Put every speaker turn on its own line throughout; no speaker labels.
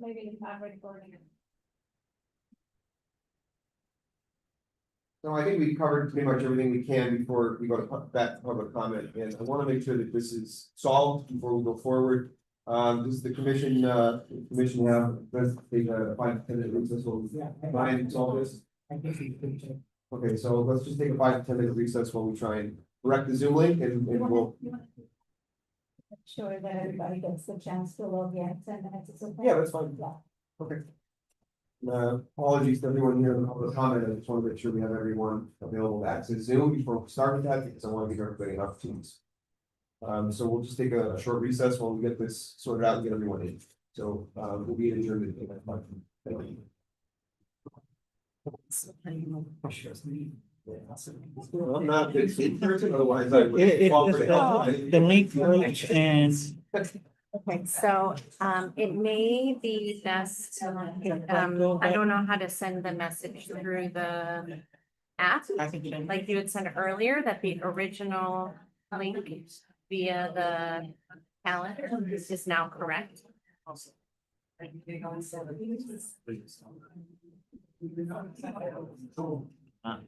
maybe not recording it.
No, I think we covered pretty much everything we can before we go to back to public comment, and I want to make sure that this is solved before we go forward. Does the commission have, let's take a 5 to 10 minute recess while we try and solve this? Okay, so let's just take a 5 to 10 minute recess while we try and correct the Zoom link and we'll.
Sure that everybody gets the chance to log in, 10 minutes is okay.
Yeah, that's fine.
Yeah.
Okay. Apologies to everyone here in the public comment. I just want to make sure we have everyone available to access Zoom before we start with that, because I want to give everybody an opportunity. So we'll just take a short recess while we get this sorted out and get everyone in. So we'll be adjourned in that time. Thank you. Well, not it's in person, otherwise I would.
The link works and
Okay, so, it may be best, I don't know how to send the message through the app. Like you had sent earlier, that the original link via the calendar is now correct.
now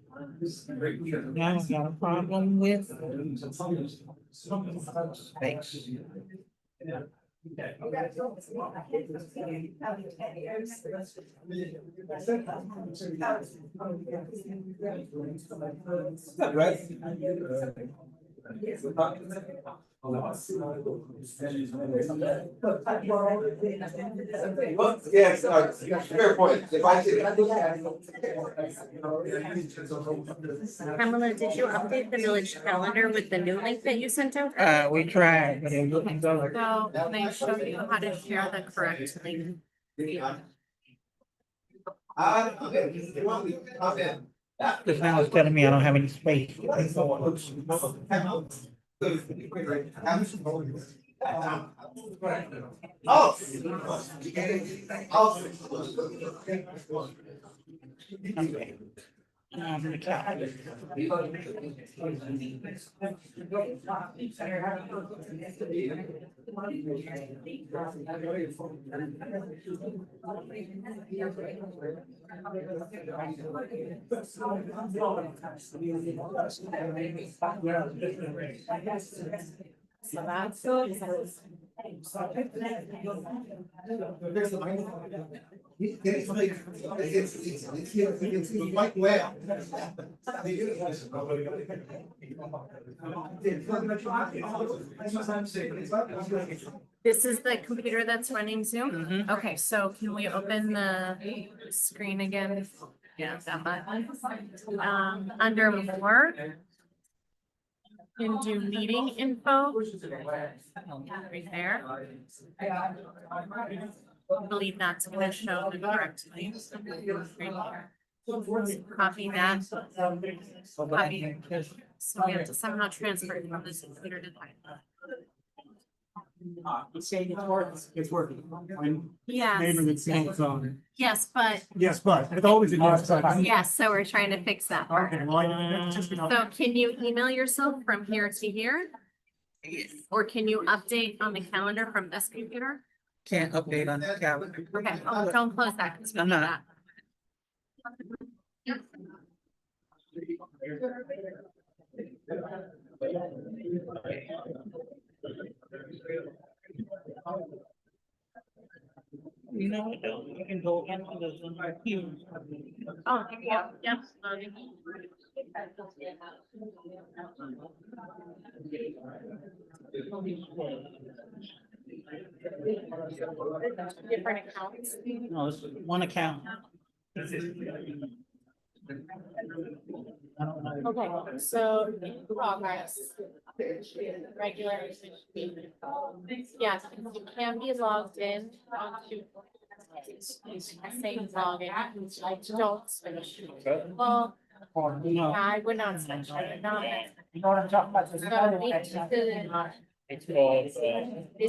I got a problem with. Thanks.
Yes, fair point. If I did.
Pamela, did you update the village calendar with the new link that you sent out?
We tried, but it wouldn't go.
So can I show you how to share the correct link?
Because now it's telling me I don't have any space.
Oh.
Okay. I'm gonna count.
So that's.
It's like whale.
This is the computer that's running Zoom? Okay, so can we open the screen again? Yeah, that button. Under more. Can do meeting info. Right there. I believe that's gonna show the correct link. Copy that. Copy. So we have to somehow transfer it from this computer to that.
It's working.
Yes,
That's on.
yes, but,
Yes, but it's always in your.
yes, so we're trying to fix that part.
Okay, well, that's just.
So can you email yourself from here to here? Or can you update on the calendar from this computer?
Can't update on the calendar.
Okay, oh, don't close that. 'Cause we
I'm
need
not.
that.
You know what, though? You can go into the Zoom here.
Oh, there you go. Yep. loading. Different accounts.
No, it's one account. I don't know.
Okay, so in progress. Regular. Yes, you can be logged in onto. Same login, I don't switch. Well,
No.
I would not switch, I would not.
You know what I'm talking about?
Is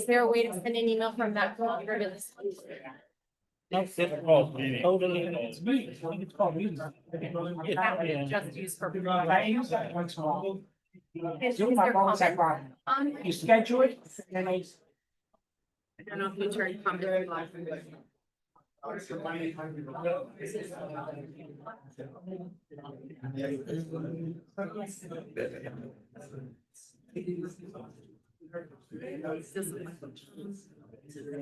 there a way to send an email from that computer to this?
No, it's totally. It's me. It's called me.
That would just use for.
I use that once in a while.
Is
Zoom, my
there
phone's that
comment
problem.
on-
You schedule it, and then
I don't know if you turned comment.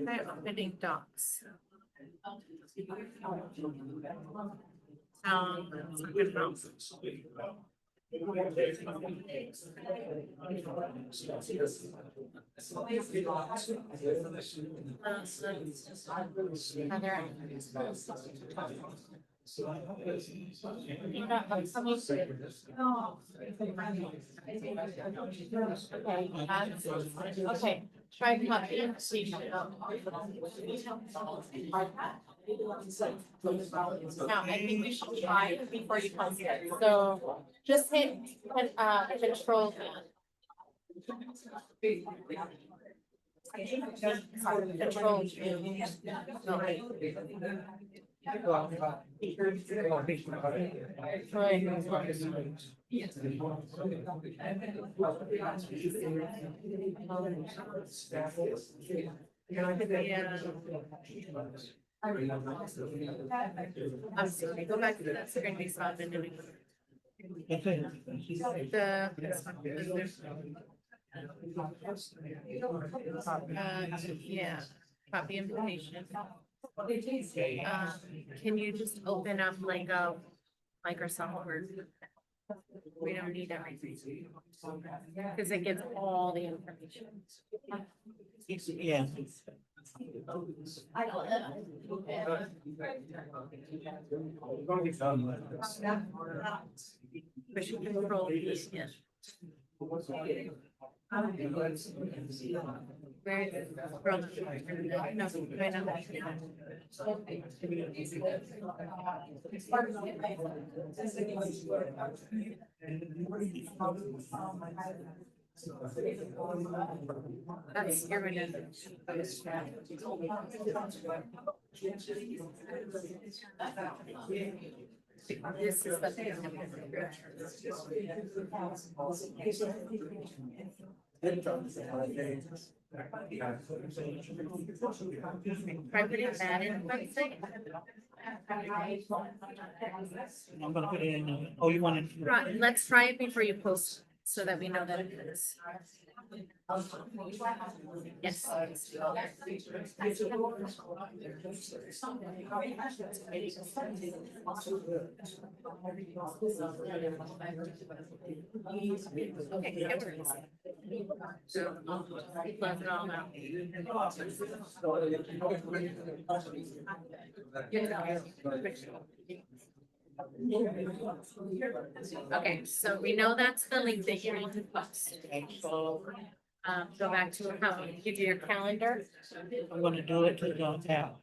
Try opening docs. Okay, try copy and see. Now, I think we should try it before you post it, so just hit, control. Control. I'm sorry, go back to that screen we saw a minute ago. Yeah, copy information. Can you just open up like a Microsoft Word? We don't need everything. Cause it gives all the information.
Yeah.
Push control V, yeah. Where is it? Scroll to- no, right now. That's irritating. This is the thing. Try putting that in the website.
I'm gonna put it in, oh, you want it?
Right, let's try it before you post so that we know that it is. Yes. Okay, it works. Close it all out. Okay, so we know that's the link that you need to post. Go back to how you do your calendar.
I'm gonna do it to the app.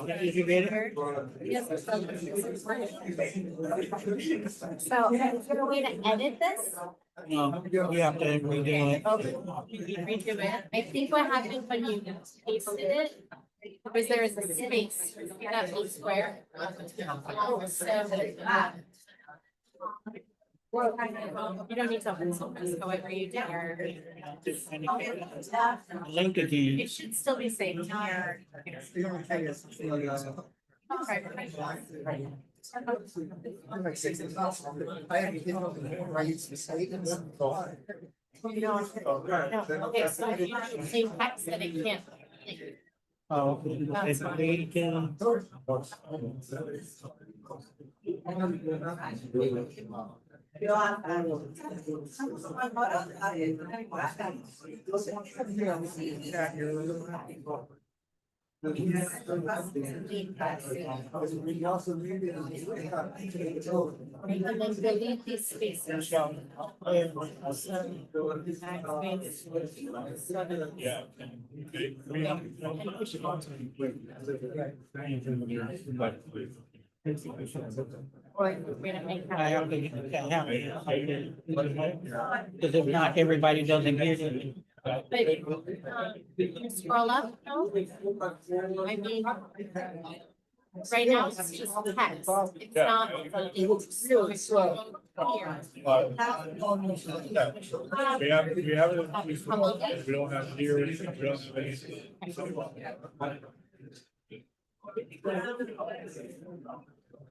Did you get it?
So, is there a way to edit this?
No, we have to redo it.
Okay, you redo it. I think what happened when you pasted it was there is a space that was square. You don't need to consult this, however you do your.
Link it to you.
It should still be saved to your. No, okay, so if you have the same text that it can't.
Oh, it's they can.
And then delete these spaces.
Yeah.
Or we're gonna make
I have to, because if not, everybody doesn't get it.
But you scroll up, no? I mean, right now it's just text. It's not. It's really slow. Here.
We have, we don't have hearings, we don't have anything.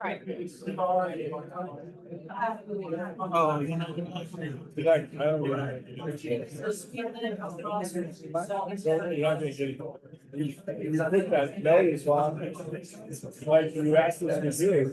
Right.
Oh, you know.
Did I don't know. You're not gonna get it. You think that notice, like you asked us to do.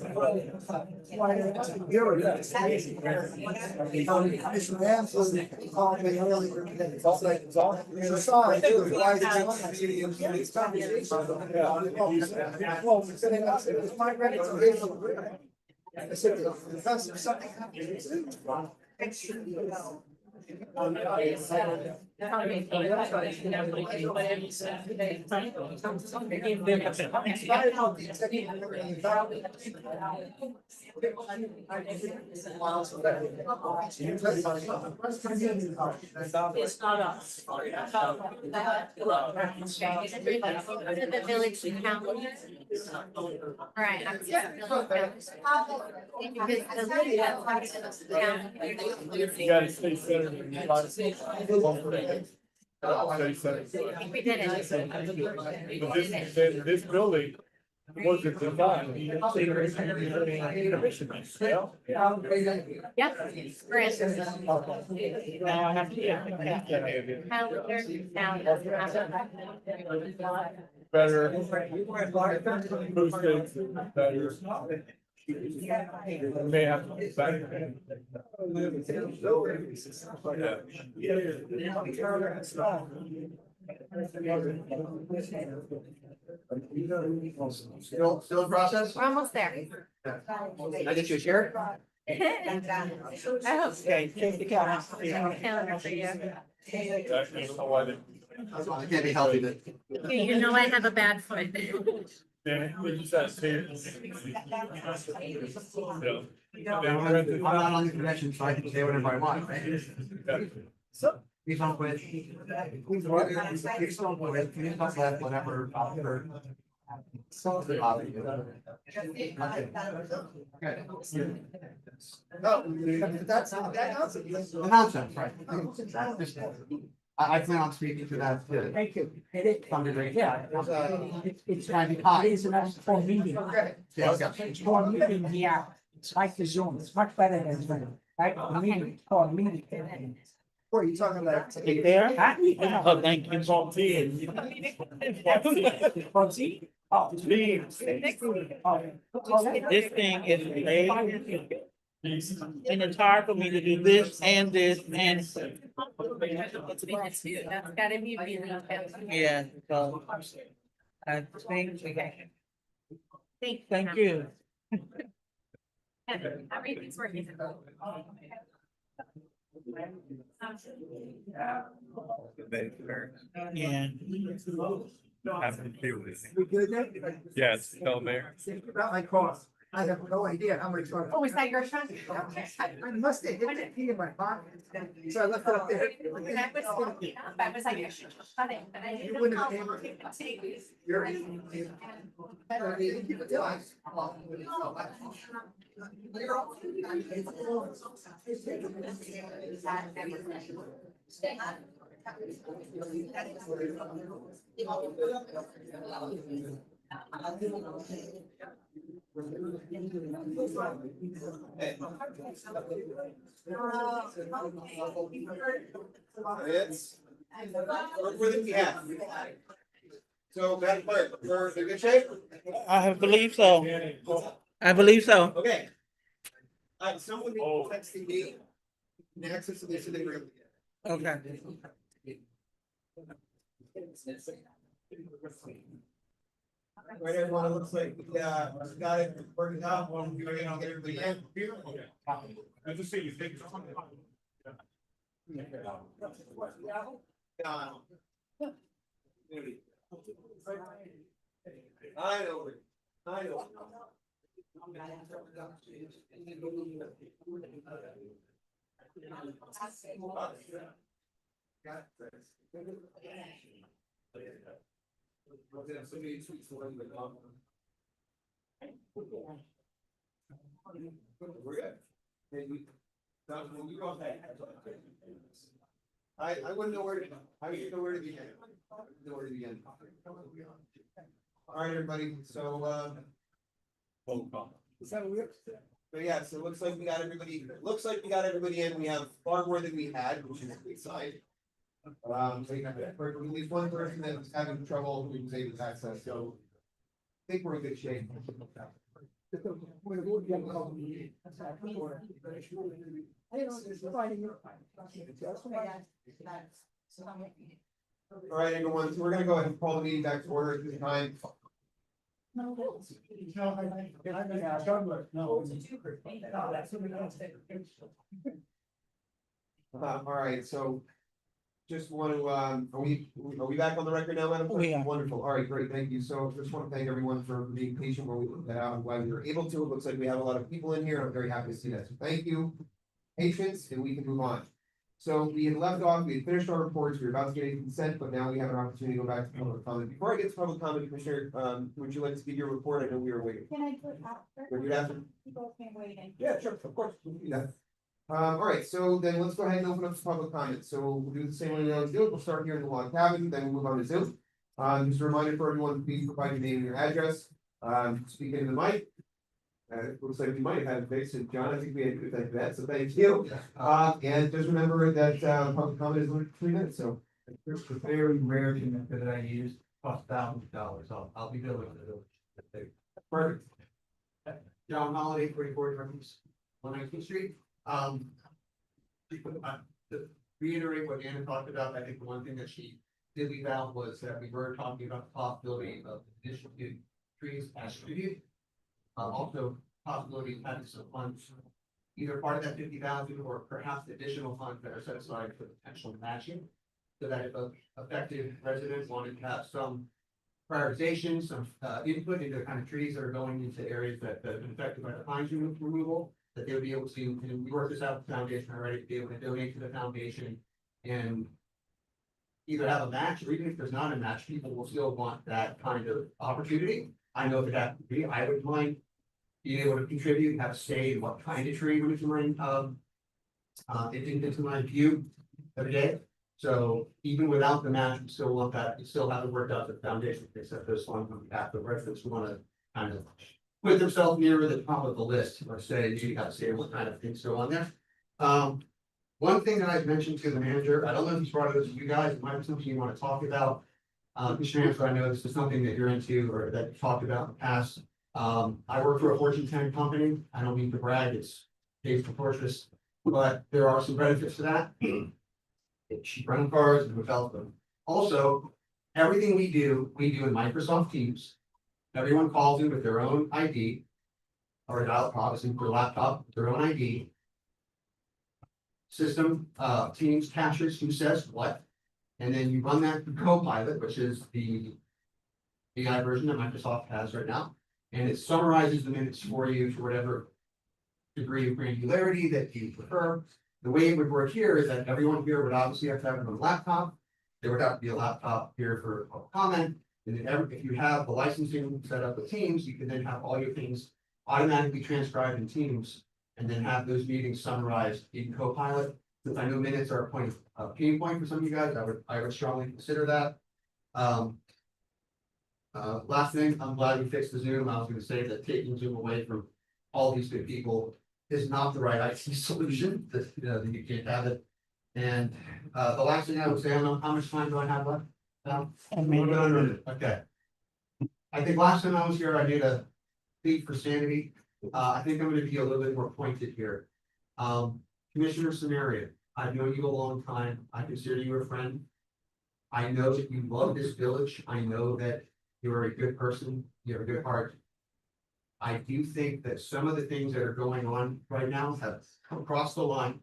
It's not us. To the village calendar. Right. I'm just really because the
You gotta stay centered. Stay centered.
I think we did it.
But this building wasn't designed.
Yep. Grant.
Now I have to get the
Calendar. Now.
Better. Boosted, better. May have to be back.
Still in process?
We're almost there.
Can I get you a chair?
I hope so.
Okay, take the calendar.
Calendar for you.
I don't know why they.
It can't be healthy then.
You know I have a bad foot.
They just had to.
I'm not on the convention, so I can say whatever I want, right? We talk with. Whatever. That's nonsense, right? I plan on speaking to that too.
Thank you.
Some degree.
Yeah. It's
Trying to be hot.
It is an for meeting.
Yeah, okay.
It's for meeting, yeah. It's like the Zoom. It's much better than Zoom. Right? A meeting, for meeting. Or you talking about?
Take there. Oh, thank you.
Oh,
Please. This thing is late. And it's hard for me to do this and this and.
That's gotta be really.
Yeah, so. I think. Thank you.
Everything's working.
Yeah.
we good now?
Yes, tell Mayor.
About my cost, I have no idea how much.
Oh, is that your son?
I must have hit that key in my pocket, so I left it up there.
I was like, I should just shut it, but I
You
didn't
wouldn't
know.
have been able to- You're.
It's. Where did we have? So, Madam Clerk, we're in good shape?
I believe so. I believe so.
Okay. Someone texting me. The access to this, they were.
Okay.
Right, everyone, it looks like we got it worked out, we're gonna get everybody in.
I just say you think.
I know, I know. We're good. I wouldn't know where to, I wouldn't know where to begin. Know where to begin. All right, everybody, so, but yeah, so it looks like we got everybody, in, we have far more than we had, which is a good sign. So you have at least one person that was having trouble, who was able to access, so. I think we're in good shape. All right, everyone, so we're gonna go ahead and call the meeting back to order at this time. All right, so. Just want to, are we back on the record now, Madam Clerk?
We are.
Wonderful, all right, great, thank you, so just want to thank everyone for being patient while we put that out, and glad we were able to, it looks like we have a lot of people in here, I'm very happy to see that, so thank you. Patience, and we can move on. So we had left off, we had finished our reports, we were about to get a consent, but now we have an opportunity to go back to public comment. Before I get to public comment, Commissioner, would you like to give your report? I know we were waiting.
Can I do it after?
Would you after?
People can't wait.
Yeah, sure, of course, we can do that. All right, so then let's go ahead and open up to public comment. So we'll do the same way we always do it. We'll start here in the log cabin, then we'll move on to Zoom. Just a reminder for everyone, please provide your name and your address. Speak into the mic. It looks like we might have had a fix, and John, I think we had to thank that, so thank you. And just remember that, public comment is limited to 3 minutes, so.
There's a very rare method that I use, costs $1,000, I'll be doing it.
Perfect.
John Holiday, 44 Drums, 119th Street. To reiterate what Anna talked about, I think the one thing that she did leave out was that we were talking about the possibility of additional trees as tribute. Also possibility of having some funds, either part of that 50,000 or perhaps additional funds that are set aside for potential matching. So that if a affected resident wanted to have some prioritization, some input into the kind of trees that are going into areas that have been affected by the pine tree removal, that they would be able to, and we worked this out with the foundation already, to be able to donate to the foundation and either have a match, or even if there's not a match, people will still want that kind of opportunity. I know that that would be, I would mind being able to contribute, have a say in what kind of tree we're doing, into my view every day. So even without the match, we still want that, we still haven't worked out the foundation, except this one on behalf of residents who want to kind of put themselves nearer the top of the list, or say, you got to say what kind of things go on there. One thing that I've mentioned to the manager, I don't know if he's brought it up to you guys, it might be something you want to talk about. Mr. Hampshire, I know this is something that you're into or that you've talked about in the past. I work for a Fortune 10 company. I don't mean to brag, it's paid for fortress, but there are some benefits to that. Cheap rental cars and hotels, them. Also, everything we do in Microsoft Teams. Everyone calls in with their own ID. Or obviously for laptop, their own ID. System, Teams captures who says what. And then you run that through Copilot, which is the AI version that Microsoft has right now. And it summarizes the minutes for you to whatever degree of granularity that you prefer. The way it would work here is that everyone here would obviously have to have it on a laptop. There would have to be a laptop here for public comment. And then if you have the licensing set up with Teams, you can then have all your things automatically transcribed in Teams. And then have those meetings summarized in Copilot. Since I know minutes are a pain point for some of you guys, I would strongly consider that. Last thing, I'm glad we fixed the Zoom. I was gonna say that taking Zoom away from all these good people is not the right IT solution, that, that you can't have it. And, the last thing I would say, I don't know, how much time do I have left? A little bit under a minute. Okay. I think last time I was here, I did a plead for sanity. I think I'm gonna be a little bit more pointed here. Commissioner Samaria, I've known you a long time. I consider you a friend. I know that you love this village. I know that you're a good person. You have a good heart. I do think that some of the things that are going on right now have crossed the line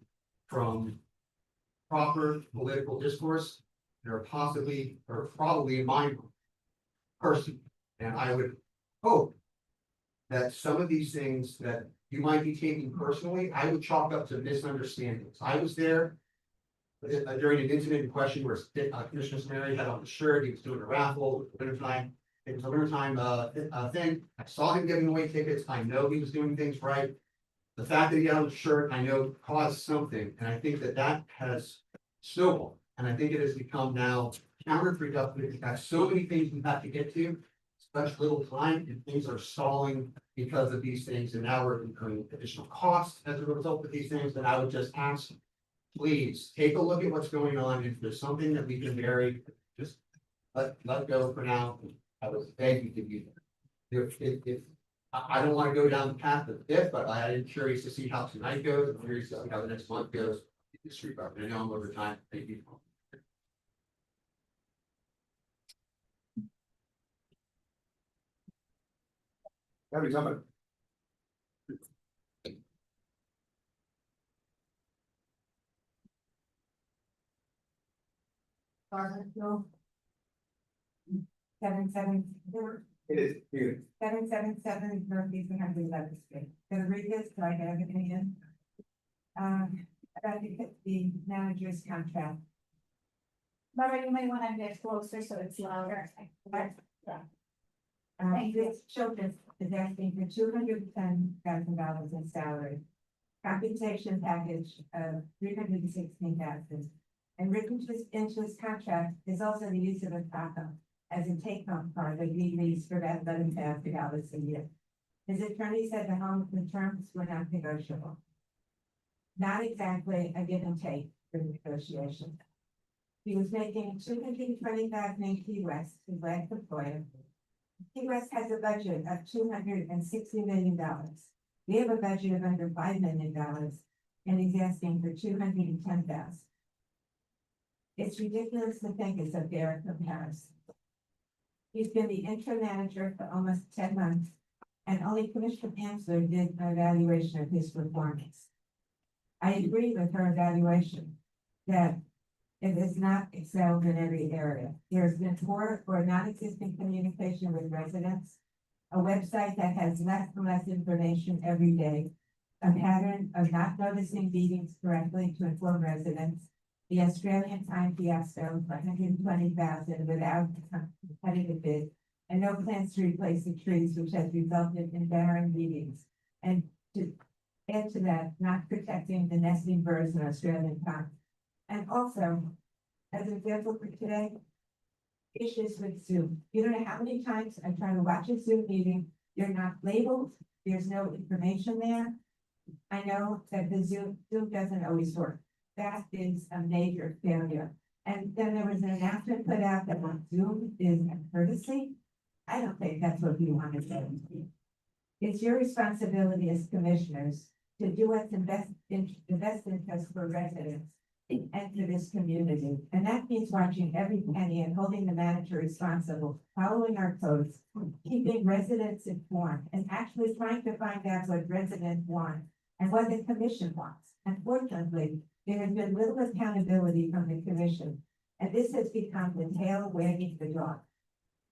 from proper political discourse. And are possibly, or probably in my person. And I would hope that some of these things that you might be taking personally, I would chalk up to misunderstandings. I was there during an incident in question where Commissioner Samari had on the shirt, he was doing a raffle, wintertime. It was a wintertime thing. I saw him giving away tickets. I know he was doing things right. The fact that he had on the shirt, I know caused something, and I think that that has snowballed. And I think it has become now counterproductive. We've got so many things we have to get to, such little time, and things are stalling because of these things, and now we're incurring additional costs as a result of these things. And I would just ask, please take a look at what's going on. If there's something that we can vary, just let go for now. I would beg you to do that. If I don't want to go down the path of if, but I am curious to see how tonight goes. I'm curious to see how the next month goes. The street property. I know I'm over time. Thank you.
That'd be something.
No. 777 Northeast 111th Street. Gonna read this, so I get everything in. About the manager's contract. Barbara, you might want to get closer so it's louder. This children is asking for $210,000 in salary. Compensation package of $316,000. And written into this contract is also the use of a taco as a take-home car that we lease for about $11,000 a year. His attorney said the terms were not negotiable. Not exactly a give and take for negotiation. He was making $220,000 in Key West, his last employer. Key West has a budget of $260 million. We have a budget of under $5 million, and he's asking for $210,000. It's ridiculous to think it's a fair comparison. He's been the interim manager for almost 10 months, and only Commissioner Ansler did an evaluation of his performance. I agree with her evaluation that it has not excelled in every area. There's been poor or non-existent communication with residents, a website that has less and less information every day, a pattern of not noticing meetings correctly to inform residents, the Australian time fiasco for $120,000 without a competitive bid, and no plans to replace the trees, which has resulted in barren meetings. And to add to that, not protecting the nesting birds in Australian time. And also, as an example for today, issues with Zoom. You don't know how many times I'm trying to watch a Zoom meeting, you're not labeled, there's no information there. I know that the Zoom doesn't always work. that is a major failure. And then there was an announcement put out that on Zoom is a courtesy. I don't think that's what we want to do. It's your responsibility as commissioners to do what's in the best interest for residents and for this community. And that means watching every penny and holding the manager responsible, following our codes, keeping residents informed, and actually trying to find out what residents want and what the commission wants. Unfortunately, there has been little accountability from the commission, and this has become the tail wagging the dog.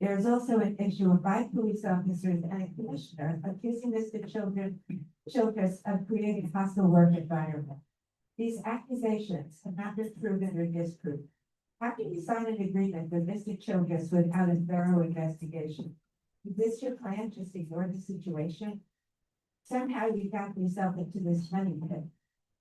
There is also an issue of 5 police officers and a commissioner accusing Mr. Childress of creating a hostile work environment. These accusations have not been proven or disproved. How can you sign an agreement with Mr. Childress without a thorough investigation? Is this your plan, just ignore the situation? Somehow you got yourself into this money pit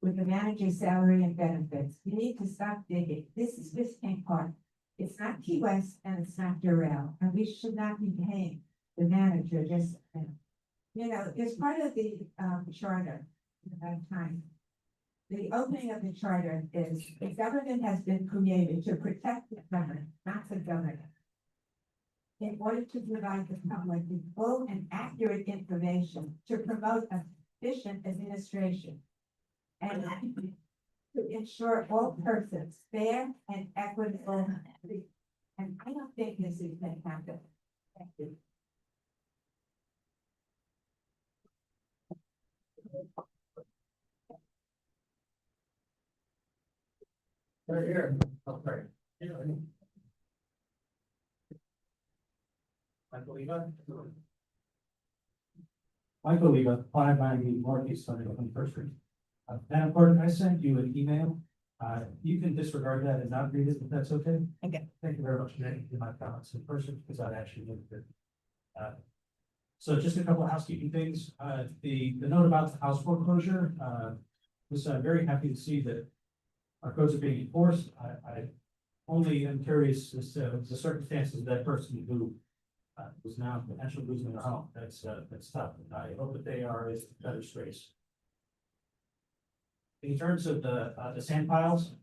with the manager's salary and benefits. You need to stop digging. This is Biscayne Park. It's not Key West and it's not Doral, and we should not be paying the manager just, you know, it's part of the charter at time. The opening of the charter is the government has been created to protect the government, not the government. In order to provide the public with full and accurate information to promote efficient administration and to ensure all persons fair and equitable. And I don't think this is going to happen. Thank you.
Right here. Okay. Michael Leva. Michael Leva, 590 Northeast 121st Street. Madam Clerk, I sent you an email. You can disregard that and not read it, if that's okay.
Okay.
Thank you very much for making my comments in person, because I actually looked at it. So just a couple of housekeeping things. The note about the house foreclosure, was very happy to see that our codes are being enforced. I only am curious as to the circumstances of that person who was now potentially losing their home. That's tough. I hope that they are in better straits. In terms of the sand piles,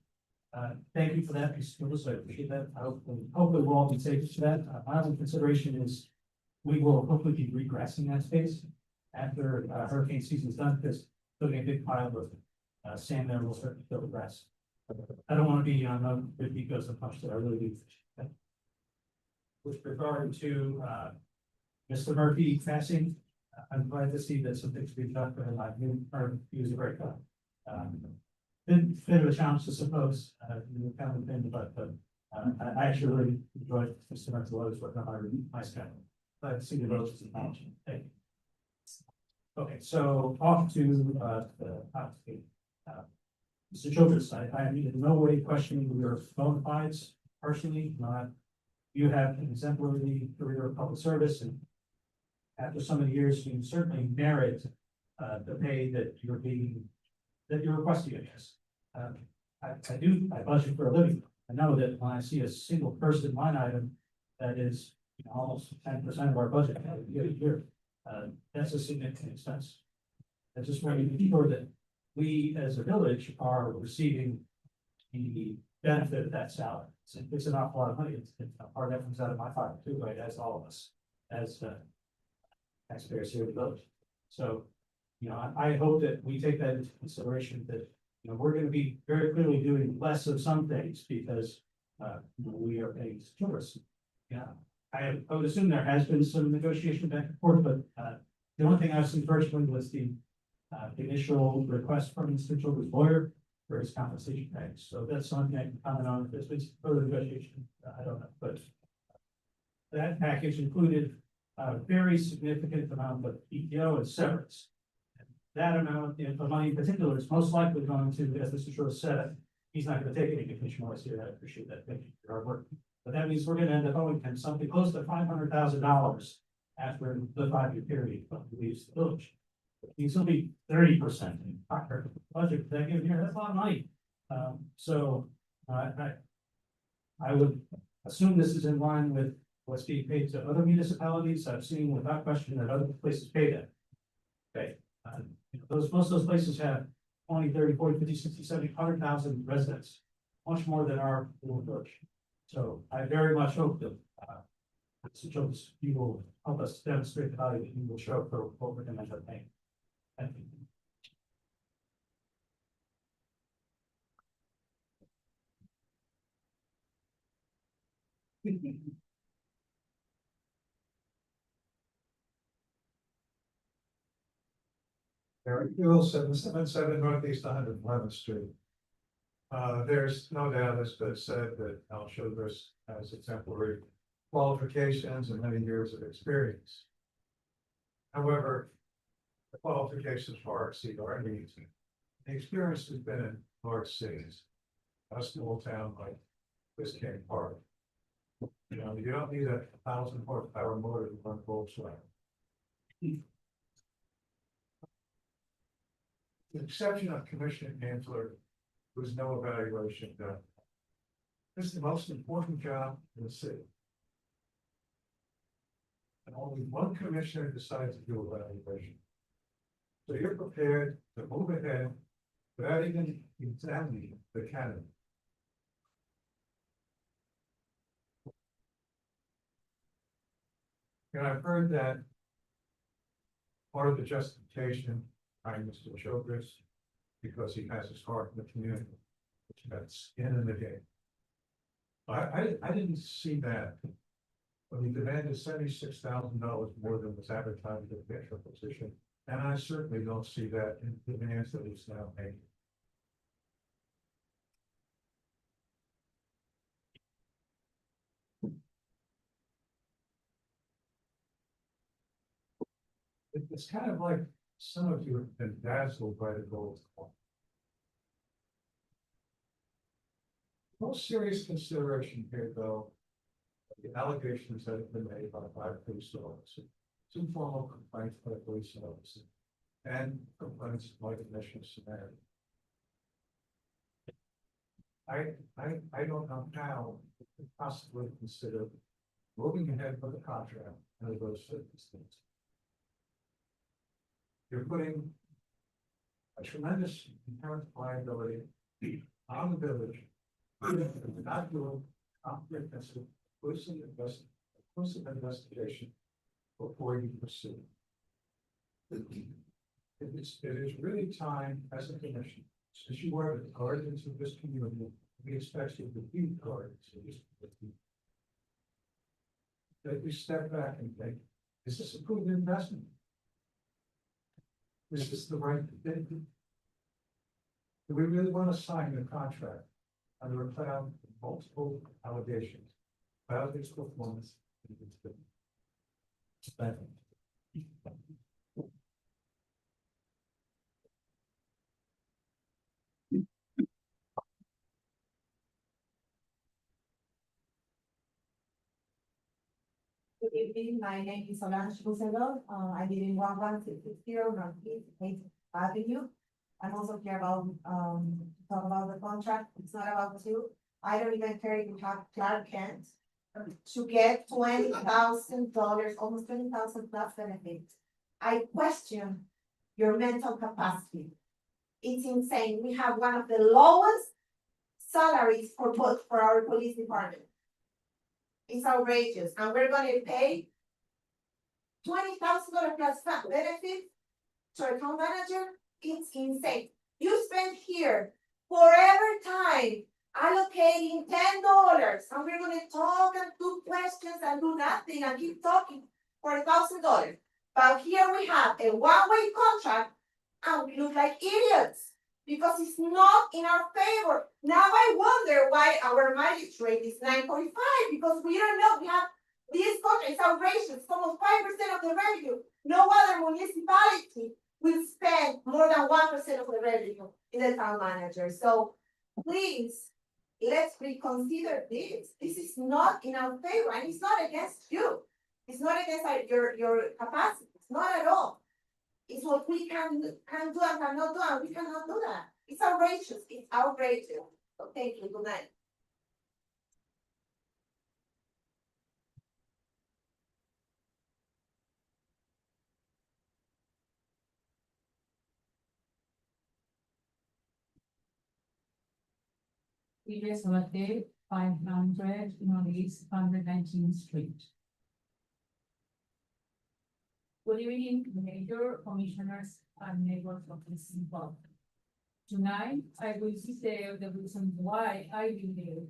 thank you for that, Mr. Lewis. I appreciate that. Hopefully we'll all be safe for that. My other consideration is we will hopefully be regrassing that space after hurricane season is done, because putting a big pile of sand there will start to fill the grass. I don't want to be on the because of much that I really do. With regard to Mr. Murphy passing, I'm glad to see that some things being done for him. I knew he was a great guy. Bit of a challenge to suppose, kind of thing, but I actually really enjoyed Mr. Murphy working on my schedule. Glad to see the votes as a challenge. Thank you. Okay, so off to the topic. Mr. Childress, I am in no way questioning your bona fides personally. You have an exemplary career of public service, and after so many years, you certainly merit the pay that you're requesting, I guess. I budget for a living. I know that when I see a single person line item that is almost 10% of our budget year, that's a significant expense. I just want to be sure that we as a village are receiving the benefit of that salary. It's an awful lot of money. It's part of that comes out of my pocket too, right? As all of us, as taxpayers here at the village. So, I hope that we take that into consideration, that, we're going to be very clearly doing less of some things because we are paying tourists. Yeah, I would assume there has been some negotiation back and forth, but the only thing I've seen personally was the initial request from Mr. Childress' lawyer for his compensation package. So that's something I can comment on. If there's been further negotiation, I don't know, but that package included a very significant amount of PTO and severance. That amount of money in particular is most likely going to, as Mr. Childress said, he's not going to take any commission rights here. I appreciate that. Thank you for our work. But that means we're going to end up owing him something close to $500,000 after the 5-year period when he leaves the village. He's going to be 30% in our budget for that given year. That's a lot of money. So I would assume this is in line with what's being paid to other municipalities. I've seen without question that other places pay that. Okay. Most of those places have 20, 30, 40, 50, 60, 70, 100,000 residents, much more than our little village. So I very much hope that, Mr. Jones, you will help us demonstrate the value that you will show for what we're gonna end up paying. Thank you.
Eric Hill, 777 Northeast 111th Street. There's no doubt, as been said, that Al Showgris has exemplary qualifications and many years of experience. However, the qualifications far exceed our needs. The experience has been in large cities, a small town like Biscayne Park. You know, you don't need 1,000 horsepower motor to run Volkswagen. The exception of Commissioner Ansler, there was no evaluation done. This is the most important job in the city. And only one commissioner decides to do evaluation. So you're prepared to move ahead without even examining the candidate. And I've heard that part of the justification by Mr. Showgris, because he has his heart in the community, which that's skin in the game. I didn't see that when he demanded $76,000 more than was advertised in the official position, and I certainly don't see that in the demands that he's now making. It's kind of like some of you have been dazzled by the gold coin. Most serious consideration here, though, are the allegations that have been made by 5 police officers, 2 formal complaints by police officers, and complaints by Commissioner Samari. I don't know how we could possibly consider moving ahead with the contract under those circumstances. You're putting a tremendous inherent liability on the village. You're not doing comprehensive, inclusive investigation before you pursue. It is really time as a commission, since you are the guardians of this community, we expect you to be guardians of this community. That we step back and think, is this a proven investment? Is this the right thing? Do we really want to sign a contract under a cloud of multiple allegations about its performance? Thank you.
Good evening, my name is Solange Roosevelt. I live in 11660 Northeast 8th Avenue. I'm also here about, talk about the contract. It's not about you. I don't even care if you have Clark Kent to get $20,000, almost 20,000 plus benefits. I question your mental capacity. It's insane. We have one of the lowest salaries for our police department. It's outrageous, and we're gonna pay $20,000 plus benefit to our town manager. It's insane. You spend here forever time allocating $10, and we're gonna talk and do questions and do nothing and keep talking for $1,000. But here we have a one-way contract, and we look like idiots because it's not in our favor. Now I wonder why our mileage rate is 9.5, because we don't know. We have this contract, it's outrageous, it's almost 5% of the revenue. No other municipality will spend more than 1% of the revenue in the town manager. So please, let's reconsider this. This is not in our favor, and it's not against you. It's not against your capacity. It's not at all. It's what we can do and cannot do, and we cannot do that. It's outrageous. It's outrageous. So thank you. Good night.
Iris Olate, 500 Northeast 119th Street. Good evening, Mayor, Commissioners, and neighbors of the city. Tonight, I will detail the reason why I believe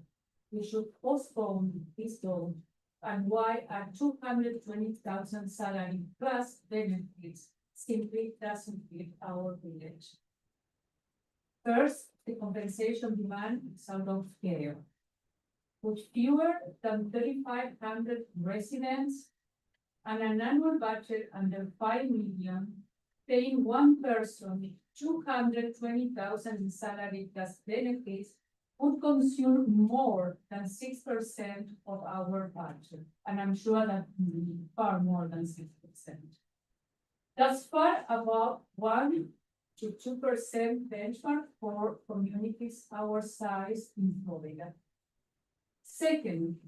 we should postpone this vote and why a 220,000 salary plus benefits simply doesn't fit our village. First, the compensation demand is out of scale. With fewer than 3,500 residents and an annual budget under 5 million, paying one person 220,000 in salary plus benefits would consume more than 6% of our budget, and I'm sure that will be far more than 6%. That's far above 1 to 2% benchmark for communities our size in Florida. Second,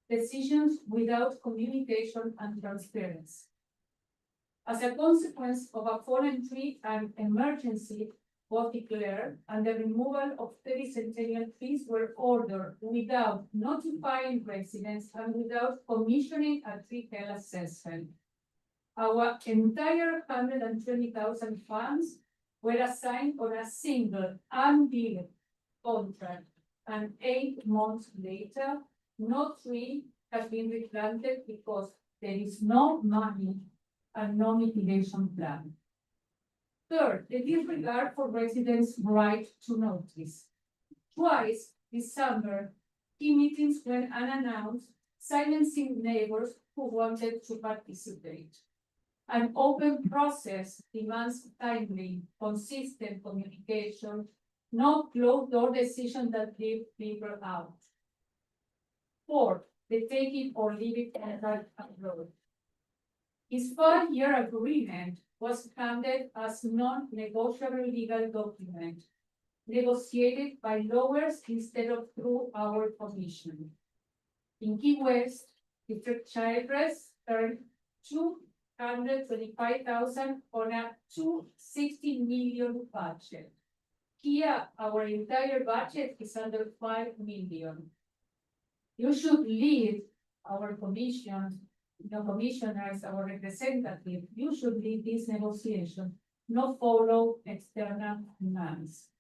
decisions without communication and transparency. As a consequence of a fallen tree and emergency was declared and the removal of 30 centennial trees were ordered without notifying residents and without commissioning a tree health assessment. Our entire 120,000 funds were assigned on a single unbilled contract, and 8 months later, no tree has been replanted because there is no money and no mitigation plan. Third, the disregard for residents' right to notice. Twice this summer, key meetings went unannounced, silencing neighbors who wanted to participate. An open process demands timely, consistent communication, no closed-door decision that leave people out. Fourth, the take it or leave it approach. His 5-year agreement was handed as non-negotiable legal document, negotiated by lawyers instead of through our commission. In Key West, District Childress earned $225,000 on a $260 million budget. Here, our entire budget is under $5 million. You should lead our commission, the commissioners, our representative, you should lead this negotiation, not follow external demands.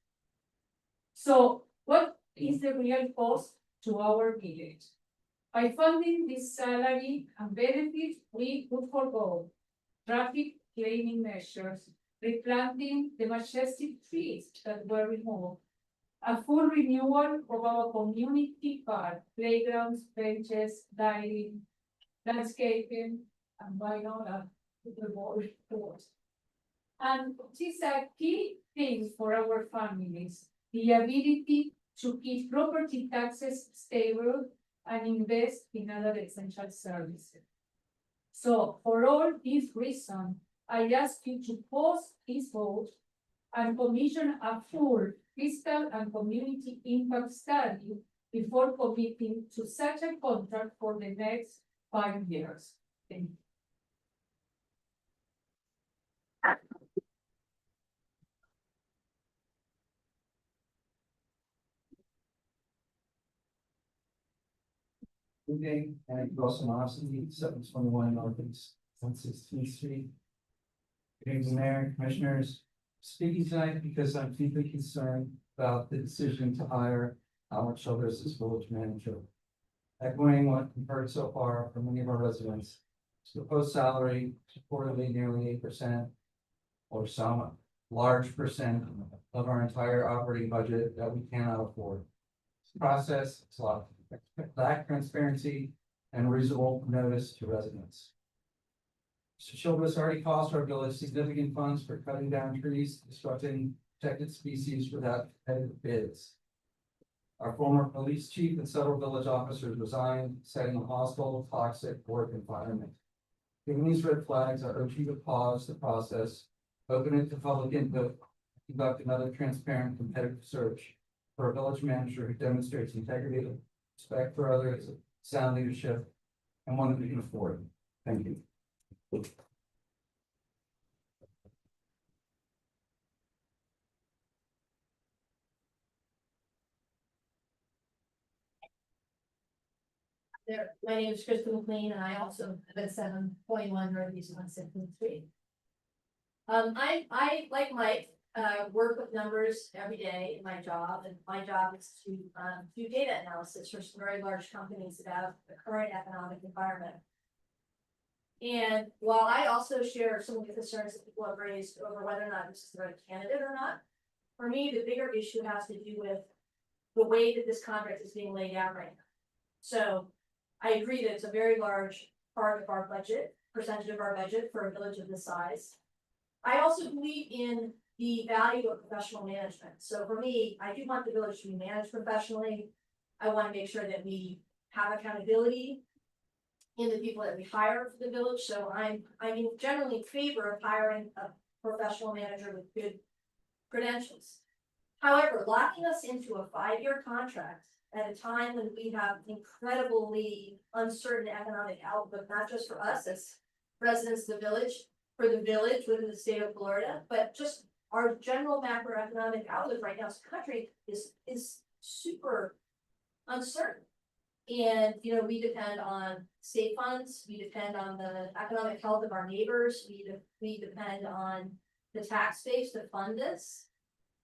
So what is the real cost to our village? By funding this salary and benefits, we could forego traffic cleaning measures, replanting the majestic trees that were removed, a full renewal of our community park, playgrounds, benches, dining, landscaping, and why not the board course. And these are key things for our families, the ability to keep property taxes stable and invest in other essential services. So for all these reasons, I ask you to pause this vote and commission a full fiscal and community impact study before committing to such a contract for the next 5 years. Thank you.
Good day, and Russell Morrison, 721 Northeast 116th Street. Good evening, Mayor, Commissioners. Speaking tonight because I'm deeply concerned about the decision to hire Howard Childress as village manager. Echoing what we've heard so far from many of our residents, his proposed salary is reportedly nearly 8%, or some large percent of our entire operating budget that we cannot afford. This process is a lot of lack transparency and reasonable notice to residents. Mr. Childress already cost our village significant funds for cutting down trees, disrupting protected species without competitive bids. Our former police chief and several village officers resigned, citing a hostile, toxic work environment. Given these red flags, I urge you to pause the process, open it to public input, conduct another transparent, competitive search for a village manager who demonstrates integrity, respect for others, sound leadership, and one that we can afford. Thank you.
there, my name is Krista McLean, and I also live at 721 Northeast 116th Street. I, like Mike, work with numbers every day in my job, and my job is to, do data analysis for some very large companies about the current economic environment. And while I also share some of the concerns that people have raised over whether or not this is the right candidate or not, for me, the bigger issue has to do with the way that this contract is being laid out right now. So I agree that it's a very large part of our budget, percentage of our budget for a village of this size. I also believe in the value of professional management. So for me, I do want the village to be managed professionally. I want to make sure that we have accountability in the people that we hire for the village. So I'm generally in favor of hiring a professional manager with good credentials. However, locking us into a 5-year contract at a time when we have incredibly uncertain economic outlook, not just for us as residents of the village, for the village within the state of Florida, but just our general macroeconomic outlook right now as a country is super uncertain. And, you know, we depend on state funds, we depend on the economic health of our neighbors, we depend on the tax base to fund this.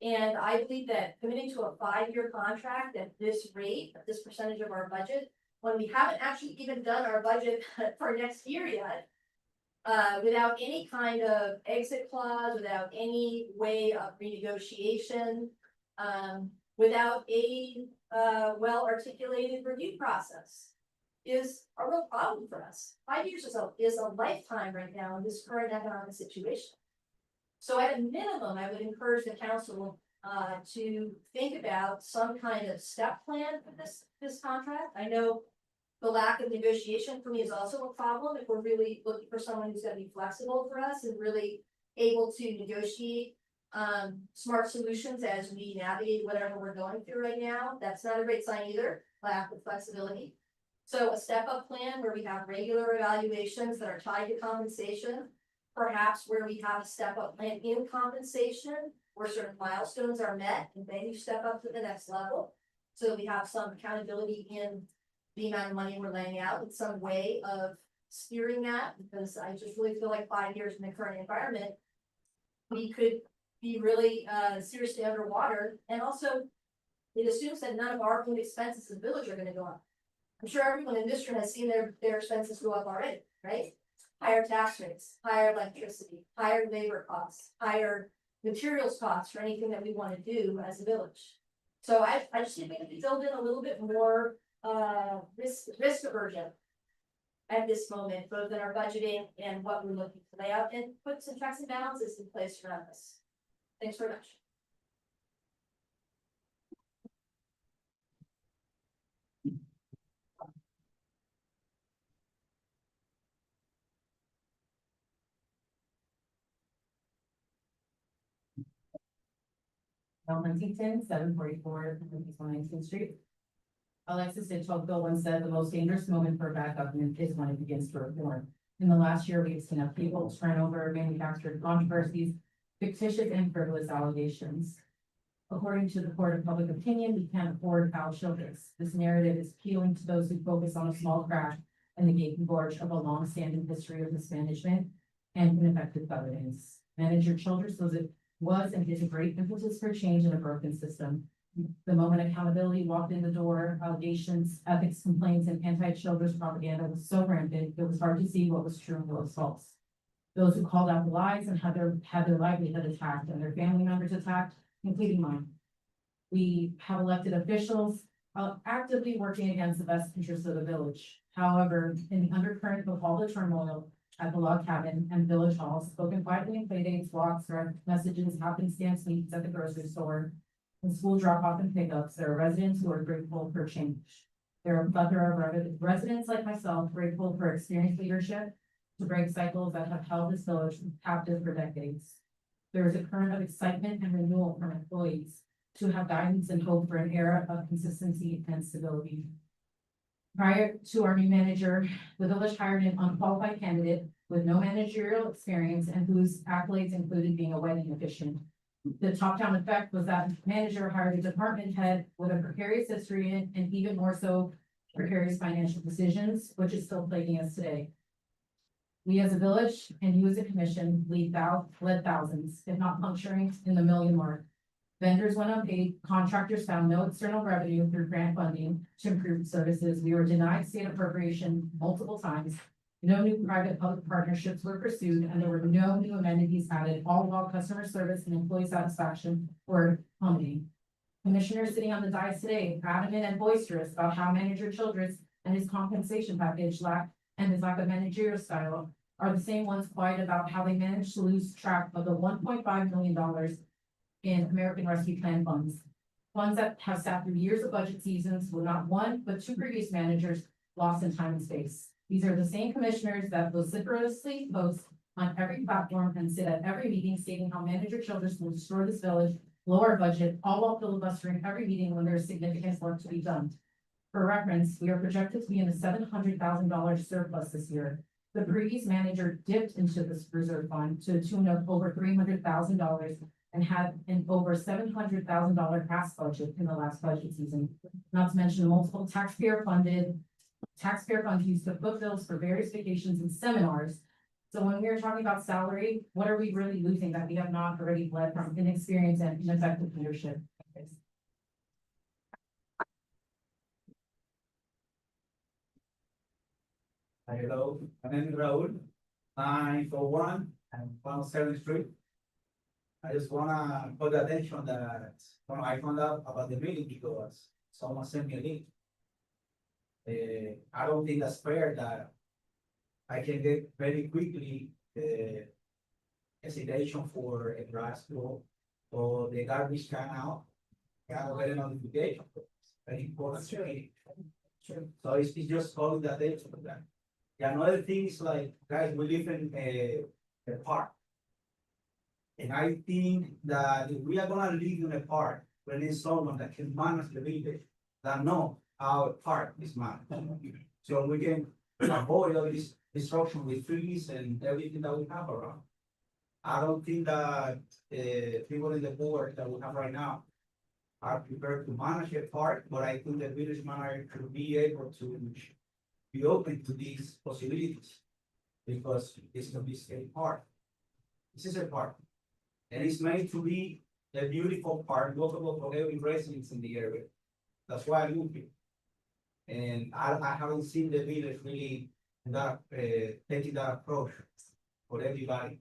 And I believe that committing to a 5-year contract at this rate, at this percentage of our budget, when we haven't actually even done our budget for next year yet, without any kind of exit clause, without any way of renegotiation, without a well-articulated review process, is a real problem for us. 5 years is a lifetime right now in this current economic situation. So at a minimum, I would encourage the council to think about some kind of step plan for this contract. I know the lack of negotiation for me is also a problem if we're really looking for someone who's gonna be flexible for us and really able to negotiate smart solutions as we navigate whatever we're going through right now. That's not a great sign either, lack of flexibility. So a step-up plan where we have regular evaluations that are tied to compensation, perhaps where we have a step-up plan in compensation, where certain milestones are met, and then you step up to the next level. So we have some accountability in the amount of money we're laying out, in some way of steering that, because I just really feel like 5 years in the current environment, we could be really seriously underwater. And also, it assumes that none of our own expenses in the village are gonna go up. I'm sure everyone in this room has seen their expenses go up already, right? Higher tax rates, higher electricity, higher labor costs, higher materials costs for anything that we want to do as a village. So I just think we need to build in a little bit more risk aversion at this moment, both in our budgeting and what we're looking to lay out, and put some checks and balances in place around this. Thanks very much.
Huntington, 744 Northeast 119th Street. Alexis de Tocqueville said the most dangerous moment for a bad government is when it begins to reform. In the last year, we've seen upheaval, turnover, manufactured controversies, fictitious and frivolous allegations. According to the Court of Public Opinion, we can't afford foul shoulders. This narrative is appealing to those who focus on a small crack in the gaping gorge of a long-standing history of mismanagement and ineffective governance. Manager Childress was and is a great impetus for change in a broken system. The moment accountability walked in the door, allegations, ethics complaints, and anti-Childress propaganda was so rampant, it was hard to see what was true and what was false. Those who called out the lies and had their livelihood attacked and their family members attacked, including mine. We have elected officials actively working against the best interests of the village. However, in the undercurrent of all the turmoil at the log cabin and village hall, spoken quietly in playdates, walks, direct messages, happenstance meetings at the grocery store, and school drop-off and pickups, there are residents who are grateful for change. There are a plethora of residents like myself grateful for experienced leadership to break cycles that have held this village captive for decades. There is a current of excitement and renewal from employees to have guidance and hope for an era of consistency and stability. Prior to our new manager, the village hired an unqualified candidate with no managerial experience and whose accolades included being a wedding officiant. The top-down effect was that manager hired a department head with a precarious history and even more so precarious financial decisions, which is still plaguing us today. We as a village and you as a commission led thousands, if not puncturing in the million mark. Vendors went unpaid, contractors found no external revenue through grant funding to improve services. We were denied state appropriation multiple times. No new private-public partnerships were pursued, and there were no new amenities added, all while customer service and employee satisfaction were plummeting. Commissioners sitting on the dais today, adamant and boisterous about how Manager Childress and his compensation package and his lack of managerial style are the same ones quiet about how they managed to lose track of the $1.5 million in American Rescue Plan funds. Funds that have sat through years of budget seasons with not one, but two previous managers lost in time and space. These are the same commissioners that vociferously post on every platform and sit at every meeting stating how Manager Childress will destroy this village, lower our budget, all while filibustering every meeting when there's significant work to be done. For reference, we are projected to be in a $700,000 surplus this year. The previous manager dipped into this reserve fund to a tune of over $300,000 and had an over $700,000 past budget in the last budget season. Not to mention multiple taxpayer funds used to foot bills for various vacations and seminars. So when we are talking about salary, what are we really losing that we have not already bled from inexperience and ineffective leadership?
Hello, my name is Raul, 941 and 107th Street. I just wanna put attention that when I found out about the meeting because someone sent me a link. I don't think that's fair that I can get very quickly a citation for a grass floor or the garbage can out. I got a notification. Very important. So it's just calling the attention to that. Yeah, another thing is like, guys, we live in a park. And I think that if we are gonna live in a park, we need someone that can manage the village, that know how a park is managed. So we can avoid all this destruction with trees and everything that we have around. I don't think that people in the board that we have right now are prepared to manage a park, but I think the village manager should be able to be open to these possibilities. Because it's gonna be a park. This is a park. And it's made to be a beautiful park, walkable for every resident in the area. That's why I moved here. And I haven't seen the village really taking that approach for everybody.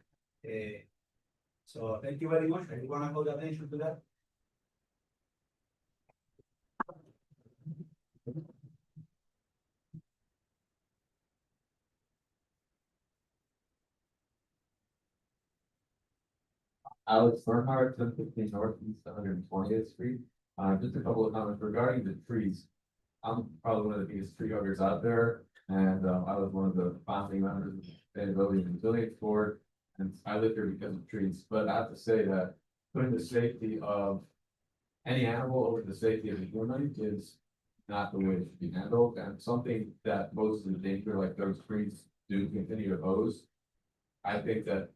So thank you very much. I wanna call attention to that.
Alex Bernhardt, 1015 Northeast 120th Street. Just a couple of comments regarding the trees. I'm probably one of the biggest tree huggers out there, and I was one of the founding members of the Sustainability and Resilience Board, and I live here because of trees. But I have to say that putting the safety of any animal over the safety of the human is not the way it should be handled, and something that most of the danger, like those trees, do continue to pose. I think that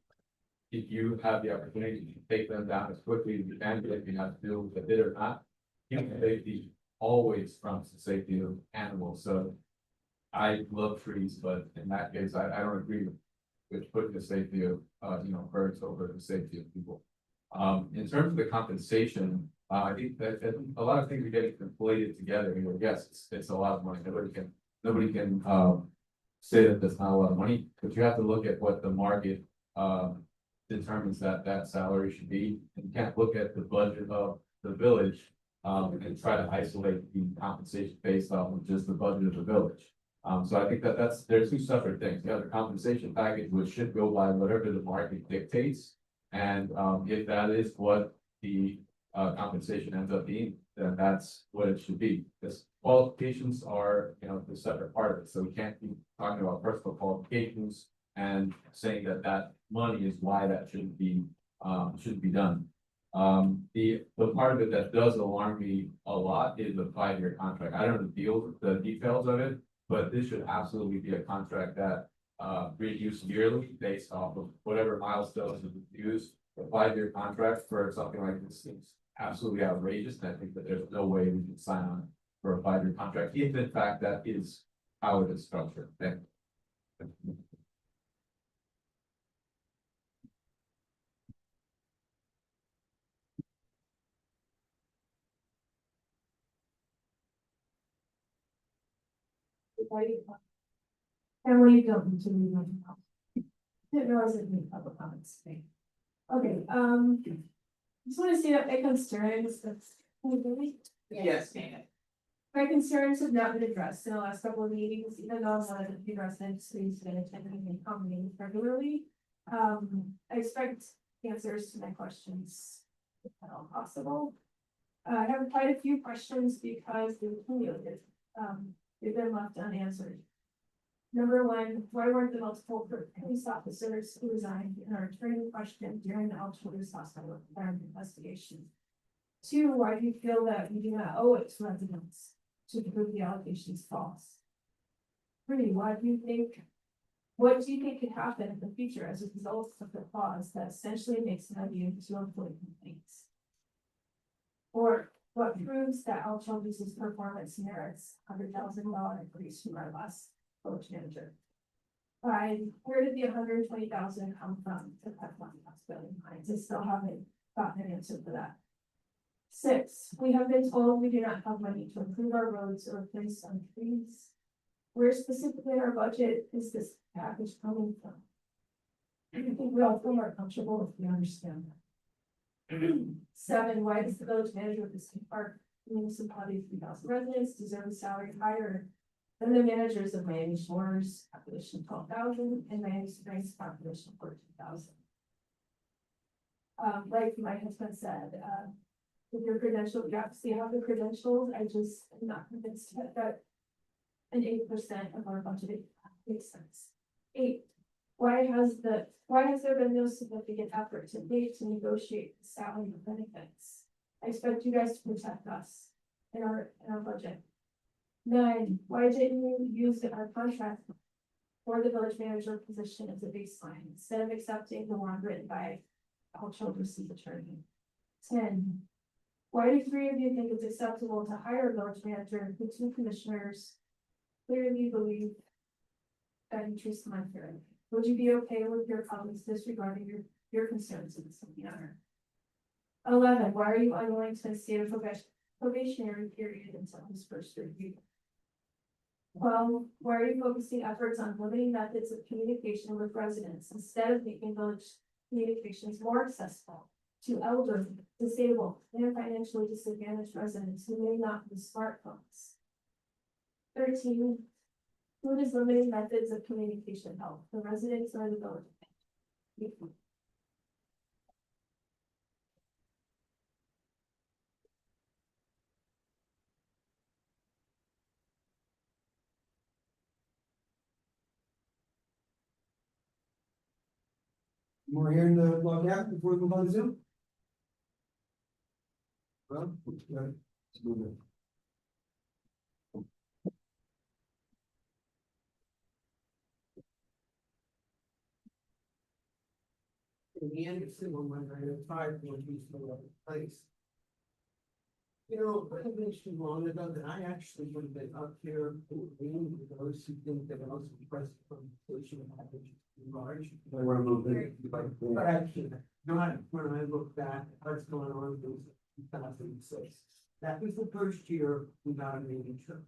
if you have the opportunity to take them down as quickly as you can, if you have to deal with it or not, human safety always trumps the safety of animals. So I love trees, but in that case, I don't agree with putting the safety of birds over the safety of people. In terms of the compensation, I think that a lot of things are getting conflated together. Yes, it's a lot of money. Nobody can say that that's not a lot of money, but you have to look at what the market determines that salary should be. And you can't look at the budget of the village and try to isolate the compensation based off of just the budget of the village. So I think there's two separate things. You have the compensation package, which should go by whatever the market dictates. And if that is what the compensation ends up being, then that's what it should be. Because qualifications are, the separate part of it. So we can't be talking about personal qualifications and saying that money is why that shouldn't be done. The part of it that does alarm me a lot is the 5-year contract. I don't know the details of it, but this should absolutely be a contract that reduced yearly based off of whatever milestones are used. A 5-year contract for something like this seems absolutely outrageous, and I think that there's no way we can sign on for a 5-year contract, if in fact that is how it is structured. Thank you.
Emily, you don't need to read my comments. Didn't realize it made public comments. Okay, just want to say that my concerns, that's.
Yes.
My concerns have not been addressed in the last couple of meetings, even though I'm one of the residents who's been attending and commenting regularly. I expect answers to my questions if at all possible. I have quite a few questions because they're cumulative. They've been left unanswered. Number one, why weren't the multiple police officers who resigned and are training questioned during the El Children's Hospital environment investigation? 2, why do you feel that we do not owe it to residents to prove the allegations false? 3, what do you think could happen in the future as a result of the clause that essentially makes it immune to employee complaints? 4, what proves that El Children's performance merits $100,000 increase from our last village manager? 5, where did the $120,000 come from to cut one hospital lines? I still haven't gotten an answer for that. 6, we have been told we do not have money to improve our roads or replace some trees. Where specifically in our budget is this package coming from? I think we all feel more comfortable if we understand that. 7, why does the village manager of this park municipality 3,000 residents deserve a salary higher than the managers of Miami Shores, population 12,000, and Miami Springs, population 14,000? Like my husband said, with your credential, you obviously have the credentials. I just am not convinced that an 8% of our budget makes sense. 8, why has there been no significant effort to date to negotiate the salary and benefits? I expect you guys to protect us in our budget. 9, why didn't you use our contract for the village manager position as a baseline instead of accepting the one written by El Children's attorney? 10, why do 3 of you think it's acceptable to hire a village manager and 2 commissioners clearly believe that you treat them unfairly? Would you be okay with your colleagues disregarding your concerns in this manner? 11, why are you unwilling to state a probationary period until his first review? 12, why are you focusing efforts on limiting methods of communication with residents instead of making village communications more accessible to elderly, disabled, and financially disadvantaged residents who may not use smartphones? 13, who does limiting methods of communication help, the residents or the village? Thank you.
More here in the log cabin before we move on to Zoom? Well, let's move it.
In the end, it's still one I have 5 more weeks to another place. You know, I think it's too long ago that I actually would have been up here with those who think that I was impressed from the station package large.
I want to move it.
But actually, not when I look back, at what's going on in 2006. That was the first year we got a manager.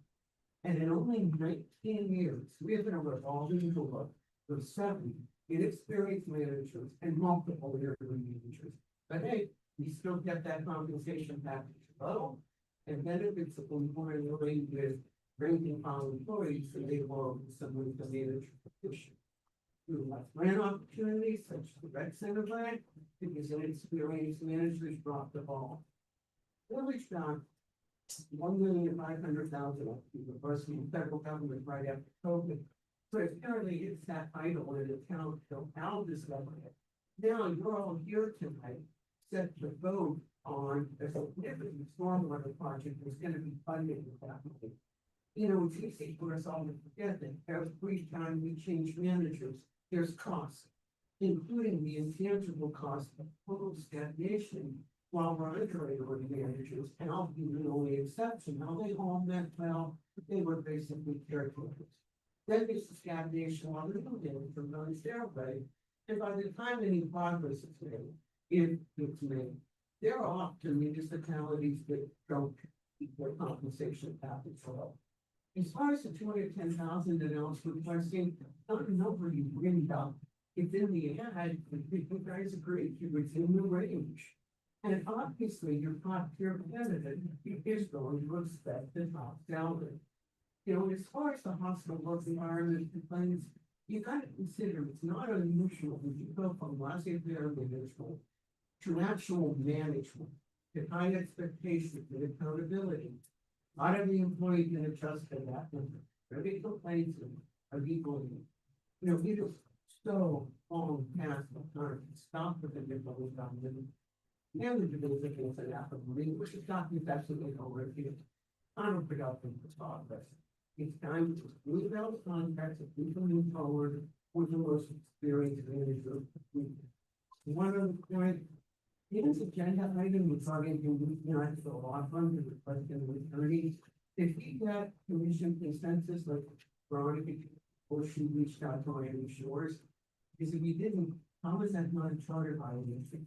And in only 19 years, we have been a revolving door of 7 inexperienced managers and multiple area managers. But hey, we still get that compensation package low. And benefits of employing with ranking on employees, so they will someone to manage position. Through like grant opportunities such as the rec center grant, because inexperienced managers dropped the ball. Village got $1,500,000 the first from the federal government right after COVID. So apparently it's that idle in the town, so how this government. Now you're all here tonight, set to vote on a significant stormwater project that's gonna be funded with that money. You know, it's easy for us all to forget that every time we change managers, there's costs, including the intangible cost of total stagnation while we're iterating with the managers, and I'll be the only exception, now they all meant well, but they were basically caretakers. Then there's the stagnation while they're doing from those their way, and by the time any progress is made, if it's made, there are often municipalities that don't keep their compensation package well. As far as the 210,000 that I was requesting, nobody really got, it's in the ad, you guys agree, you was in the range. And obviously, your top tier candidate is going to expect the top salary. You know, as far as the hospital work environment complaints, you gotta consider it's not unusual when you go from laissez-faire management to actual management, to high expectations and accountability. A lot of the employees can adjust to that, and every complaints are equally, you know, we just so long past the time to stop with the difficult dominant. Negligible difference in applicability, which is not absolutely overrated. Unproductive progress. It's time to move out contracts and people move forward with the most experienced manager. One other point, this agenda item regarding the United for law firm to request an attorney. If we got commission consensus like Veronica or she reached out to Miami Shores, because if we didn't, how is that not a charter violation?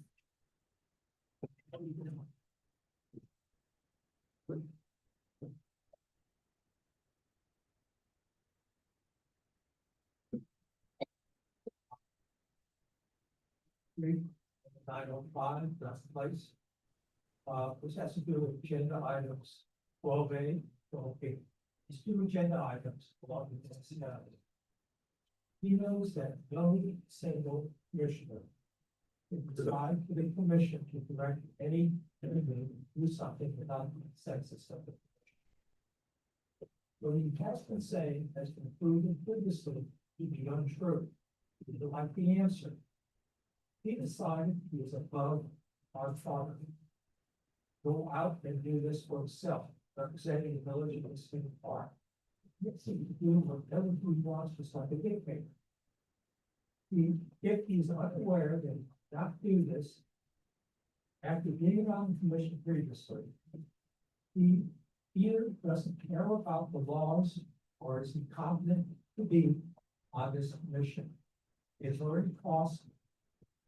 Three, 905, that's the place. Which has to do with agenda items, 12A, 12B. These two agenda items belong to the municipality. He knows that no single commissioner can provide for the commission to direct any individual to do something without the consensus of the commission. What he has been saying has been proven previously to be untrue. He didn't like the answer. He decided he was above our authority. Go out and do this for himself, representing the village of Spring Park. He can do whatever he wants, just like a dictator. If he's unaware that he cannot do this, after being on the commission previously, he either doesn't care about the laws or is incompetent to be on this commission. It's already cost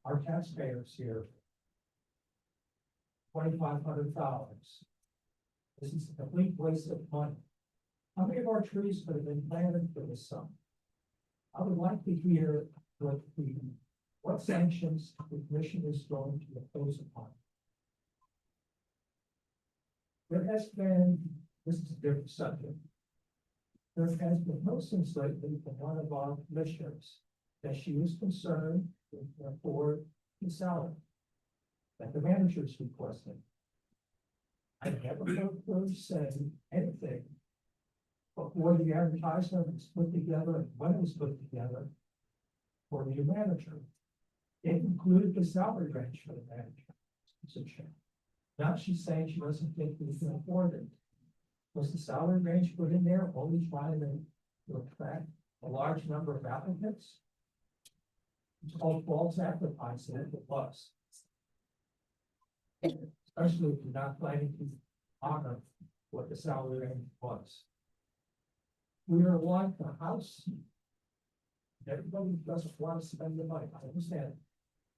our taxpayers here $2,500. This is a complete waste of money. How many of our trees could have been planted for this summer? I would like to hear what sanctions the commission is going to impose upon. There has been, this is a different subject. There has been no since lately from one of our commissioners that she was concerned for the salary that the managers requested. I never heard her say anything before the advertisement was put together and when it was put together for the manager. It included the salary range for the manager position. Now she's saying she doesn't think we can afford it. Was the salary range put in there only trying to attract a large number of applicants? It's called false advertising, it was. Especially if you're not planning to honor what the salary range was. We are like the house. Everybody doesn't want to spend the money, I understand.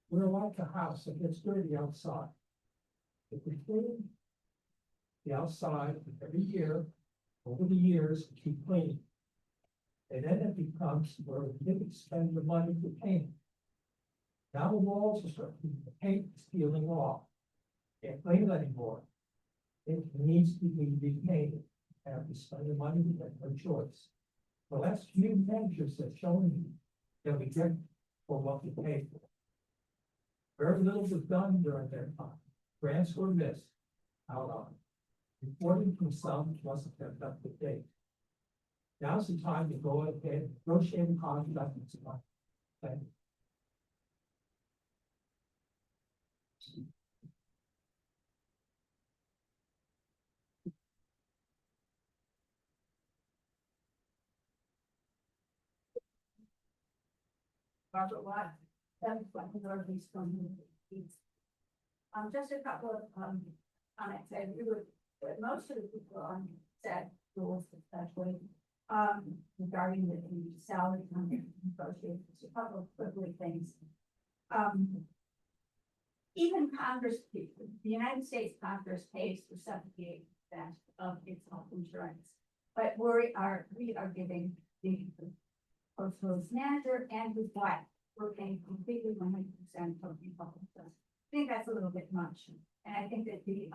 We're like a house that gets dirty outside. If we clean the outside every year, over the years, keep cleaning. And then it becomes where we didn't spend the money to paint. Now the walls are starting, the paint is peeling off. Can't clean it anymore. It needs to be repainted. And we spend the money, we get no choice. The last few managers have shown you that we get for what we pay for. Very little was done during their time. Grants were missed out on. Reporting from some wasn't kept up to date. Now's the time to go ahead, negotiate a contract and so on. Thank you.
Dr. Watt, that's what the Northeast from.
Just a couple of, comments. I agree with what most of the people said, rules especially, regarding the salary negotiations, a couple of quickly things. Even Congress, the United States Congress pays for 78% of its health insurance. But we are giving the postal manager and his wife, we're paying completely 100% of the health insurance. I think that's a little bit much. And I think that the,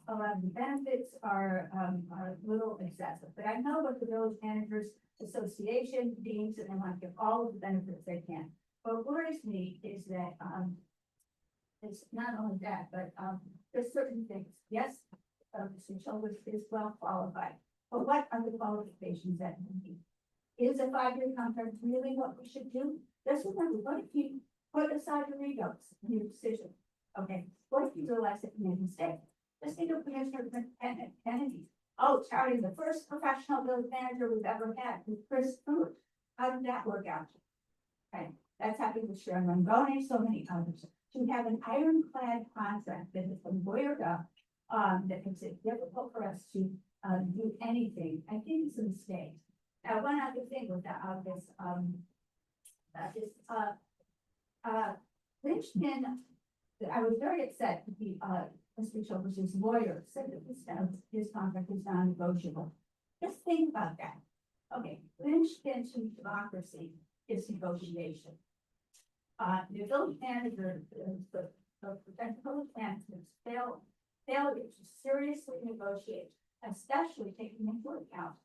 a lot of the benefits are a little excessive, but I know what the Village Managers Association deems, and they want to give all of the benefits they can. What worries me is that, it's not only that, but, there's certain things, yes, Mr. Childers is well qualified, but what are the qualifications that we need? Is a 5-year contract really what we should do? Just remember, what if you put aside your egos in your decision? Okay, what if you realize that you made a mistake? Just think of Commissioner Kennedy. Oh, Charlie, the first professional village manager we've ever had was Chris Food. How did that work out? Okay, that's happened with Sharon Rangone, so many others. To have an ironclad contract that has been lawyered up, that makes it difficult for us to do anything, I think it's a mistake. Now, one other thing with Lynchpin, I was very upset with the, Mr. Childers' lawyer said that his contract is non-negotiable. Just think about that. Okay, Lynchpin to democracy is negotiation. The village manager, the village managers failure to seriously negotiate, especially taking into account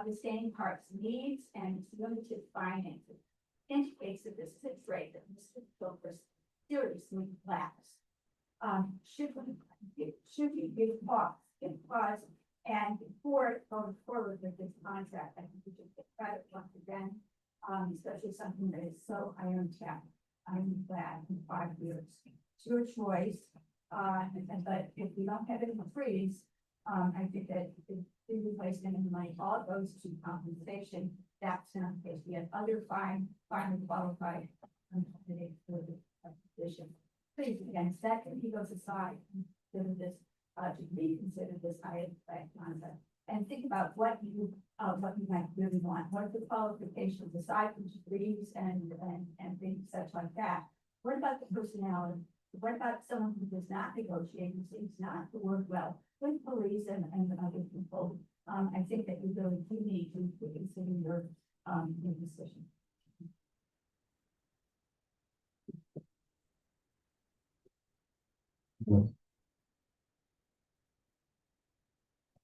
the same parts needs and its limited finances, indicates that this is a trait that Mr. Childers seriously lacks. Should we give pause, and before going forward with this contract, I think we should get credit once again, especially something that is so iron-tapped. I'm glad in 5 years. It's your choice, but if we don't have it in the freeze, I think that the replacement of the money all goes to compensation. That's not the case. We have other finally qualified candidates for the position. Please, again, second, he goes aside, consider this, to reconsider this high-impact concept, and think about what you might really want. What are the qualifications aside from degrees and things such like that? What about the personality? What about someone who does not negotiate, who seems not to work well with police and other people? I think that you really do need to consider your decision.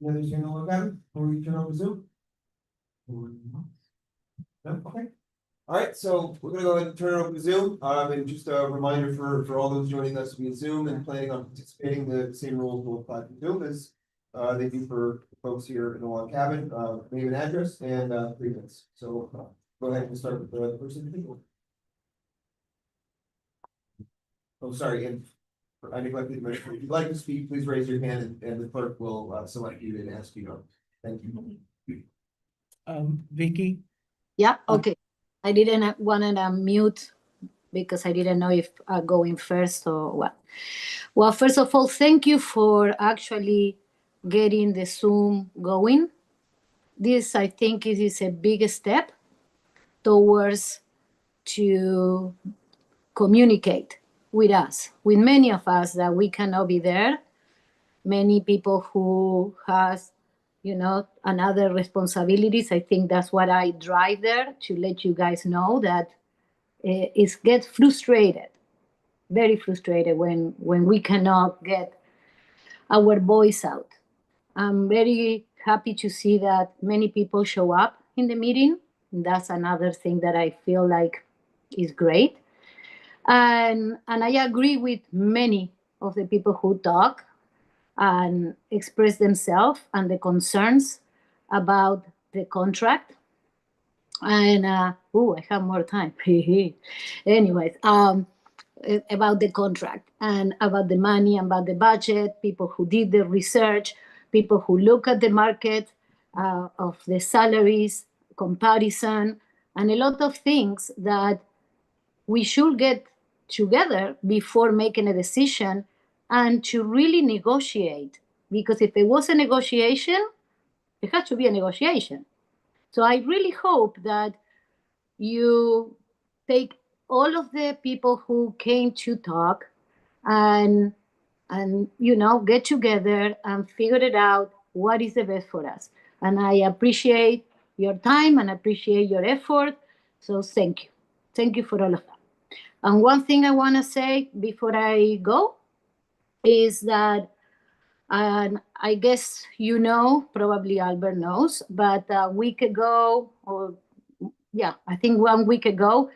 Anything to look at before we turn over Zoom? No? Okay. All right, so we're gonna go ahead and turn it over to Zoom. And just a reminder for all those joining us via Zoom and planning on participating, the same rules will apply to Zoom as they do for folks here in the log cabin, name and address and 3 minutes. So go ahead and start with the person. Oh, sorry, and I neglected to mention, if you'd like to speak, please raise your hand and the clerk will select you and ask you to. Thank you.
Vicky?
Yeah, okay. I didn't want to mute because I didn't know if going first or what. Well, first of all, thank you for actually getting the Zoom going. This, I think, is a big step towards to communicate with us, with many of us that we cannot be there. Many people who has, another responsibilities. I think that's what I drive there, to let you guys know that it gets frustrated, very frustrated when we cannot get our voice out. I'm very happy to see that many people show up in the meeting. That's another thing that I feel like is great. And I agree with many of the people who talk and express themselves and the concerns about the contract. And I have more time. Anyways, about the contract and about the money, about the budget, people who did the research, people who look at the market of the salaries, comparison, and a lot of things that we should get together before making a decision and to really negotiate. Because if it was a negotiation, it has to be a negotiation. So I really hope that you take all of the people who came to talk and get together and figure it out what is the best for us. And I appreciate your time and appreciate your effort. So thank you. Thank you for all of that. And one thing I want to say before I go is that, and I guess probably Albert knows, but a week ago, I think 1 week ago,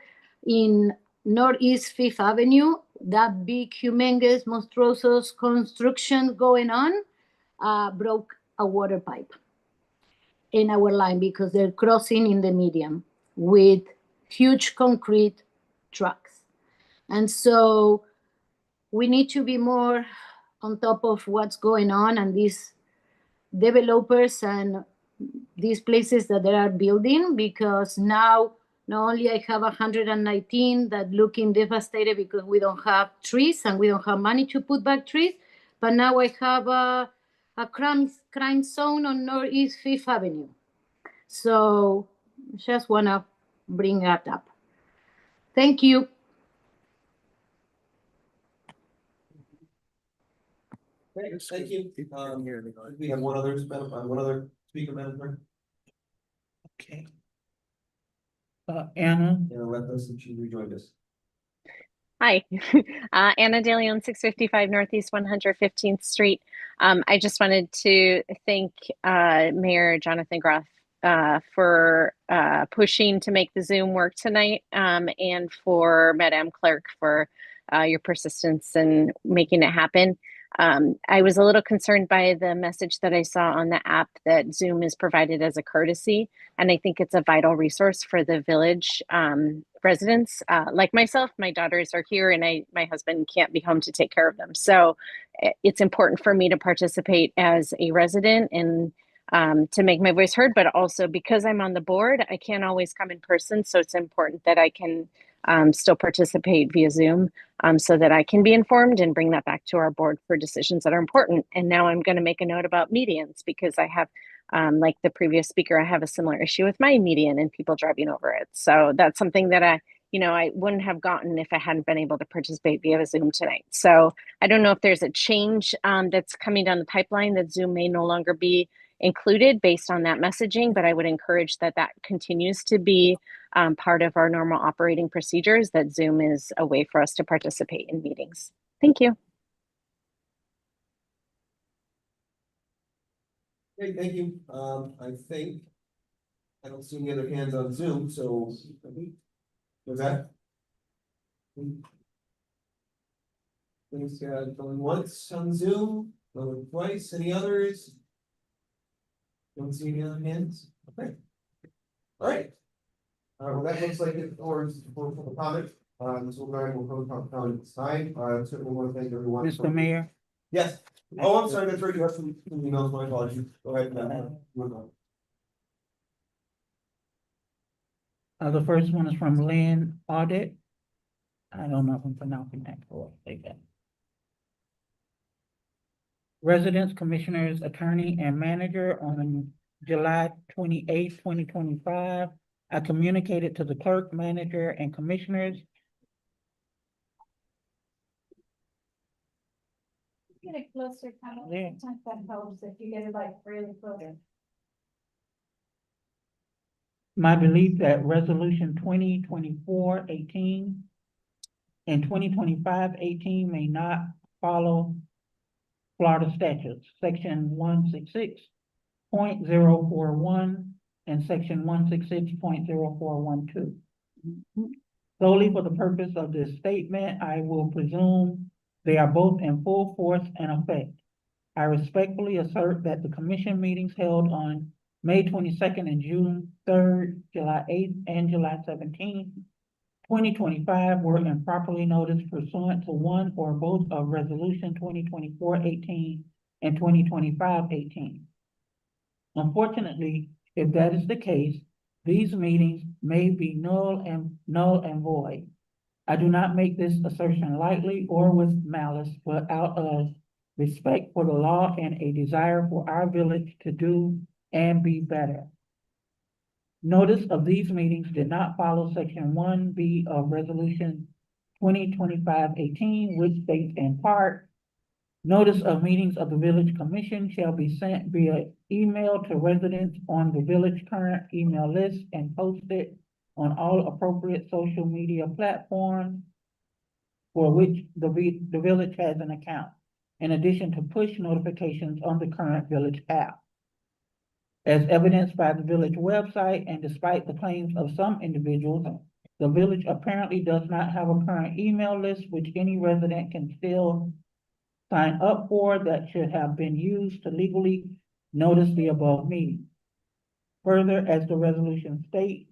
in Northeast Fifth Avenue, that big, humongous, monstrous construction going on broke a water pipe in our line because they're crossing in the median with huge concrete trucks. And so we need to be more on top of what's going on, and these developers and these places that they are building, because now not only I have 119 that looking devastated because we don't have trees and we don't have money to put back trees, but now I have a crime zone on Northeast Fifth Avenue. So just want to bring that up. Thank you.
Thank you. We have one other speaker, Madam Clerk.
Okay. Anna,
Let us, since you rejoined us.
Hi, Anna DeLeon, 655 Northeast 115th Street. I just wanted to thank Mayor Jonathan Groff for pushing to make the Zoom work tonight, and for Madam Clerk for your persistence in making it happen. I was a little concerned by the message that I saw on the app that Zoom is provided as a courtesy, and I think it's a vital resource for the village residents. Like myself, my daughters are here and my husband can't be home to take care of them. So it's important for me to participate as a resident and to make my voice heard, but also because I'm on the board, I can't always come in person. So it's important that I can still participate via Zoom so that I can be informed and bring that back to our board for decisions that are important. And now I'm going to make a note about medians because I have, like the previous speaker, I have a similar issue with my median and people driving over it. So that's something that I wouldn't have gotten if I hadn't been able to participate via Zoom tonight. So I don't know if there's a change that's coming down the pipeline that Zoom may no longer be included based on that messaging, but I would encourage that continues to be part of our normal operating procedures, that Zoom is a way for us to participate in meetings. Thank you.
Great, thank you. I think I don't see any other hands on Zoom, so was that? Things going once on Zoom, going twice. Any others? Don't see any other hands. Okay. All right. Well, that looks like it for the comment. So we'll close the comment this time. Certainly want to thank everyone.
Mr. Mayor.
Yes. Oh, I'm sorry. That's right. You have some emails. My apologies. Go ahead.
The first one is from Lynn Audit. I don't know if I'm pronouncing that correctly. Residents, commissioners, attorney, and manager on July 28th, 2025. I communicated to the clerk, manager, and commissioners.
Get it closer, kind of.
Yeah.
Sometimes that helps if you get it like really close.
My belief that resolution 2024-18 and 2025-18 may not follow Florida statutes, section 166.041 and section 166.0412. Solely for the purpose of this statement, I will presume they are both in full force and effect. I respectfully assert that the commission meetings held on May 22nd and June 3rd, July 8th, and July 17th, 2025 were improperly noticed pursuant to one or both of resolution 2024-18 and 2025-18. Unfortunately, if that is the case, these meetings may be null and void. I do not make this assertion lightly or with malice, but out of respect for the law and a desire for our village to do and be better. Notice of these meetings did not follow section 1B of resolution 2025-18, which states in part, notice of meetings of the village commission shall be sent via email to residents on the village current email list and posted on all appropriate social media platforms for which the village has an account, in addition to push notifications on the current village app. As evidenced by the village website, and despite the claims of some individuals, the village apparently does not have a current email list which any resident can still sign up for that should have been used to legally notice the above meeting. Further, as the resolution states,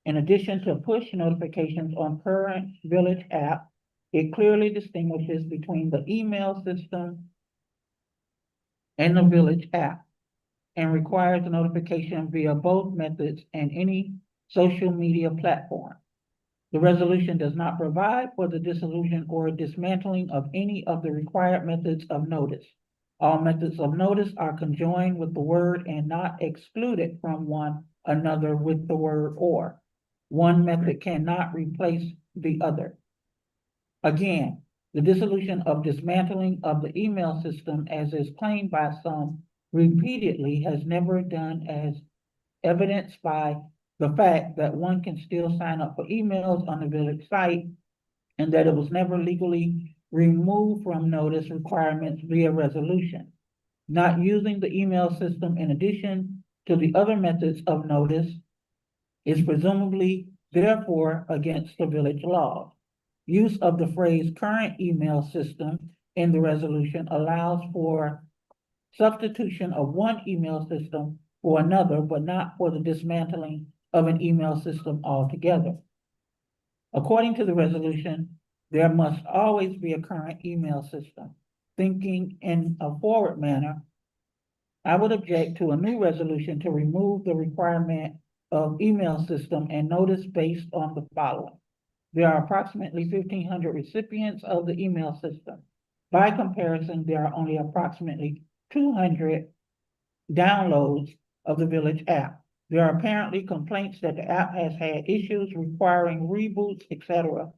in addition to push notifications on current village app, it clearly distinguishes between the email system and the village app, and requires notification via both methods and any social media platform. The resolution does not provide for the dissolution or dismantling of any of the required methods of notice. All methods of notice are conjoined with the word and not excluded from one another with the word or. One method cannot replace the other. Again, the dissolution of dismantling of the email system, as is claimed by some repeatedly, has never done, as evidenced by the fact that one can still sign up for emails on the village site, and that it was never legally removed from notice requirements via resolution. Not using the email system in addition to the other methods of notice is presumably therefore against the village laws. Use of the phrase current email system in the resolution allows for substitution of one email system for another, but not for the dismantling of an email system altogether. According to the resolution, there must always be a current email system. Thinking in a forward manner, I would object to a new resolution to remove the requirement of email system and notice based on the following. There are approximately 1,500 recipients of the email system. By comparison, there are only approximately 200 downloads of the village app. There are apparently complaints that the app has had issues requiring reboots, etc.,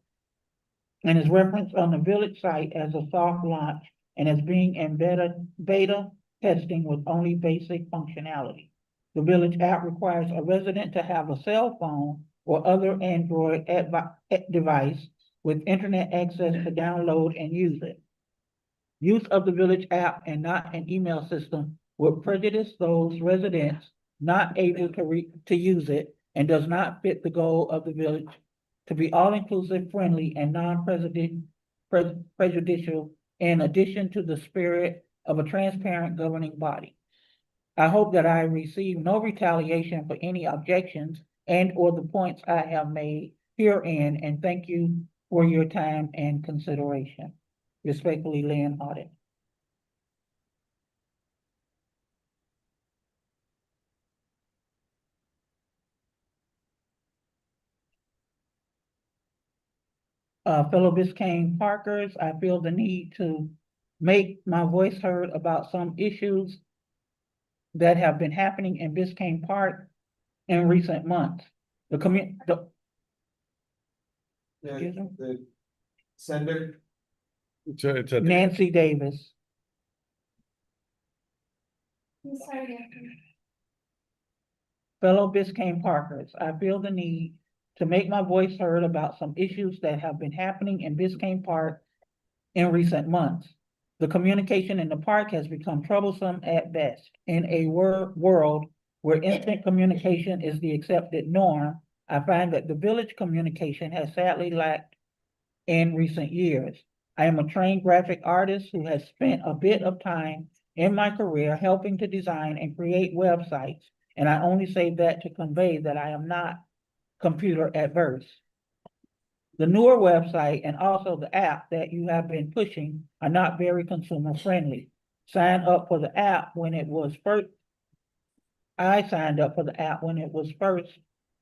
and is referenced on the village site as a soft launch and as being in beta testing with only basic functionality. The village app requires a resident to have a cell phone or other Android device with internet access to download and use it. Use of the village app and not an email system would prejudice those residents not able to use it, and does not fit the goal of the village to be all-inclusive, friendly, and non-prejudicial, in addition to the spirit of a transparent governing body. I hope that I receive no retaliation for any objections and or the points I have made herein, and thank you for your time and consideration. Respectfully, Lynn Audit. Fellow Biscayne Parkers, I feel the need to make my voice heard about some issues that have been happening in Biscayne Park in recent months.
The sender,
Nancy Davis.
I'm sorry.
Fellow Biscayne Parkers, I feel the need to make my voice heard about some issues that have been happening in Biscayne Park in recent months. The communication in the park has become troublesome at best. In a world where instant communication is the accepted norm, I find that the village communication has sadly lacked in recent years. I am a trained graphic artist who has spent a bit of time in my career helping to design and create websites, and I only say that to convey that I am not computer adverse. The newer website and also the app that you have been pushing are not very consumer friendly. I signed up for the app when it was first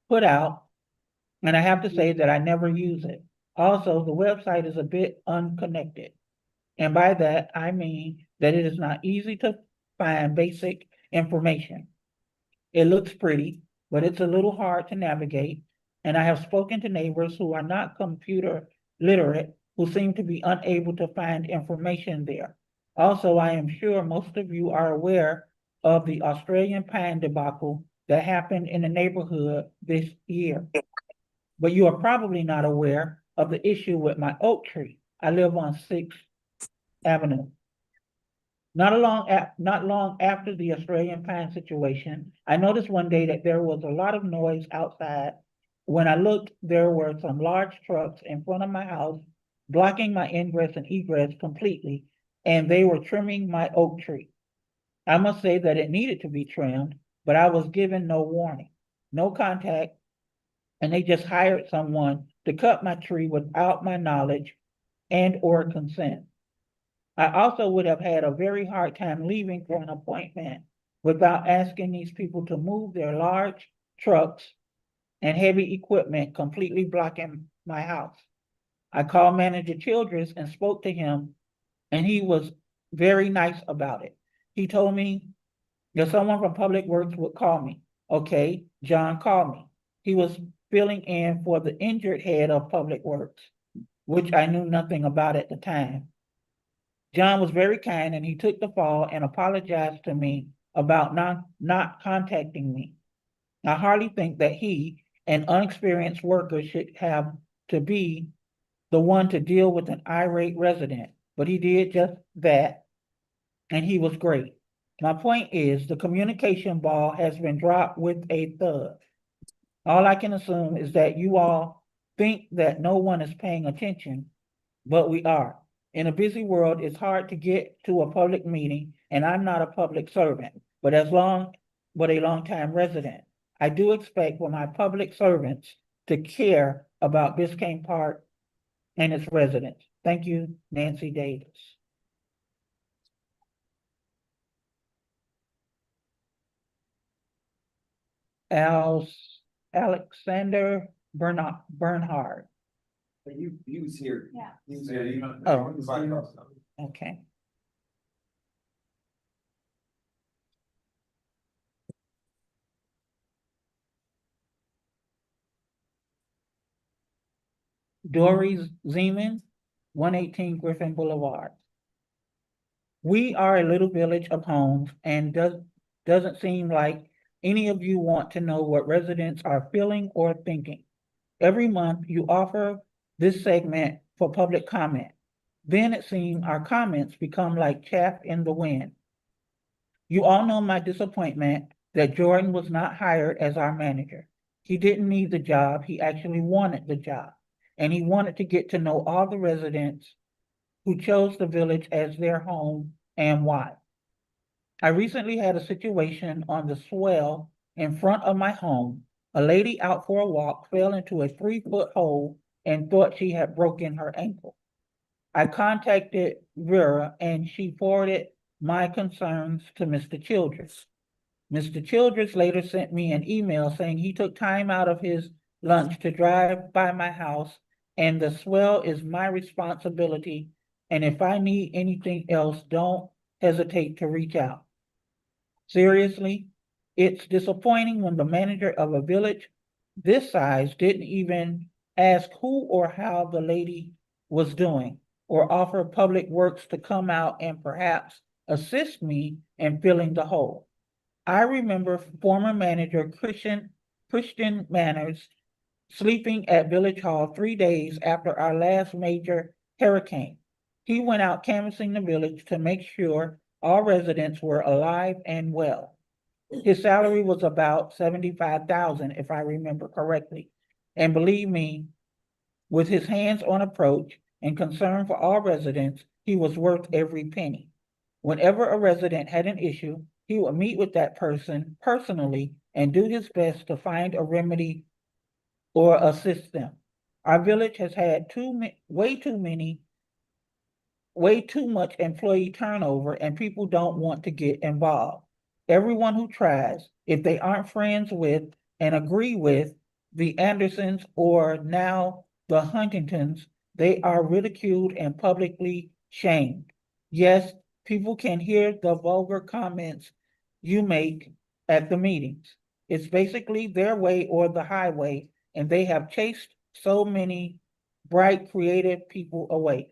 put out, and I have to say that I never use it. Also, the website is a bit unconnected. And by that, I mean that it is not easy to find basic information. It looks pretty, but it's a little hard to navigate. And I have spoken to neighbors who are not computer literate who seem to be unable to find information there. Also, I am sure most of you are aware of the Australian pine debacle that happened in the neighborhood this year. But you are probably not aware of the issue with my oak tree. I live on 6th Avenue. Not long after the Australian pine situation, I noticed one day that there was a lot of noise outside. When I looked, there were some large trucks in front of my house, blocking my ingress and egress completely, and they were trimming my oak tree. I must say that it needed to be trimmed, but I was given no warning, no contact, and they just hired someone to cut my tree without my knowledge and or consent. I also would have had a very hard time leaving for an appointment without asking these people to move their large trucks and heavy equipment completely blocking my house. I called Manager Childress and spoke to him, and he was very nice about it. He told me that someone from Public Works would call me. Okay, John called me. He was filling in for the injured head of Public Works, which I knew nothing about at the time. John was very kind and he took the fall and apologized to me about not contacting me. I hardly think that he, an unexperienced worker, should have to be the one to deal with an irate resident, but he did just that, and he was great. My point is the communication ball has been dropped with a thud. All I can assume is that you all think that no one is paying attention, but we are. In a busy world, it's hard to get to a public meeting, and I'm not a public servant, but a longtime resident. I do expect for my public servants to care about Biscayne Park and its residents. Thank you, Nancy Davis. Alexander Bernhard.
He was here.
Yeah.
He was here.
Oh.
Oh.
Okay. Dory Zeman, 118 Griffin Boulevard. We are a little village of homes and doesn't seem like any of you want to know what residents are feeling or thinking. Every month you offer this segment for public comment. Then it seems our comments become like chaff in the wind. You all know my disappointment that Jordan was not hired as our manager. He didn't need the job, he actually wanted the job. And he wanted to get to know all the residents who chose the village as their home and why. I recently had a situation on the swell in front of my home. A lady out for a walk fell into a 3-foot hole and thought she had broken her ankle. I contacted Vera and she forwarded my concerns to Mr. Childress. Mr. Childress later sent me an email saying he took time out of his lunch to drive by my house and the swell is my responsibility. And if I need anything else, don't hesitate to reach out. Seriously, it's disappointing when the manager of a village this size didn't even ask who or how the lady was doing or offer Public Works to come out and perhaps assist me in filling the hole. I remember former manager Christian Manners sleeping at Village Hall 3 days after our last major hurricane. He went out canvassing the village to make sure all residents were alive and well. His salary was about $75,000, if I remember correctly. And believe me, with his hands-on approach and concern for all residents, he was worth every penny. Whenever a resident had an issue, he would meet with that person personally and do his best to find a remedy or assist them. Our village has had way too much employee turnover and people don't want to get involved. Everyone who tries, if they aren't friends with and agree with the Andersons or now the Huntingtons, they are ridiculed and publicly shamed. Yes, people can hear the vulgar comments you make at the meetings. It's basically their way or the highway, and they have chased so many bright, creative people away.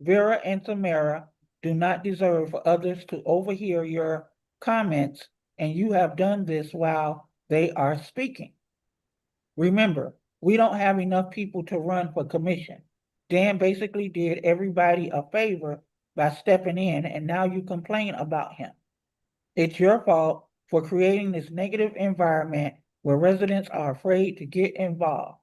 Vera and Tamara do not deserve for others to overhear your comments, and you have done this while they are speaking. Remember, we don't have enough people to run for commission. Dan basically did everybody a favor by stepping in, and now you complain about him. It's your fault for creating this negative environment where residents are afraid to get involved.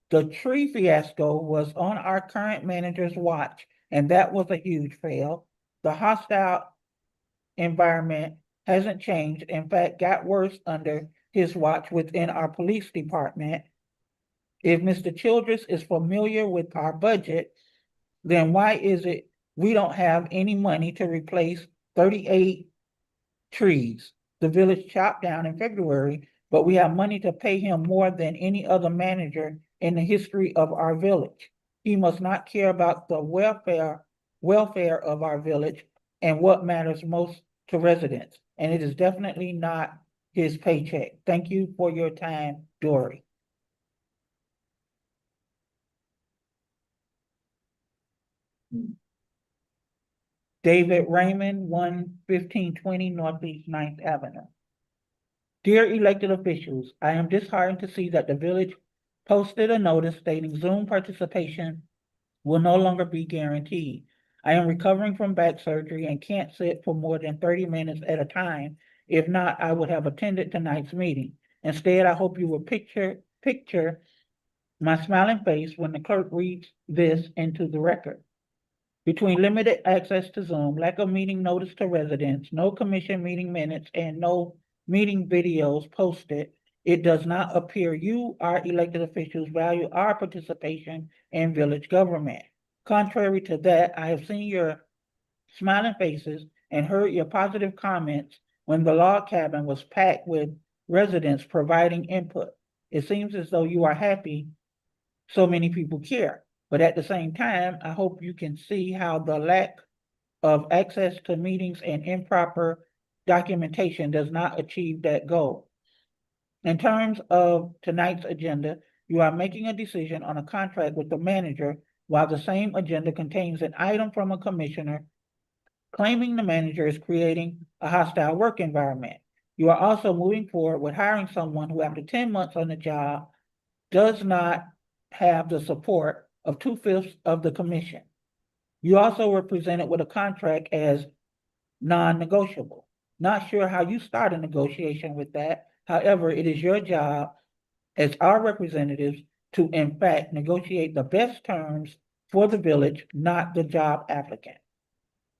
The tree fiasco was on our current manager's watch, and that was a huge fail. The hostile environment hasn't changed. In fact, got worse under his watch within our police department. If Mr. Childress is familiar with our budget, then why is it we don't have any money to replace 38 trees the village chopped down in February, but we have money to pay him more than any other manager in the history of our village? He must not care about the welfare of our village and what matters most to residents. And it is definitely not his paycheck. Thank you for your time, Dory. David Raymond, 11520 Northeast 9th Avenue. Dear elected officials, I am disheartened to see that the village posted a notice stating Zoom participation will no longer be guaranteed. I am recovering from back surgery and can't sit for more than 30 minutes at a time. If not, I would have attended tonight's meeting. Instead, I hope you will picture my smiling face when the clerk reads this into the record. Between limited access to Zoom, lack of meeting notice to residents, no commission meeting minutes, and no meeting videos posted, it does not appear you, our elected officials, value our participation in village government. Contrary to that, I have seen your smiling faces and heard your positive comments when the log cabin was packed with residents providing input. It seems as though you are happy so many people care. But at the same time, I hope you can see how the lack of access to meetings and improper documentation does not achieve that goal. In terms of tonight's agenda, you are making a decision on a contract with the manager while the same agenda contains an item from a commissioner claiming the manager is creating a hostile work environment. You are also moving forward with hiring someone who, after 10 months on the job, does not have the support of 2/5 of the commission. You also were presented with a contract as non-negotiable. Not sure how you start a negotiation with that. However, it is your job as our representatives to, in fact, negotiate the best terms for the village, not the job applicant.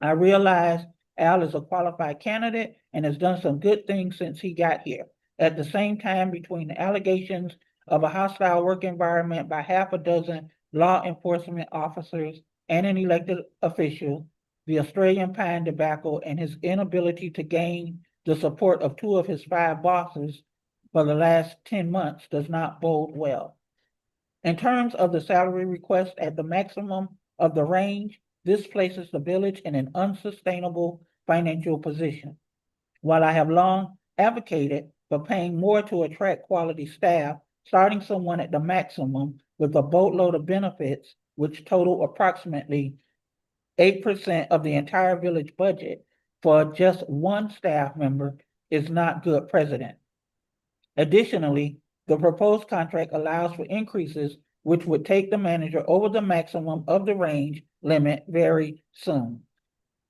I realize Al is a qualified candidate and has done some good things since he got here. At the same time, between the allegations of a hostile work environment by half a dozen law enforcement officers and an elected official, the Australian Pine debacle, and his inability to gain the support of 2 of his 5 bosses for the last 10 months does not bode well. In terms of the salary request at the maximum of the range, this places the village in an unsustainable financial position. While I have long advocated for paying more to attract quality staff, starting someone at the maximum with a boatload of benefits, which total approximately 8% of the entire village budget for just one staff member, is not good precedent. Additionally, the proposed contract allows for increases which would take the manager over the maximum of the range limit very soon.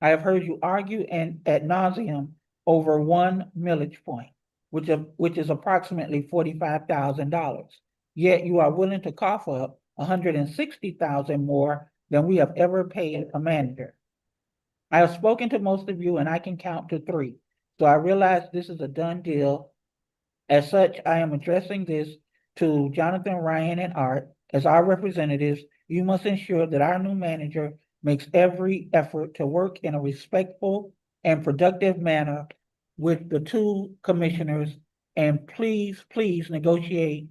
I have heard you argue ad nauseum over 1 millage point, which is approximately $45,000. Yet you are willing to cough up $160,000 more than we have ever paid a manager. I have spoken to most of you and I can count to 3. So I realize this is a done deal. As such, I am addressing this to Jonathan, Ryan, and Art. As our representatives, you must ensure that our new manager makes every effort to work in a respectful and productive manner with the 2 commissioners, and please negotiate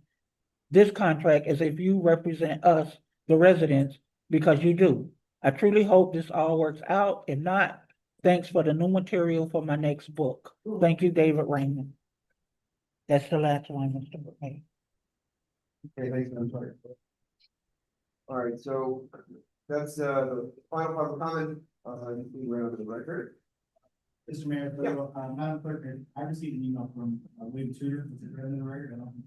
this contract as if you represent us, the residents, because you do. I truly hope this all works out. If not, thanks for the new material for my next book. Thank you, David Raymond. That's the last one, Mr. Mayor.
Okay, thanks, I'm sorry. All right, so that's the final public comment, we ran over the record.
Mr. Mayor, Madam Clerk, I received an email from William Tudor, is it read in the record? I don't.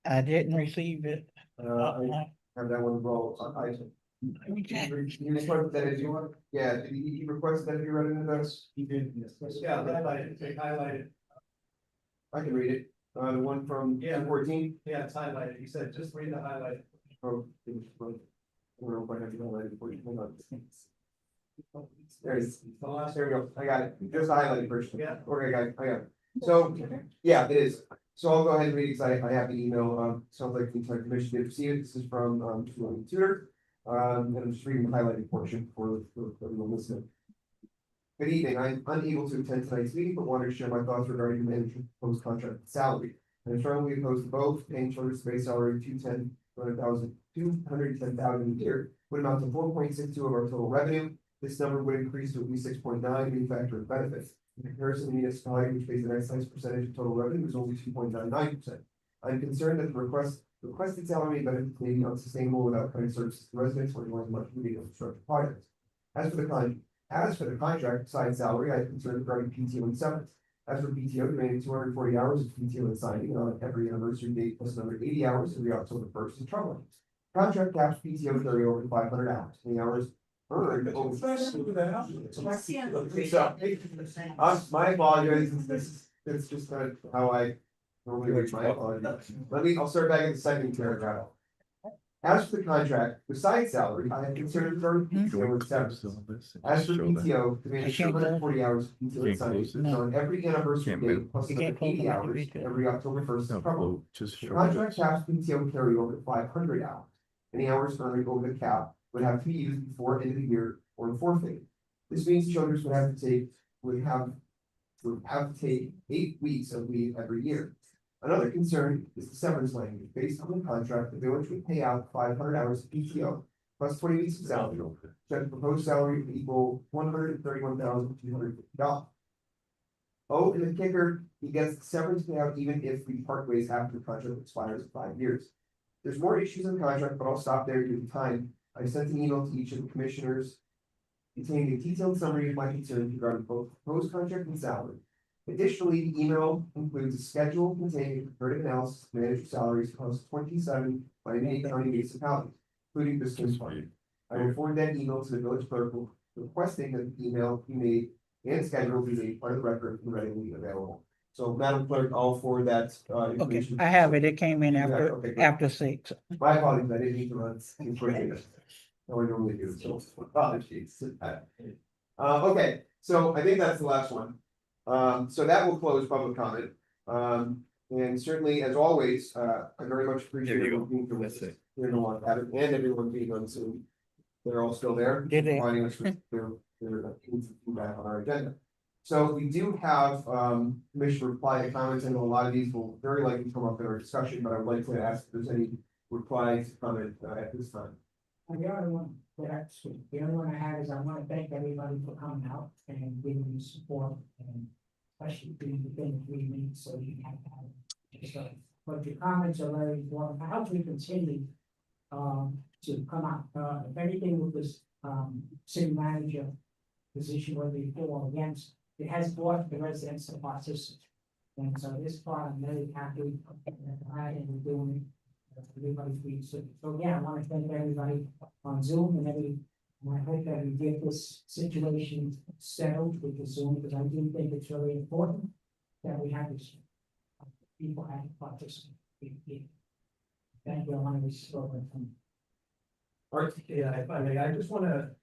I didn't receive it.
I have that one roll, you just want that, you want, yeah, did he request that you read it into this?
He did, yes. Yeah, highlighted.
I can read it, the one from
Yeah.
14.
Yeah, it's highlighted. He said, just read the highlight.
Oh, it was from- I don't know if I have to highlight it for you, hold on. There it is. There we go, I got it, just highlighted first.
Yeah.
Okay, I got it. So, yeah, it is. So I'll go ahead and read it, because I have the email, sounds like the entire commission did receive it. This is from, William Tudor. And I'm just reading the highlighted portion for everyone listening. Good evening, I'm unable to attend tonight's meeting, but wanted to share my thoughts regarding the manager's proposed contract salary. I'm strongly opposed to both, paying children's base salary of $210,000 a year would amount to 4.62 of our total revenue. This number would increase to at least 6.9 being factor of benefits. In comparison, the municipality, which pays an excise percentage of total revenue, is only 2.99%. I'm concerned that the requested salary and benefits may be unsustainable without cutting services to residents or doing much needed infrastructure projects. As for the contract side salary, I am concerned regarding PTO and severance. As for PTO, demanding 240 hours of PTO and signing on every anniversary date plus another 80 hours every October 1st is troubling. Contract caps PTO carry over 500 hours. Any hours earned over. My apologies. It's just kind of how I normally reach my apologies. I'll start back in the second paragraph. As for the contract, besides salary, I have considered regarding PTO and severance. As for PTO, demanding 240 hours of PTO and signing on every anniversary date plus another 80 hours every October 1st is troubling. The contract caps PTO carry over 500 hours. Any hours earned over the cap would have to be used before end of the year or forfeit. This means children would have to take 8 weeks of leave every year. Another concern is the severance language. Based on the contract, the village would pay out 500 hours of PTO plus 20 weeks of salary. The proposed salary would equal $131,250. Oh, and the kicker, he gets the severance payout even if we part ways after the contract expires in 5 years. There's more issues in the contract, but I'll stop there due to time. I sent an email to each of the commissioners containing a detailed summary of my concerns regarding both proposed contract and salary. Additionally, the email includes a schedule containing a comparative analysis of manager salaries across 27 Miami-Dade County municipalities, including Biscayne County. I will forward that email to the village clerk requesting that the email be made and schedule be made part of the record and readily available. So, Madam Clerk, I'll forward that
Okay,
information.
I have it. It came in
Okay, great.
after 6.
My apologies, I didn't need to run. No, I normally do, so apologies. Okay, so I think that's the last one. So that will close public comment. And certainly, as always, I very much appreciate everyone being here in and everyone being on Zoom. They're all still there.
Did they?
Providing us with their feedback on our agenda. So we do have commissioner reply to comments, and a lot of these will very likely come up in our discussion, but I would like to ask if there's any replies to comment at this time.
The other one, I have is I want to thank everybody for coming out and giving me support and especially being within 3 weeks, so you have to have. But your comments are very important. How do we continue to come out, if anything with this city manager position, whether you for or against, it has brought the residents to participate. And so this part, I'm very happy that I am doing it. Everybody's being so yeah, I want to thank everybody on Zoom and I hope that we get this situation settled with the Zoom, because I do think it's really important that we have this. People have to participate. Thank you, I want to be spoken from.
Yeah, if I may, I just want to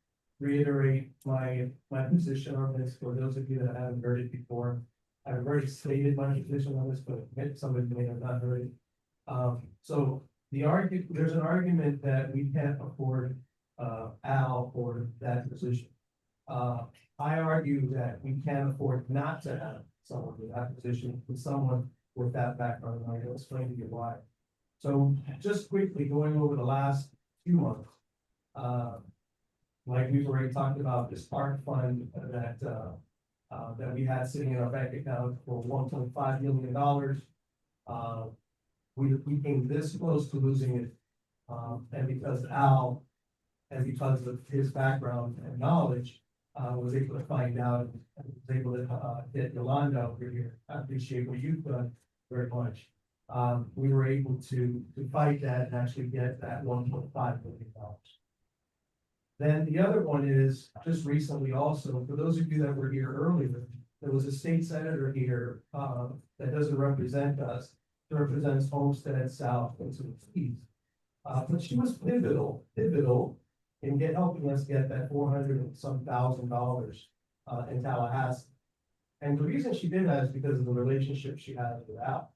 reiterate my position on this for those of you that haven't heard it before. I've already stated my position on this, but somebody may have not heard it. So there's an argument that we can't afford Al for that position. I argue that we can't afford not to have someone in that position with someone with that background. I'll explain to you why.
So just quickly going over the last few months. Like we've already talked about, this park fund that we had sitting in our bank account for $1.5 million. We came this close to losing it. And because Al, and because of his background and knowledge, was able to find out, and was able to get Yolanda over here. I appreciate what you've done very much. We were able to fight that and actually get that $1.5 million. Then the other one is, just recently also, for those of you that were here earlier, there was a state senator here, that doesn't represent us, represents Homestead South and to the east. But she was pivotal in helping us get that $400,000 in Tallahassee. And the reason she did that is because of the relationship she has with Al.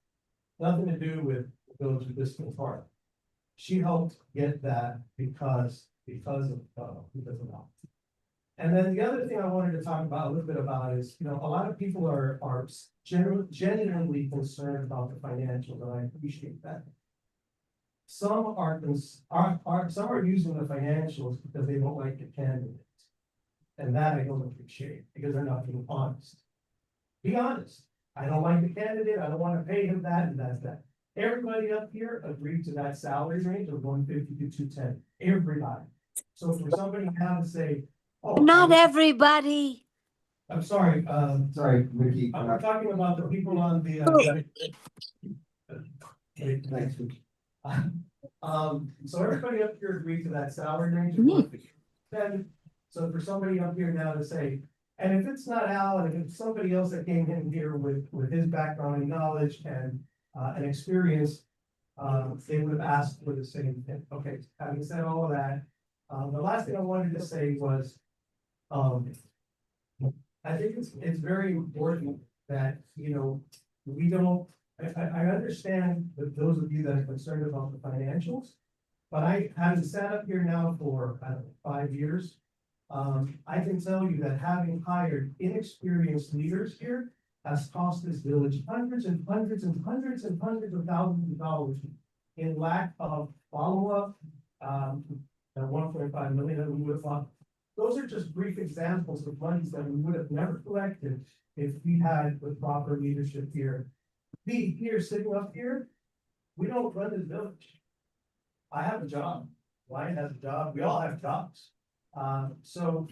Nothing to do with those who distant part. She helped get that because of Al. And then the other thing I wanted to talk about a little bit about is, a lot of people are genuinely concerned about the financials, and I appreciate that. Some are using the financials because they don't like the candidates. And that I don't appreciate, because they're not being honest. Be honest. I don't like the candidate, I don't want to pay him that, and that's that. Everybody up here agreed to that salary range of 150 to 210, everybody. So for somebody now to say, oh.
Not everybody.
I'm sorry,
Sorry, Vicky.
I'm talking about the people on the.
Thanks.
So everybody up here agreed to that salary range of 150. So for somebody up here now to say, and if it's not Al, and if it's somebody else that came in here with his background and knowledge and experience, they would have asked for the same thing. Okay, having said all of that, the last thing I wanted to say was, I think it's very important that, we don't, I understand that those of you that are concerned about the financials, but I haven't sat up here now for, 5 years. I can tell you that having hired inexperienced leaders here has cost this village hundreds and hundreds and hundreds and hundreds of thousands of dollars in lack of follow-up, that 1.5 million that we would have thought. Those are just brief examples of monies that we would have never collected if we had the proper leadership here. Me here, sitting up here, we don't run this village. I have a job, Ryan has a job, we all have jobs. So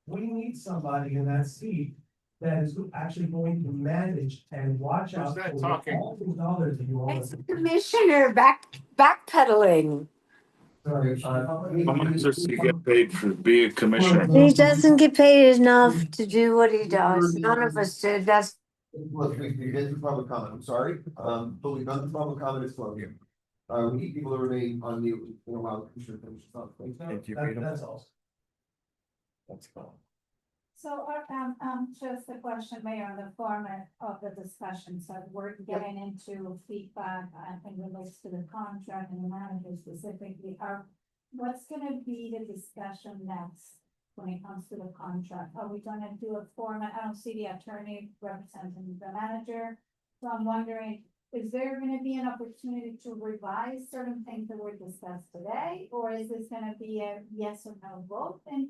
we need somebody in that seat that is actually going to manage and watch out for all the dollars that you all.
It's the commissioner backpedaling.
Sorry.
How much does he get paid for being a commissioner?
He doesn't get paid enough to do what he does. None of us do. That's
Look, we get to public comment, I'm sorry, but we've done the public comment is flowing here. We need people to remain on mute, and allow the commissioner to finish his thoughts.
That's all.
That's all.
So, just a question, Mayor, on the format of the discussion, so we're getting into feedback, and relates to the contract and the manager specifically, what's gonna be the discussion next when it comes to the contract? Are we gonna do a format? I don't see the attorney representing the manager, so I'm wondering, is there gonna be an opportunity to revise certain things that were discussed today? Or is this gonna be a yes or no vote? And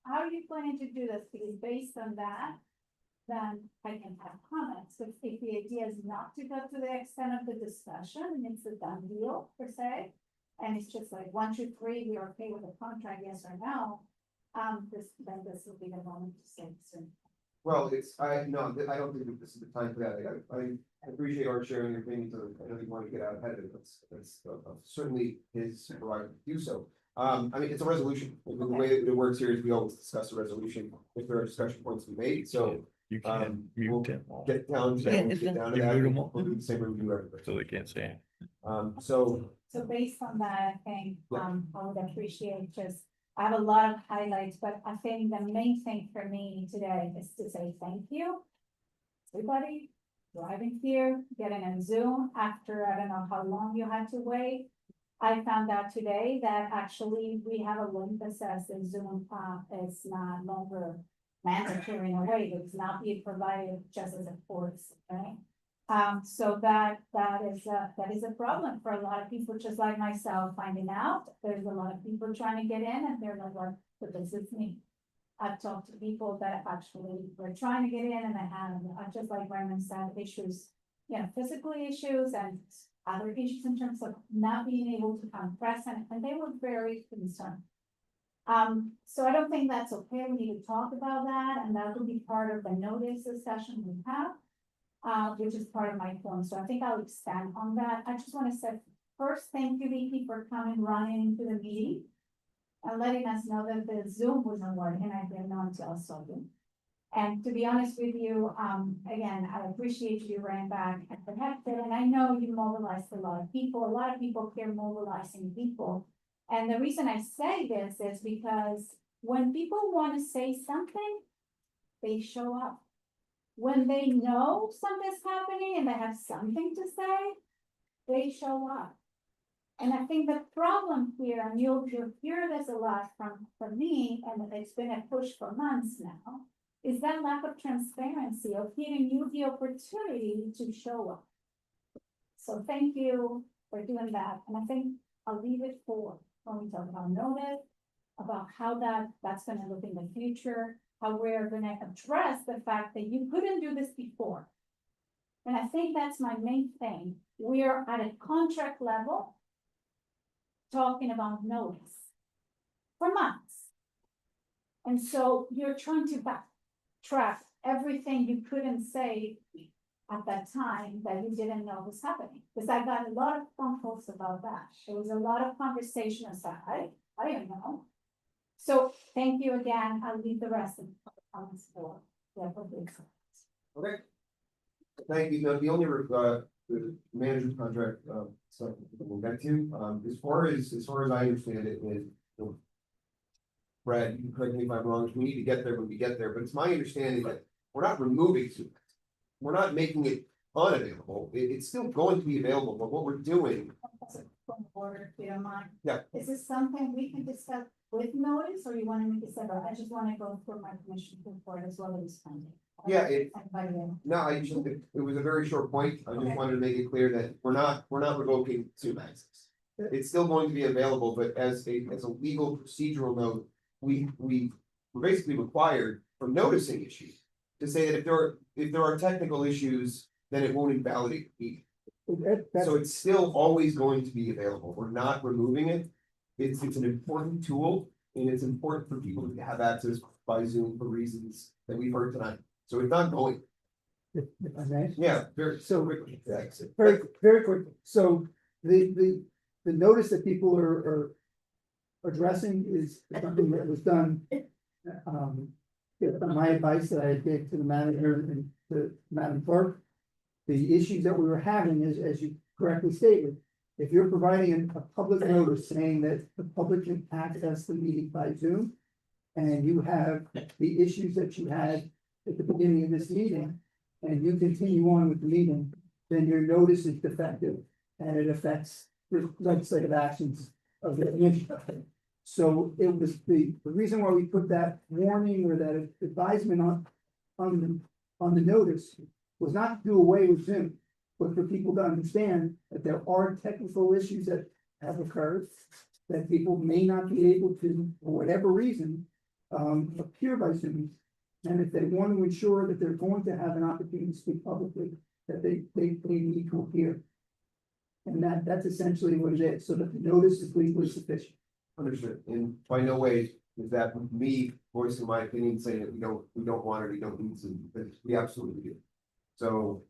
how are you planning to do this? Because based on that, then I can have comments. If the idea is not to go to the extent of the discussion, and it's a done deal per se, and it's just like 1, 2, 3, we are okay with the contract, yes or no, this will be the moment to say soon.
Well, I don't think that this is the time for that. I appreciate our sharing your opinions, I know you want to get out ahead of it, that's certainly his prerogative to do so. It's a resolution, the way that it works here is we always discuss a resolution, if there are discussion points to be made, so.
You can't
we'll
mute them all,
get down to that, we'll get down to
You
that,
mute 'em all?
we'll do the same review everybody.
so they can't say.
So based on that, I think, I would appreciate I have a lot of highlights, but I think the main thing for me today is to say thank you. Everybody driving here, getting on Zoom after, I don't know how long you had to wait. I found out today that actually we have a link that says the Zoom is not longer mandatory in a way, it's not being provided just as a course, right? So that is a problem for a lot of people, just like myself, finding out. There's a lot of people trying to get in and they're like, what does this mean? I've talked to people that actually were trying to get in and they had, just like Raymond said, issues, physical issues and other issues in terms of not being able to come present, and they were very concerned. So I don't think that's okay. We need to talk about that, and that will be part of the notice session we have, which is part of my form. So I think I'll expand on that. I just want to say first, thank you, Vicky, for coming running to the meeting and letting us know that the Zoom wasn't working. I didn't know until I saw you. And to be honest with you, again, I appreciate you ran back and protected, and I know you mobilized a lot of people. A lot of people here mobilizing people. And the reason I say this is because when people want to say something, they show up. When they know something's happening and they have something to say, they show up. And I think the problem here, and you'll hear this a lot from me, and it's been a push for months now, is that lack of transparency of giving you the opportunity to show up. So thank you for doing that. And I think I'll leave it for when we talk about notice, about how that's gonna look in the future, how we're gonna address the fact that you couldn't do this before. And I think that's my main thing. We are at a contract level talking about notice for months. And so you're trying to backtrack everything you couldn't say at that time that you didn't know was happening. Because I got a lot of phone calls about that. There was a lot of conversation aside. I don't know. So thank you again. I'll leave the rest of the comments for the public.
Okay. Thank you. The only, the manager contract, so we'll get to, as far as I understand it, is, Brad, you can correct me if I'm wrong, if we need to get there when we get there, but it's my understanding that we're not removing Zoom. We're not making it unavailable. It's still going to be available, but what we're doing.
From order, if you don't mind.
Yeah.
Is this something we can discuss with notice, or you want to make it separate? I just want to go through my commission report as well as funding.
Yeah,
No,
it was a very short point. I just wanted to make it clear that we're not revoking Zoom access. It's still going to be available, but as a legal procedural note, we're basically required from noticing issues to say that if there are technical issues, then it won't invalidate the meeting. So it's still always going to be available. We're not removing it. It's an important tool, and it's important for people to have access by Zoom for reasons that we've heard tonight. So it's not going. Yeah, so quickly.
Very quick. So the notice that people are addressing is something that was done. My advice that I gave to the manager and to Madam Clerk. The issues that we were having is, as you correctly stated, if you're providing a public notice saying that the public can access the meeting by Zoom, and you have the issues that you had at the beginning of this meeting, and you continue on with the meeting, then your notice is defective, and it affects the legislative actions of the commission. So it was the reason why we put that warning or that advisement on the notice was not to do away with Zoom, but for people to understand that there are technical issues that have occurred, that people may not be able to, for whatever reason, appear by Zoom. And if they want to ensure that they're going to have an opportunity to speak publicly, that they need to appear. And that's essentially what it is, so that the notice is legally sufficient.
Understood, and by no way is that me voicing my opinion saying that we don't want it, we don't need to, because we absolutely do. So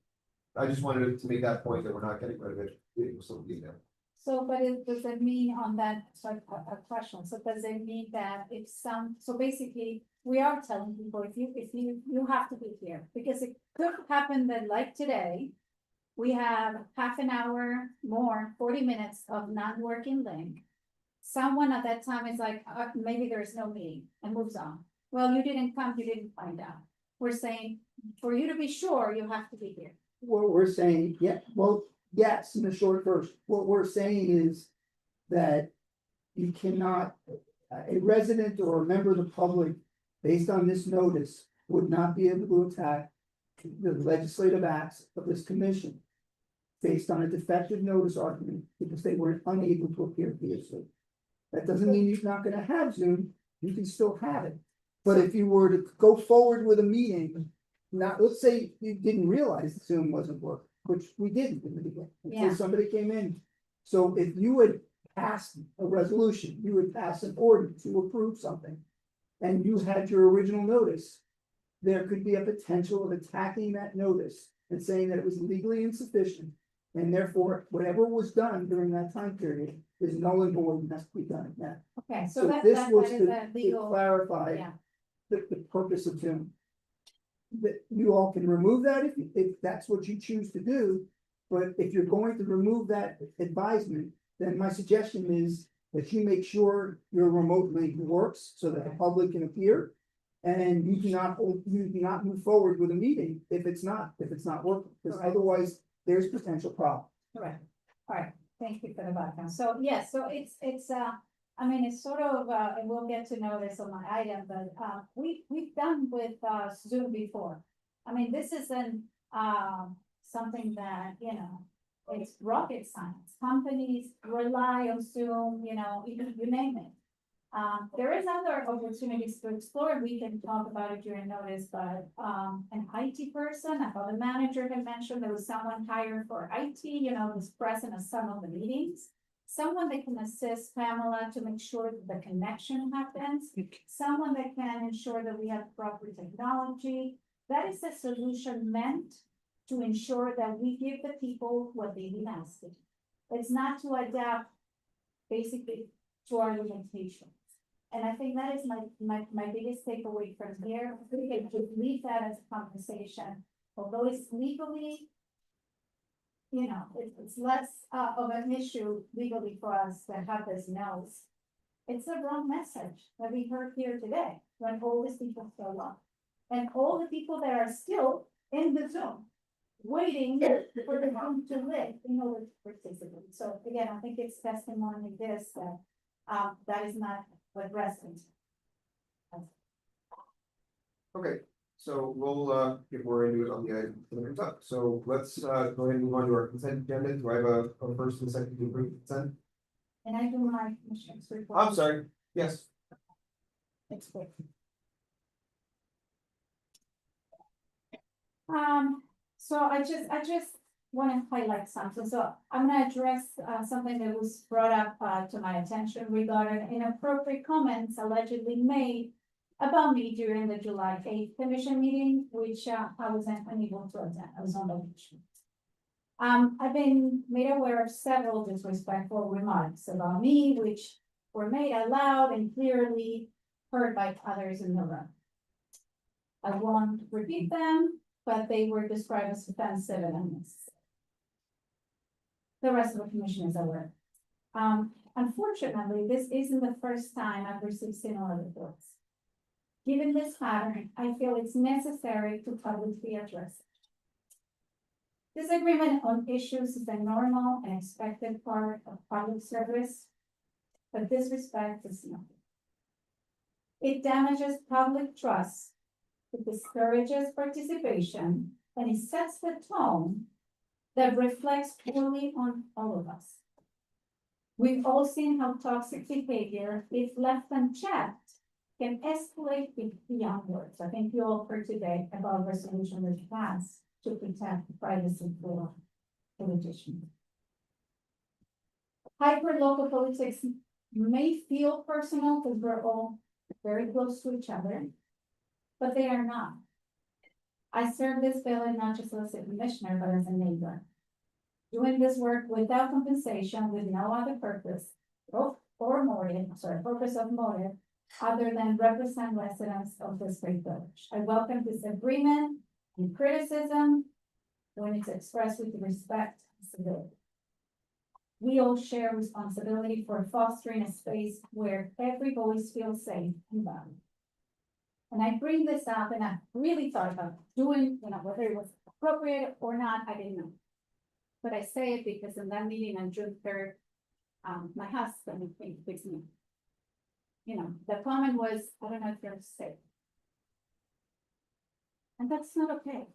I just wanted to make that point that we're not getting rid of it, it will still be there.
So, but does it mean on that, sorry, a question, so does it mean that so basically, we are telling people, if you have to be here, because it could happen that like today, we have half an hour more, 40 minutes of non-working link. Someone at that time is like, maybe there's no meeting, and moves on. Well, you didn't come, you didn't find out. We're saying, for you to be sure, you have to be here.
What we're saying, yes, in the short version, what we're saying is that you cannot, a resident or a member of the public, based on this notice, would not be able to
the legislative acts of this commission based on a defective notice argument because they were unable to appear via Zoom. That doesn't mean you're not gonna have Zoom, you can still have it. But if you were to go forward with a meeting, not, let's say you didn't realize Zoom wasn't working, which we didn't in the beginning, until
Yeah.
somebody came in. So if you had passed a resolution, you would pass an ordinance to approve something, and you had your original notice, there could be a potential of attacking that notice and saying that it was legally insufficient. And therefore, whatever was done during that time period is null and void and has to be done again.
Okay, so
So
that,
this
that
was
is
to
a legal,
clarify
yeah.
the purpose of Zoom. That you all can remove that if that's what you choose to do, but if you're going to remove that advisement, then my suggestion is that you make sure your remote link works so that the public can appear. And you do not move forward with a meeting if it's not working, because
Correct.
otherwise there's potential problem.
Correct. All right, thank you for the background. So, yes, so it's, I mean, it's sort of, and we'll get to know this on my item, but, we've done with, Zoom before. I mean, this isn't, something that, you know, it's rocket science. Companies rely on Zoom, you know, you name it. There is other opportunities to explore. We can talk about it during notice, but, an IT person, I thought the manager had mentioned there was someone hired for IT, you know, who's present at some of the meetings. Someone that can assist Pamela to make sure that the connection happens. Someone that can ensure that we have proper technology. That is a solution meant to ensure that we give the people what they've been asking. It's not to adapt basically to our limitations. And I think that is my biggest takeaway from here. We can just leave that as a conversation, although it's legally, you know, it's less of an issue legally for us to have this notice. It's a wrong message that we heard here today, when all these people show up. And all the people that are still in the Zoom, waiting for the Zoom to live in order to participate. So again, I think it's testimony this, that, that is not what residents.
Okay, so we'll, if we're into it on the item that comes up, so let's, go ahead and move on to our consent agenda. Do I have a first and second to approve consent?
And I do my commissioners report.
I'm sorry, yes.
It's quick. So I just want to highlight something. So I'm gonna address something that was brought up to my attention regarding inappropriate comments allegedly made about me during the July 8th commission meeting, which I was unable to attend. I was on vacation. I've been made aware of several disrespectful remarks about me, which were made out loud and clearly heard by others in the room. I won't repeat them, but they were described as offensive and unnecessary. The rest of the commission is aware. Unfortunately, this isn't the first time I've received similar reports. Given this pattern, I feel it's necessary to publicly address it. Disagreement on issues is a normal and expected part of public service, but disrespect is not. It damages public trust, it discourages participation, and it sets the tone that reflects poorly on all of us. We've all seen how toxic behavior, if left unchecked, can escalate beyond words. I think you all heard today about a resolution that passed to protect the privacy for politicians. Hyper-local politics may feel personal because we're all very close to each other, but they are not. I serve this village not just as a commissioner, but as a neighbor. Doing this work without compensation, with no other purpose, purpose of motive, other than represent residents of this great village. I welcome disagreement and criticism when it's expressed with respect and civility. We all share responsibility for fostering a space where every voice feels safe and valued. And I bring this up, and I really thought about doing, whether it was appropriate or not, I didn't know. But I say it because in that meeting on June 3rd, my husband fixed me. The comment was, I don't know if you're safe. And that's not okay.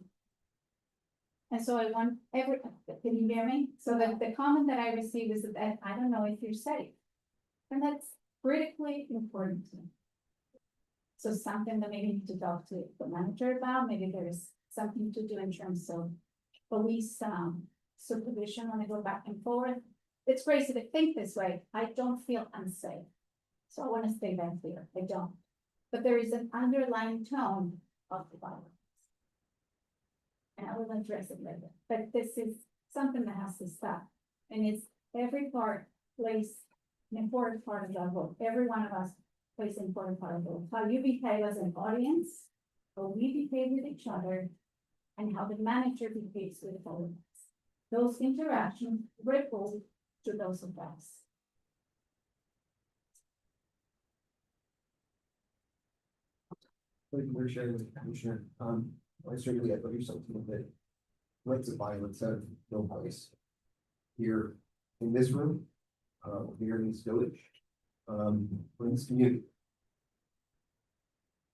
And so I want can you hear me? So the comment that I received is that I don't know if you're safe. And that's critically important to me. So something that maybe need to talk to the manager about, maybe there is something to do in terms of police supervision when I go back and forth. It's crazy to think this way. I don't feel unsafe. So I want to stay that clear. I don't. But there is an underlying tone of the violence. And I will address it later. But this is something that has to stop. And it's every part plays an important part of the whole. Every one of us plays an important part of the whole. How you behave as an audience, how we behave with each other, and how the manager behaves with the audience. Those interactions ripple to those of us.
Thank you for sharing with the commissioner. I certainly echo you something that threats of violence have no place here in this room, here in this village, or in this community.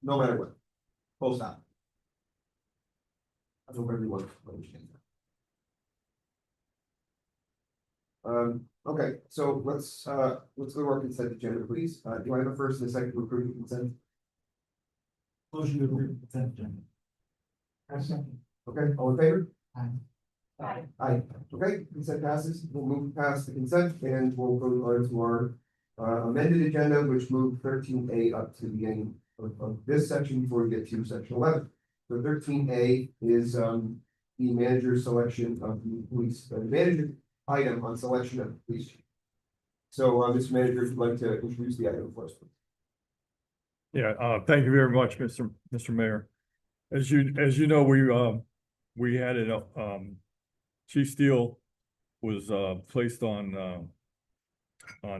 No matter what, full stop. I hope everyone understands that. Okay, so let's go to our consent agenda, please. Do I have a first and a second to approve the consent?
Motion to approve the consent agenda.
Okay, all in favor?
Aye.
Aye. Okay, consent passes. We'll move past the consent and we'll go on to our amended agenda, which moved 13A up to the end of this section before we get to section 11. So 13A is the manager selection of the police, the manager item on selection of the police chief. So, Mr. Manager, if you'd like to introduce the item for us, please.
Yeah, thank you very much, Mr. Mayor. As you know, we had it, Chief Steele was placed on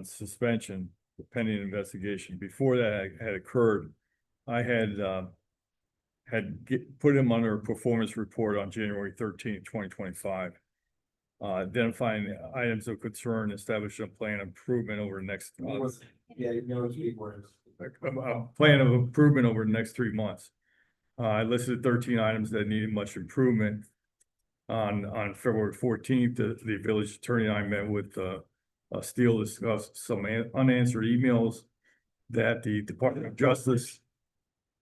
suspension pending investigation. Before that had occurred, I had put him under a performance report on January 13th, 2025. Identifying items of concern, establishing a plan of improvement over the next plan of improvement over the next 3 months. I listed 13 items that needed much improvement. On February 14th, the village attorney and I met with Steele, discussed some unanswered emails that the Department of Justice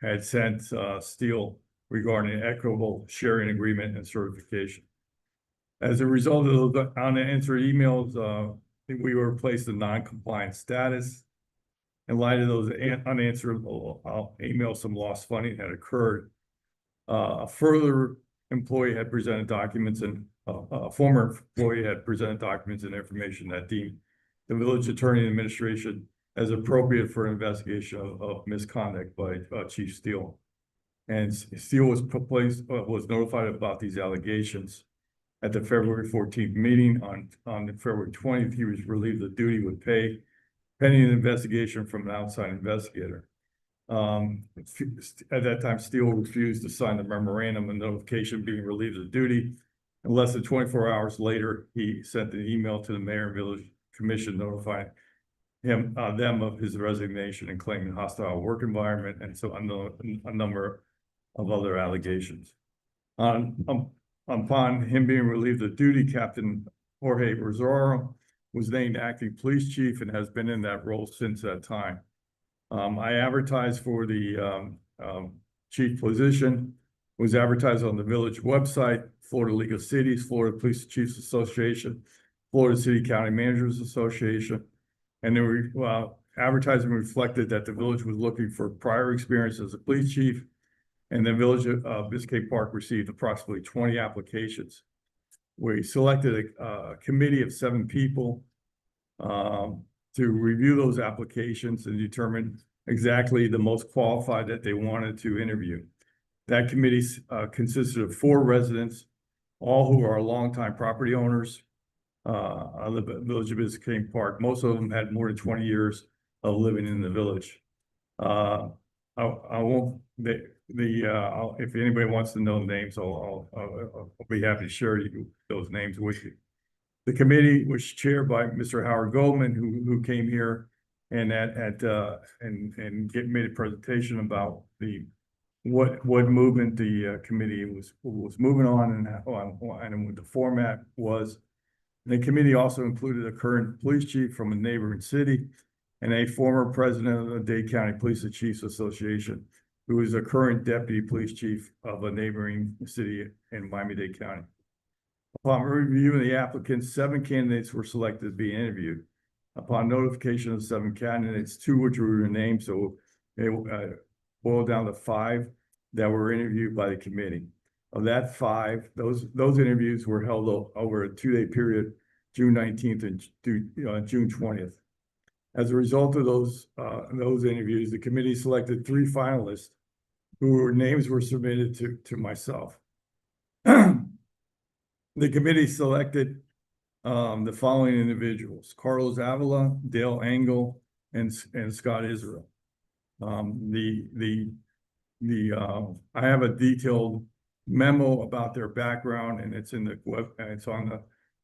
had sent Steele regarding an equitable sharing agreement and certification. As a result of the unanswered emails, we were placed in non-compliant status. In light of those unanswered emails, some lost funding had occurred. A further employee had presented documents and a former employee had presented documents and information that deemed the village attorney and administration as appropriate for an investigation of misconduct by Chief Steele. And Steele was notified about these allegations at the February 14th meeting. On February 20th, he was relieved of duty with pay pending an investigation from an outside investigator. At that time, Steele refused to sign the memorandum of notification being relieved of duty. And less than 24 hours later, he sent an email to the mayor and village commission notifying them of his resignation and claiming hostile work environment and so a number of other allegations. Upon him being relieved of duty, Captain Jorge Rosaro was named acting police chief and has been in that role since that time. I advertised for the chief position, was advertised on the village website, Florida League of Cities, Florida Police Chiefs Association, Florida City County Managers Association. And the advertising reflected that the village was looking for prior experience as a police chief. And the village of Biscayne Park received approximately 20 applications. We selected a committee of 7 people to review those applications and determine exactly the most qualified that they wanted to interview. That committee consisted of 4 residents, all who are longtime property owners of the village of Biscayne Park. Most of them had more than 20 years of living in the village. I won't. If anybody wants to know the names, I'll be happy to share those names with you. The committee was chaired by Mr. Howard Goldman, who came here and made a presentation about the what movement the committee was moving on and what the format was. The committee also included a current police chief from a neighboring city and a former president of the Dade County Police Chiefs Association, who is a current deputy police chief of a neighboring city in Miami-Dade County. Upon reviewing the applicants, 7 candidates were selected to be interviewed. Upon notification of 7 candidates, 2 which were named, so it boiled down to 5 that were interviewed by the committee. Of that 5, those interviews were held over a 2-day period, June 19th and June 20th. As a result of those interviews, the committee selected 3 finalists whose names were submitted to myself. The committee selected the following individuals: Carlos Avila, Dale Engel, and Scott Israel. I have a detailed memo about their background, and it's in the it's on the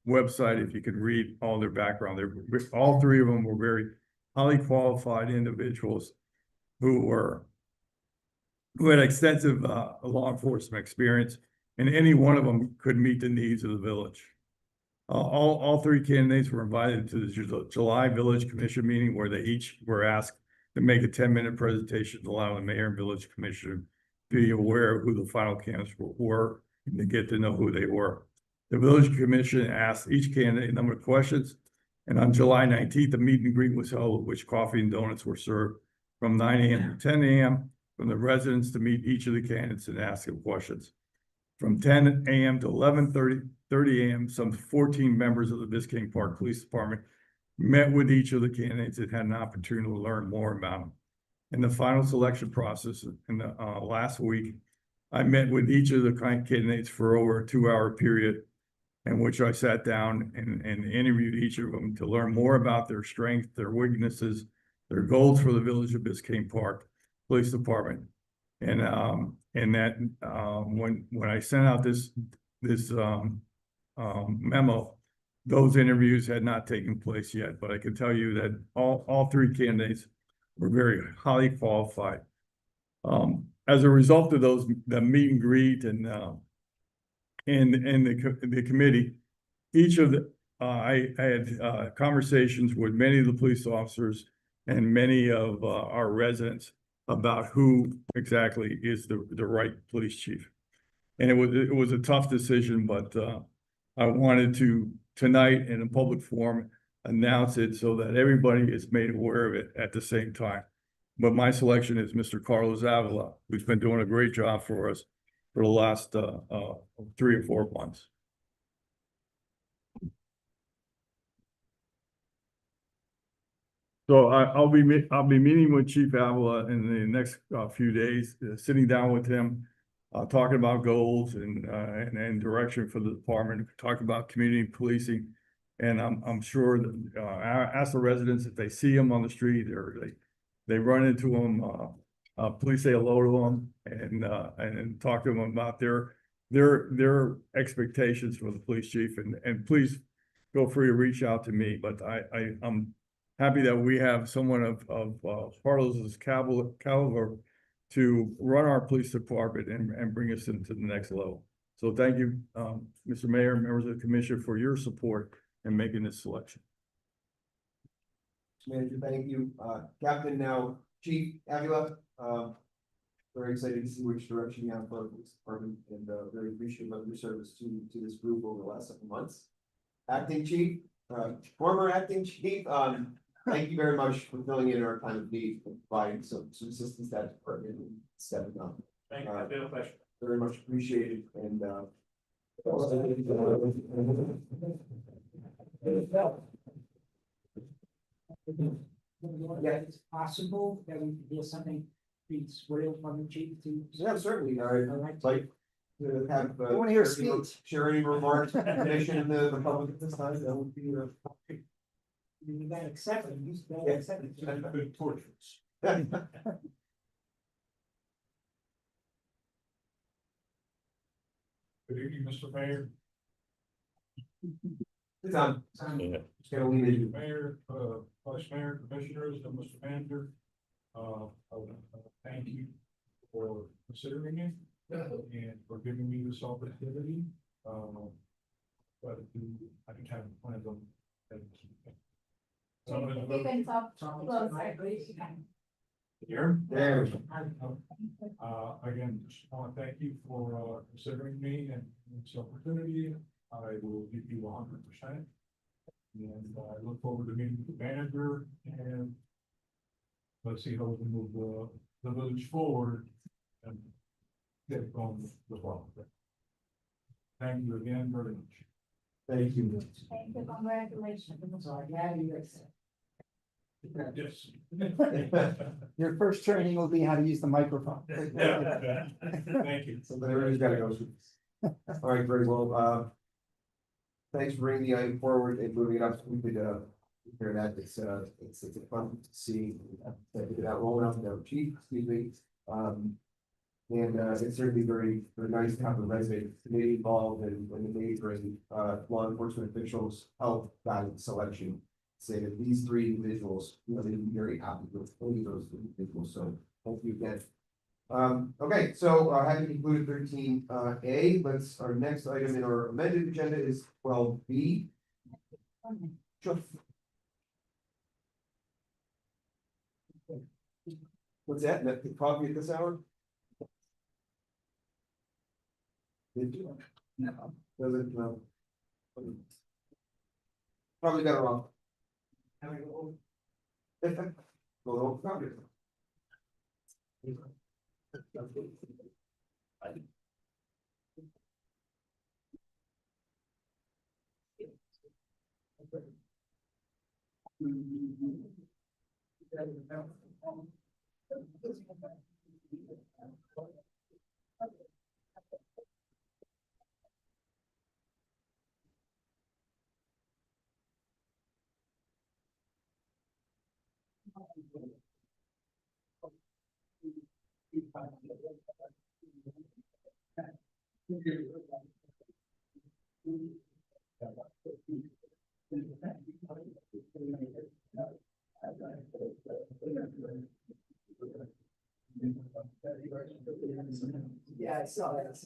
website. If you could read all their background, all 3 of them were very highly qualified individuals who had extensive law enforcement experience, and any one of them could meet the needs of the village. All 3 candidates were invited to the July Village Commission meeting, where they each were asked to make a 10-minute presentation to allow the mayor and village commissioner to be aware of who the final candidates were and to get to know who they were. The village commission asked each candidate a number of questions, and on July 19th, the meet and greet was held, at which coffee and donuts were served from 9 a.m. to 10 a.m. from the residents to meet each of the candidates and ask them questions. From 10 a.m. to 11:30 a.m., some 14 members of the Biscayne Park Police Department met with each of the candidates and had an opportunity to learn more about them. In the final selection process in the last week, I met with each of the candidates for over a 2-hour period, in which I sat down and interviewed each of them to learn more about their strengths, their weaknesses, their goals for the Village of Biscayne Park Police Department. And that when I sent out this memo, those interviews had not taken place yet, but I can tell you that all 3 candidates were very highly qualified. As a result of the meet and greet and the committee, each of I had conversations with many of the police officers and many of our residents about who exactly is the right police chief. And it was a tough decision, but I wanted to tonight in a public forum announce it so that everybody is made aware of it at the same time. But my selection is Mr. Carlos Avila, who's been doing a great job for us for the last 3 or 4 months. So I'll be meeting with Chief Avila in the next few days, sitting down with him, talking about goals and direction for the department, talking about community policing. And I'm sure that I ask the residents if they see him on the street or they run into him, please say hello to them and talk to them about their expectations for the police chief. And please feel free to reach out to me. But I'm happy that we have someone of Carlos's caliber to run our police department and bring us into the next level. So thank you, Mr. Mayor, members of the commission, for your support in making this selection.
Manager, thank you. Captain, now Chief Avila, very excited to see which direction you have for the police department, and very appreciative of your service to this group over the last several months. Acting Chief, former Acting Chief, thank you very much for filling in our time of need and providing some assistance to that department and stepping up.
Thank you. It's been a pleasure.
Very much appreciated, and
Yeah, it's possible that we could get something beats real from the chief to.
yeah, certainly, I'd like to have.
I wanna hear a speech.
Share any remarks, information the public at this time, that would be.
You gotta accept it, you just gotta accept it.
Good tortures.
Good evening, Mr. Mayor.
It's on.
Yeah.
Just gonna leave it.
Mayor, Vice Mayor, Commissioners, and Mr. Manager. Thank you for considering it. And for giving me this opportunity. But I can have plans on.
You can talk close.
Here?
There.
Again, just want to thank you for considering me and this opportunity. I will give you 100%. And I look forward to meeting with the manager and let's see how we can move the village forward and get it going as well. Thank you again very much.
Thank you.
Thank you, congratulations.
Yes.
Your first training will be how to use the microphone.
Thank you.
So everybody's gotta go through this. All right, very well, thanks for bringing the item forward and moving it up, so we could, hear that, it's a fun to see, that rolling out the chief, excuse me. And it's certainly very, very nice to have the resident committee involved and the neighboring, law enforcement officials help guide the selection. Say that these three individuals, you know, they'd be very happy with only those individuals, so thank you again. Okay, so having concluded 13A, our next item in our amended agenda is 12B. Sure. What's that? Coffee at this hour? Did you? No. Doesn't, no. Probably better off. Can I go home? Go home, probably.
Yeah, I saw that.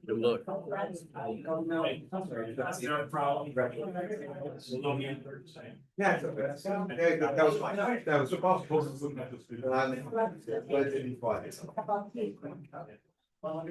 Good luck.
That's no problem.
Yeah, it's okay. Okay, that was fine. That was supposed to. But it didn't fly.
Well,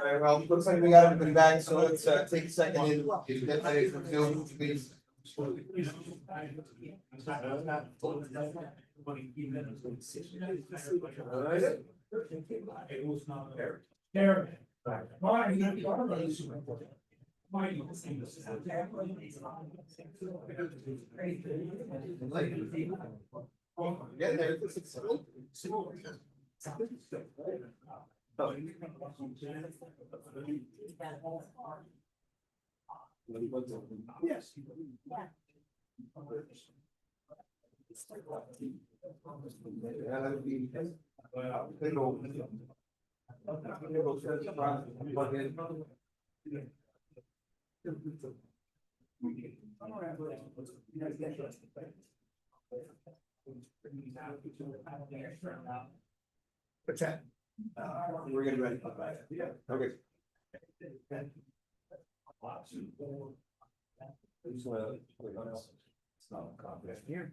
right, well, looks like we got everybody back, so let's take a second and get ready for Zoom, please. Get there. Yes. What's that? We're getting ready for that. Yeah. Okay. It's not confident here.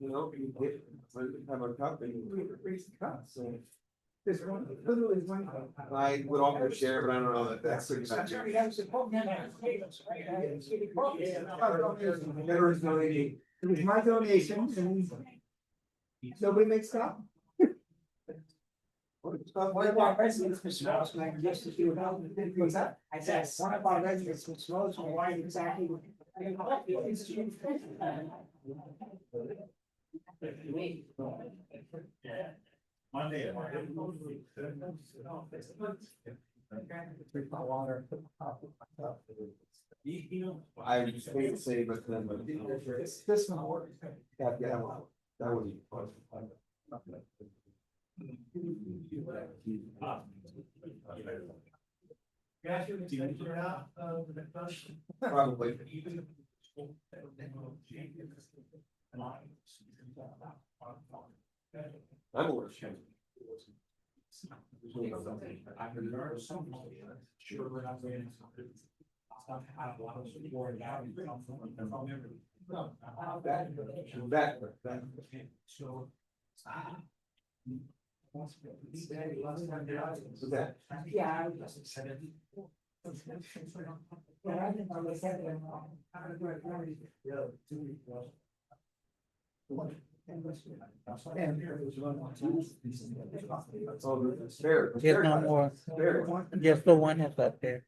You know, you get, have a cup and you raise the cup, so. There's one, literally one. I would offer to share, but I don't know that that's.
It was my donation and nobody makes stop.
One of our residents, Mr. Rosman, just to do about. What's that? I said, one of our residents, Mr. Rosman, why exactly?
Monday.
I was going to say, but then.
This one.
Yeah, that would be fun. Probably. I'm aware.
Sure, we're not saying something. Have a lot of support and that from everybody. So.
Yeah.
Fair.
There's no more, just the one that's up there.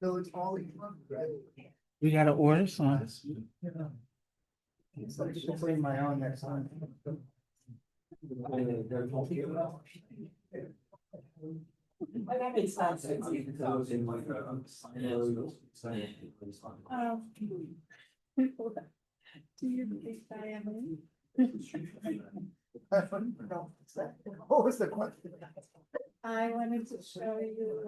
So it's all.
We gotta order some.
It's in my own next time.
Do you think I am?
What was the question?
I wanted to show you.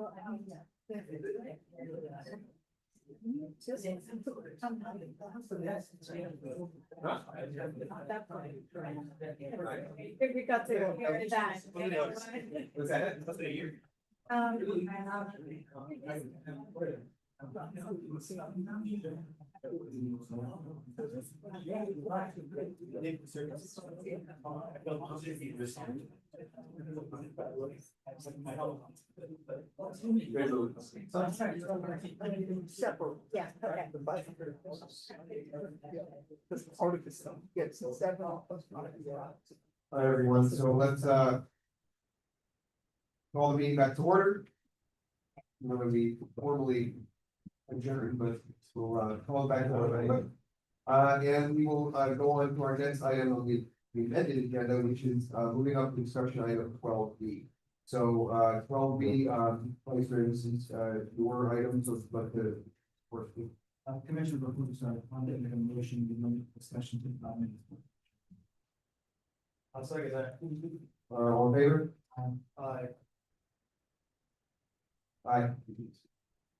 Just. If we got to hear that.
Was that? What's the year?
Separate.
Yeah, okay.
This part of the stuff gets 7 plus.
All right, everyone, so let's call the meeting back to order. We're gonna be formally adjourned, but we'll call it back to order. And we will go on to our next item on the amended agenda, which is moving up to discussion item 12B. So 12B, Vice Mayor, this is your item, so but the.
Commissioner, on the motion, the limit discussion to 5 minutes. I'll second that.
All in favor?
Aye.
Aye.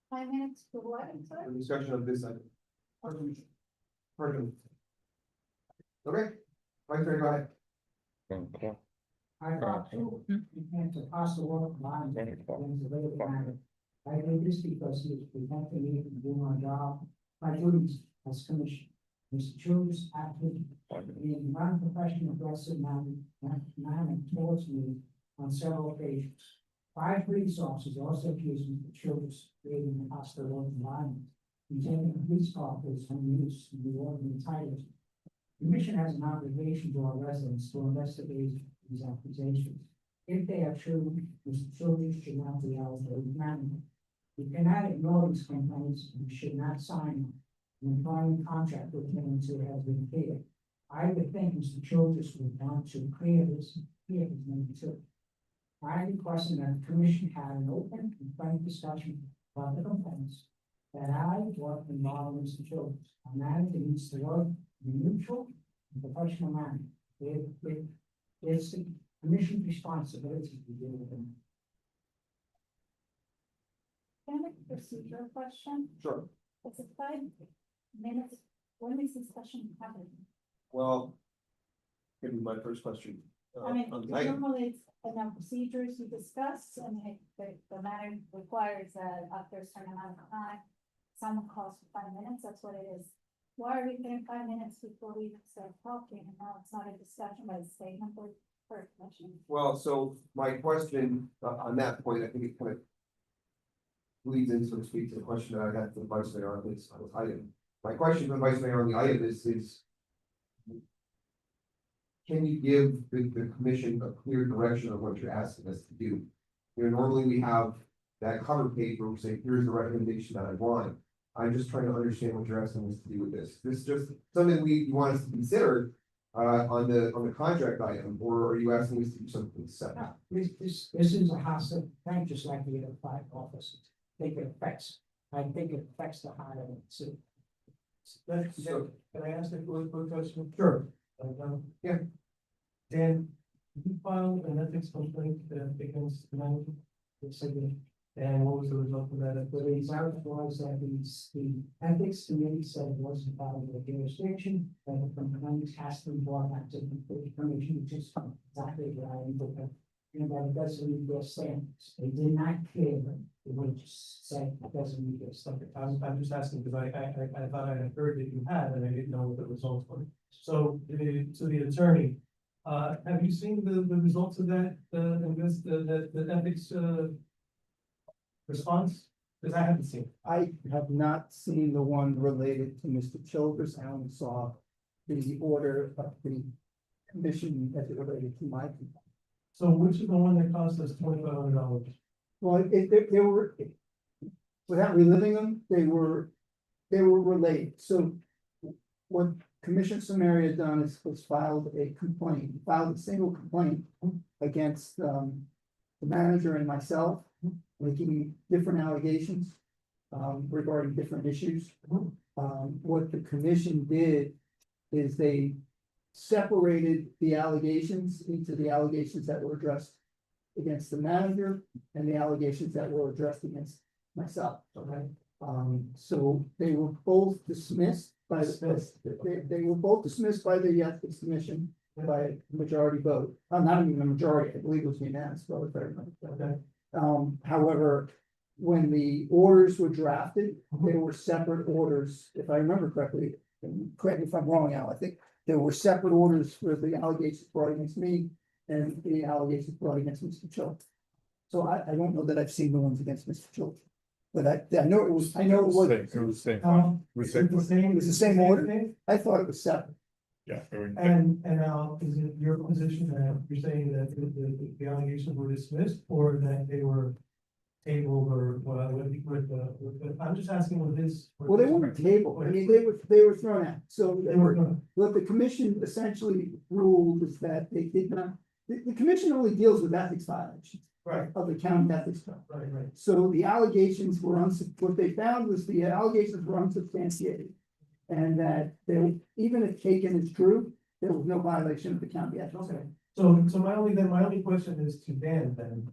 5 minutes for what? I'm sorry?
The discussion of this item. Pardon. Okay, Vice Mayor, go ahead.
I thought too, you can't pass the work line. I do this because we have to meet and do my job, my duties as commissioner.
Mr. Childers acted in a non-professional, aggressive manner towards me on several occasions. 5 police officers also accused Mr. Childers of creating a hostile work environment, intending police officers from use of the ordinary titles. The commission has an obligation to our residents to investigate these accusations. If they are true, Mr. Childers should not be held for management. You cannot ignore these complaints and you should not sign an employment contract with him until it has been cleared. I would think Mr. Childers would want to clear his name too. I requested that the commission had an open and frank discussion about the complaints that I work involved in Mr. Childers. A matter that needs to work in a neutral and professional manner. It's the commission's responsibility to deal with them.
Can I make a procedural question?
Sure.
It's a 5 minutes, when is this session happening?
Well, maybe my first question.
I mean,
on the item.
normally it's enough procedures you discuss, and if the matter requires that after a certain amount of time, someone calls for 5 minutes, that's what it is. Why are we getting 5 minutes before we even start talking, and now it's not a discussion, but a statement for a commission?
Well, so my question on that point, I think it kind of leads in, so to speak, to the question that I had for the vice mayor on this item. My question for the vice mayor on the item is can you give the commission a clear direction of what you're asking us to do? You know, normally we have that cover page where we say, here's the recommendation that I want. I'm just trying to understand what you're asking us to do with this. This is just something you want us to consider on the contract item, or are you asking us to do something separate?
This is a hostile, not just like the other 5 officers. I think it affects the hiring. So. Can I ask a quick question? Sure.
Yeah.
Dan, you filed an ethics complaint against the manager? And what was the result of that? The result was that the ethics committee said it wasn't part of the jurisdiction, and the complaint has to be brought back to the commission, which is exactly what I input. And that it doesn't meet their standards. They did not care, they would just say it doesn't meet their standards. I'm just asking because I thought I had heard that you had, and I didn't know what the results were. So to the attorney, have you seen the results of that, the ethics, response? Because I haven't seen it.
I have not seen the one related to Mr. Childers. I only saw the order of the commission as it related to my people.
So which is the one that cost us $2,500?
Well, they were, without reliving them, they were related. So what Commissioner Samari had done was filed a single complaint against the manager and myself, making different allegations regarding different issues. What the commission did is they separated the allegations into the allegations that were addressed against the manager and the allegations that were addressed against myself.
Okay.
So they were both dismissed by they were both dismissed by the ethics commission by a majority vote. Not even a majority, I believe it was unanimous vote. If I remember.
Okay.
However, when the orders were drafted, they were separate orders. If I remember correctly, and correct me if I'm wrong, Al, I think there were separate orders for the allegations brought against me and the allegations brought against Mr. Childers. So I don't know that I've seen the ones against Mr. Childers. But I know it was.
It was the same.
It was the same order. I thought it was separate.
Yeah.
And now, is it your position that you're saying that the allegations were dismissed or that they were tabled or I'm just asking what this.
Well, they weren't tabled. I mean, they were thrown out. So
They were thrown out.
what the commission essentially ruled is that they did not, the commission only deals with ethics violations.
Right.
Of the county ethics code.
Right.
So the allegations were what they found was the allegations were unsubstantiated. And that they, even if taken as true, there was no violation of the county ethics.
Okay. So my only question is to Dan then.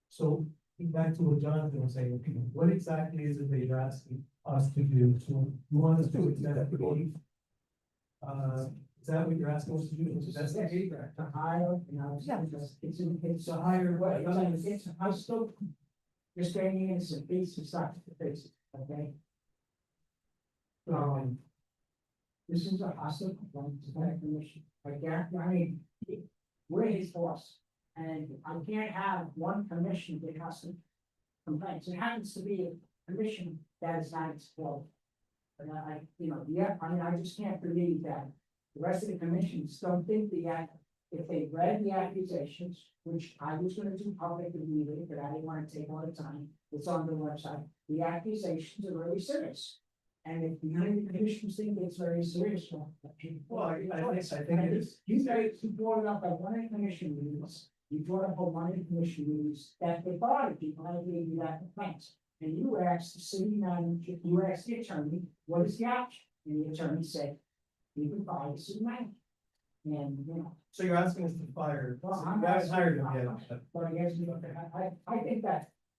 So back to what Jonathan was saying, what exactly is it that you're asking us to do? So you want us to investigate? Is that what you're asking us to do? Investigate?
To hire, it's a higher way, it's a house still. You're staying in some basic stuff to face it, okay?
This is a hostile complaint to that commission. I mean, we're his boss. And I can't have one commission with hostile complaints. It happens to be a commission that is not exploded. And I just can't believe that the rest of the commissions don't think if they read the accusations, which I was gonna do public immediately, but I didn't wanna take all the time, it's on the website, the accusations are really serious. And if the commissions think it's very serious, well, I think it is. You guys, you brought it up at one of the commission meetings, you brought up on one of the commission meetings, that they thought people, I gave you that complaint. And you asked the city manager, you asked the attorney, what is the option? And the attorney said, you can fire the city manager. And,
So you're asking us to fire,
well,
so
I'm
you guys
asking-
hired him yet?
But I guess,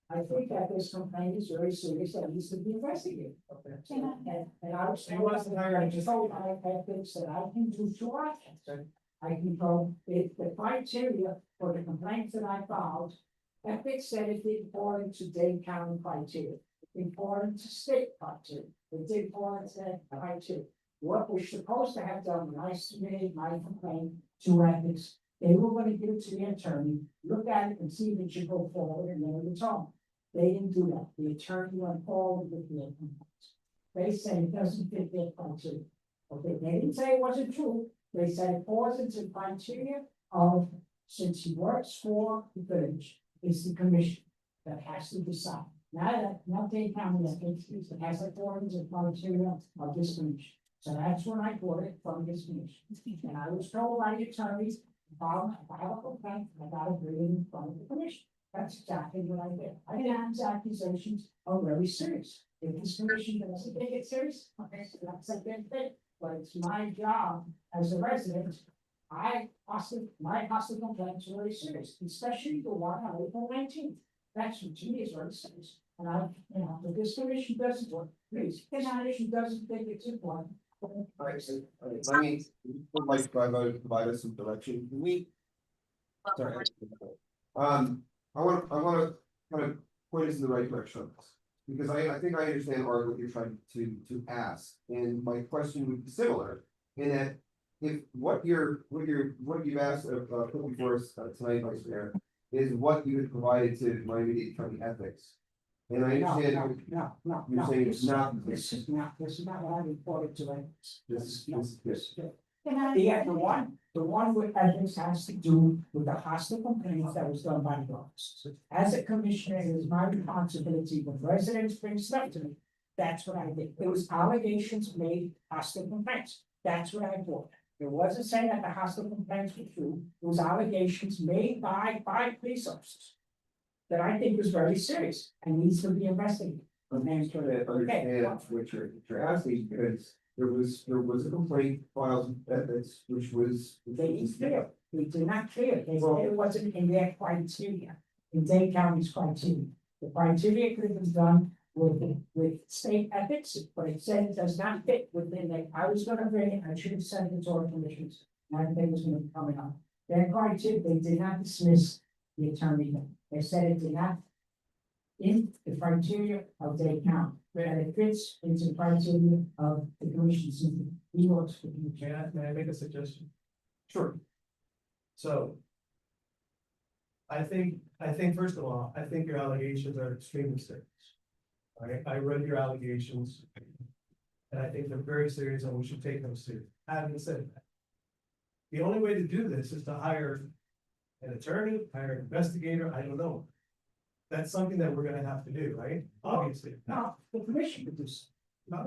I think that this complaint is very serious, that needs to be investigated. And I was.
He wasn't hired,
I just told my ethics that I can do two options. I can go, if the criteria for the complaints that I filed, ethics said it didn't fall into Dade County criteria. It fall into state criteria. It did fall into that criteria. What we're supposed to have done when I submitted my complaint to ethics, they were going to give it to the attorney, look at it and see if it should go forward, and then it was on. They didn't do that. The attorney went forward with the complaints. They said it doesn't fit their criteria. Okay, they didn't say it wasn't true. They said it falls into criteria of, since he works for the village, it's the commission that has to decide. Not Dade County, it has the forms and criteria of this commission. So that's when I brought it from this commission. And I was told by the attorneys, if I have a complaint, I gotta bring it in front of the commission. That's exactly what I did. I think these accusations are very serious. If this commission doesn't take it serious, okay, so that's a good thing. But it's my job as a resident, my hostile complaints are very serious, especially the one on April 19th. That's what to me is very serious. And if this commission doesn't work, please, this commission doesn't think it's important.
Alright, let me, would like to provide us some direction, can we? Sorry. I wanna kind of point us in the right direction on this. Because I think I understand, Art, what you're trying to ask, and my question would be similar, in that. If what you've asked, put before us tonight, Vice Mayor, is what you had provided to Miami-Dade County Ethics. And I understand.
No.
You're saying it's not.
This is not what I reported to
This.
The one with ethics has to do with the hostile complaints that was done by the office. As a commissioner, it is my responsibility when residents bring stuff to me. That's what I did. It was allegations made hostile complaints. That's what I brought. It wasn't saying that the hostile complaints were true. It was allegations made by police officers. That I think was very serious and needs to be investigated.
I'm just trying to understand what you're asking, because there was a complaint filed with ethics, which was.
They didn't clear. They did not clear. They said it wasn't in their criteria, in Dade County's criteria. The criteria could have been done with state ethics, but it said it does not fit within that. I was gonna bring it, I should have sent it to our commissioners. My thing was gonna be coming up. Their criteria, they did not dismiss the attorney. They said it did not. In the criteria of Dade County, and it fits into the criteria of the commission's. He works for the commission.
May I make a suggestion?
Sure.
So. I think first of all, I think your allegations are extremely serious. I read your allegations. And I think they're very serious and we should take them seriously. Having said that. The only way to do this is to hire an attorney, hire an investigator, I don't know. That's something that we're gonna have to do, right? Obviously.
No, the commission could do so.
Well,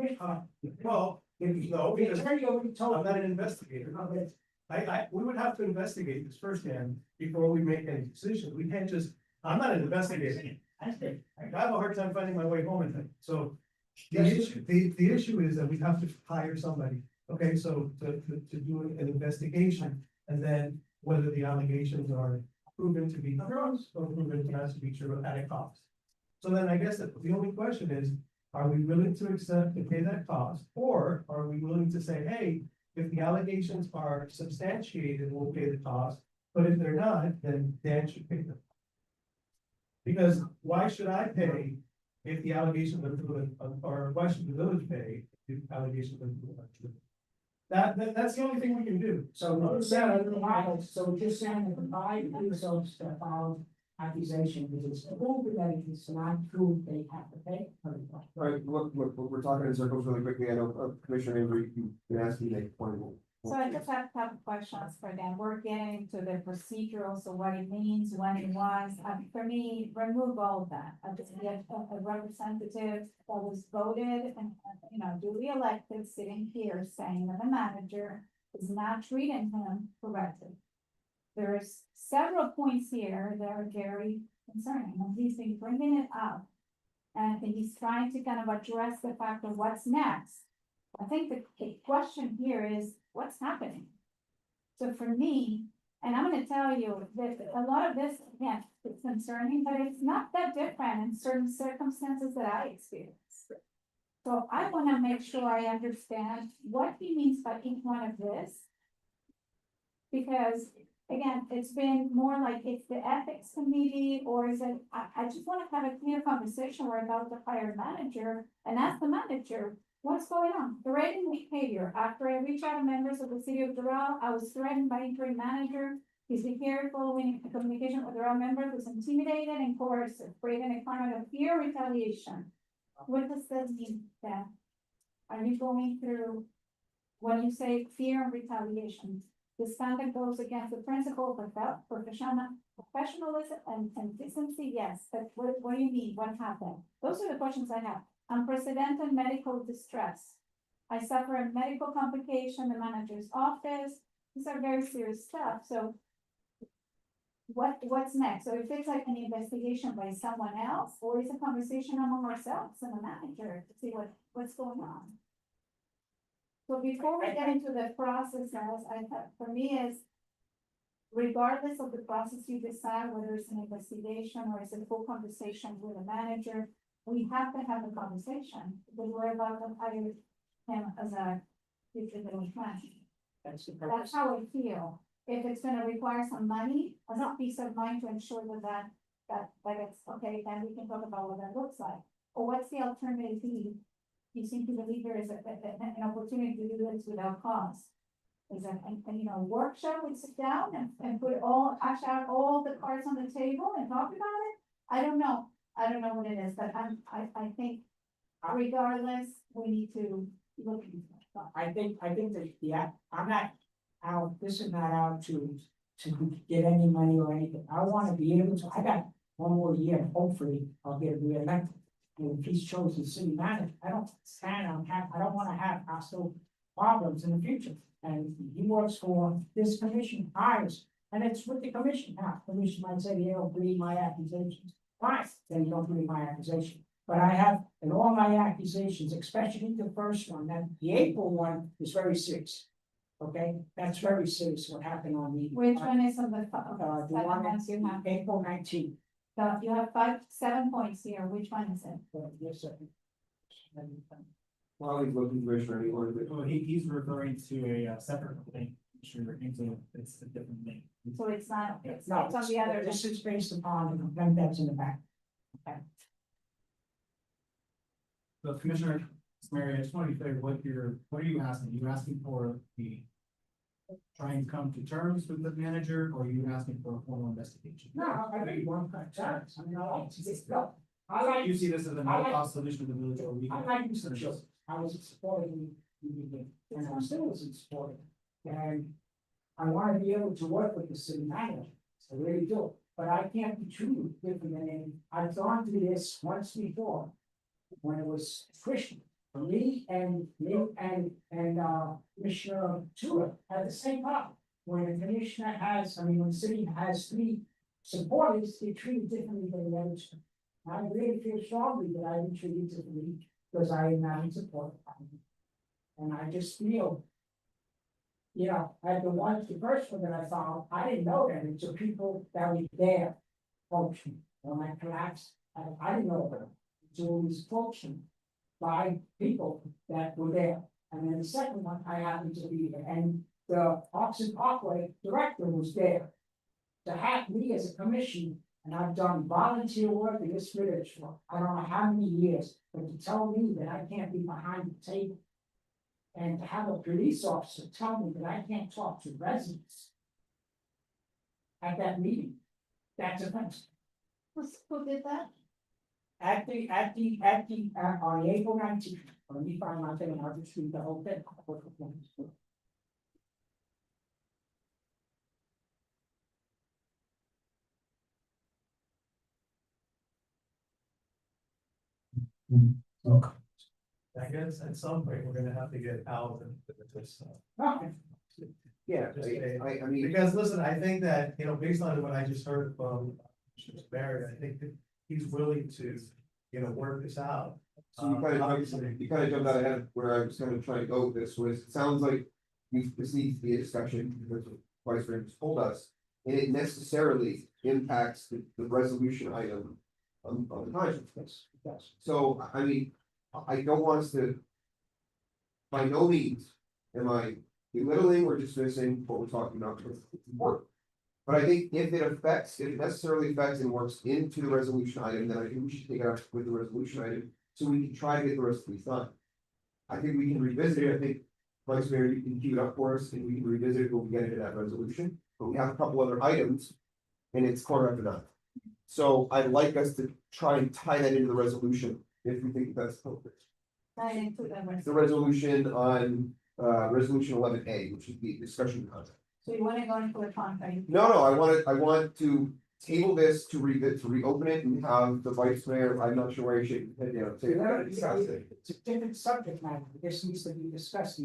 no,
The
because
attorney already told.
I'm not an investigator.
No, but
We would have to investigate this firsthand before we make any decision. We can't just, I'm not an investigator.
I think.
I have a hard time finding my way home at night. So the issue is that we have to hire somebody. Okay, so to do an investigation and then whether the allegations are proven to be true or proven to be true at a cost. So then I guess that the only question is, are we willing to accept and pay that cost? Or are we willing to say, hey, if the allegations are substantiated, we'll pay the cost, but if they're not, then Dan should pay them. Because why should I pay if the allegations are proven, or why should the village pay if the allegations are proven untrue? That's the only thing we can do, so.
So just saying that the five results that followed accusation, because it's proven that it's not true, they have to pay.
All right, look, we're talking in circles really quickly. I know Commissioner Avery, you can ask me a point.
So I just have a couple questions for them. We're getting to the procedural, so what it means, when it was, for me, remove all of that. I just get a representative that was voted and, duly elected, sitting here saying that the manager is not treating him correctly. There's several points here that are very concerning, and he's been bringing it up. And he's trying to kind of address the fact of what's next. I think the question here is, what's happening? So for me, and I'm gonna tell you that a lot of this, again, it's concerning, but it's not that different in certain circumstances that I experience. So I wanna make sure I understand what he means by each one of this. Because, again, it's been more like it's the ethics committee, or is it, I just wanna have a clear conversation where about the fire manager and ask the manager, what's going on? Threatening behavior. After I reached out to members of the city of Doral, I was threatened by interim manager. His behavior following communication with Doral members was intimidated and coercive, creating a climate of fear, retaliation. What does that mean, Dan? Are you going through, when you say fear and retaliation, this conduct goes against the principle of professionalism and decency? Yes, but what do you mean? What happened? Those are the questions I have. Unprecedented medical distress. I suffer a medical complication, the manager's office. These are very serious stuff. So what's next? So if it's like an investigation by someone else, or is a conversation among ourselves and the manager to see what's going on? So before we get into the process, as I thought, for me is, regardless of the process you decide, whether it's an investigation or it's a full conversation with a manager, we have to have a conversation, because we're about to hire him as a future village manager. That's how I feel. If it's gonna require some money, enough peace of mind to ensure that it's okay, then we can talk about what that looks like. Or what's the alternative B? You seem to believe there is an opportunity to do this without cost. Is that, workshop, we sit down and hash out all the cards on the table and talk about it? I don't know what it is, but I think regardless, we need to look into it.
I think that, yeah, I'm not out, this is not out to get any money or anything. I wanna be able to, I got one more year, hopefully I'll get reelected. And if he's chosen city manager, I don't wanna have hostile problems in the future. And he works for this commission, hires, and it's with the commission. Now, the commission might say, they don't believe my accusations. Fine, then you don't believe my accusation. But I have, in all my accusations, especially the first one, that the April one is very serious. Okay, that's very serious what happened on the.
Which one is on the
The one
ones you have?
April 19th.
So you have 7 points here. Which one is it?
Yes, sir.
While he's looking, Commissioner, any more?
Oh, he's referring to a separate thing, sure, it's a different thing.
So it's not, it's
No,
on the other.
this is based upon the event that's in the back.
So Commissioner Mary, I just want to be clear, what are you asking? You asking for the trying to come to terms with the manager, or are you asking for a formal investigation?
No, I think one fact, I mean, I like to see, no,
You see this as a no-cost solution to the village, or we?
I like Mr. Jones. I was supporting you, and I still was supporting. And I want to be able to work with the city manager, I really do, but I can't be treated different than any, I've gone through this once before. When it was Christian, for me and Commissioner Tua had the same problem. When a commissioner has, when the city has 3 supporters, they treat it differently than the others. I really feel strongly that I've been treated differently because I am not in support. And I just feel, at the first one that I found, I didn't know that it's the people that were there function. When I collapsed, I didn't know that. So it was functioned by people that were there. And then the second one, I happened to be there, and the Oxford Parkway director was there. To have me as a commission, and I've done volunteer work in this village for I don't know how many years, but to tell me that I can't be behind the table.
And to have a police officer tell me that I can't talk to residents at that meeting, that's offensive.
Who did that?
On April 19th, let me find my thing and I'll just read the whole thing.
Okay. I guess at some point, we're gonna have to get out and this.
Okay.
Yeah, I mean.
Because listen, I think that, you know, based on what I just heard from Mr. Barrett, I think that he's willing to, you know, work this out.
So you kind of,
Obviously,
you kind of jumped out ahead of where I was kind of trying to go with this, was, it sounds like this needs to be a discussion, because what Vice Mayor just told us, and it necessarily impacts the resolution item on the contract.
Yes.
So, I mean, I don't want us to, by no means am I belittling or dismissing what we're talking about, because it's important. But I think if it necessarily affects and works into the resolution item, then I think we should take it up with the resolution item, so we can try to get the rest of these done. I think we can revisit it, I think, Vice Mayor, you can queue it up for us, and we can revisit it when we get into that resolution, but we have a couple other items. And it's 9:15. So I'd like us to try and tie that into the resolution, if we think that's appropriate. The resolution on, resolution 11A, which is the discussion content.
So you wanna go into the contract?
No, I want to table this to reopen it and have the Vice Mayor, I'm not sure where you should, discuss it.
It's a different subject matter, this needs to be discussed.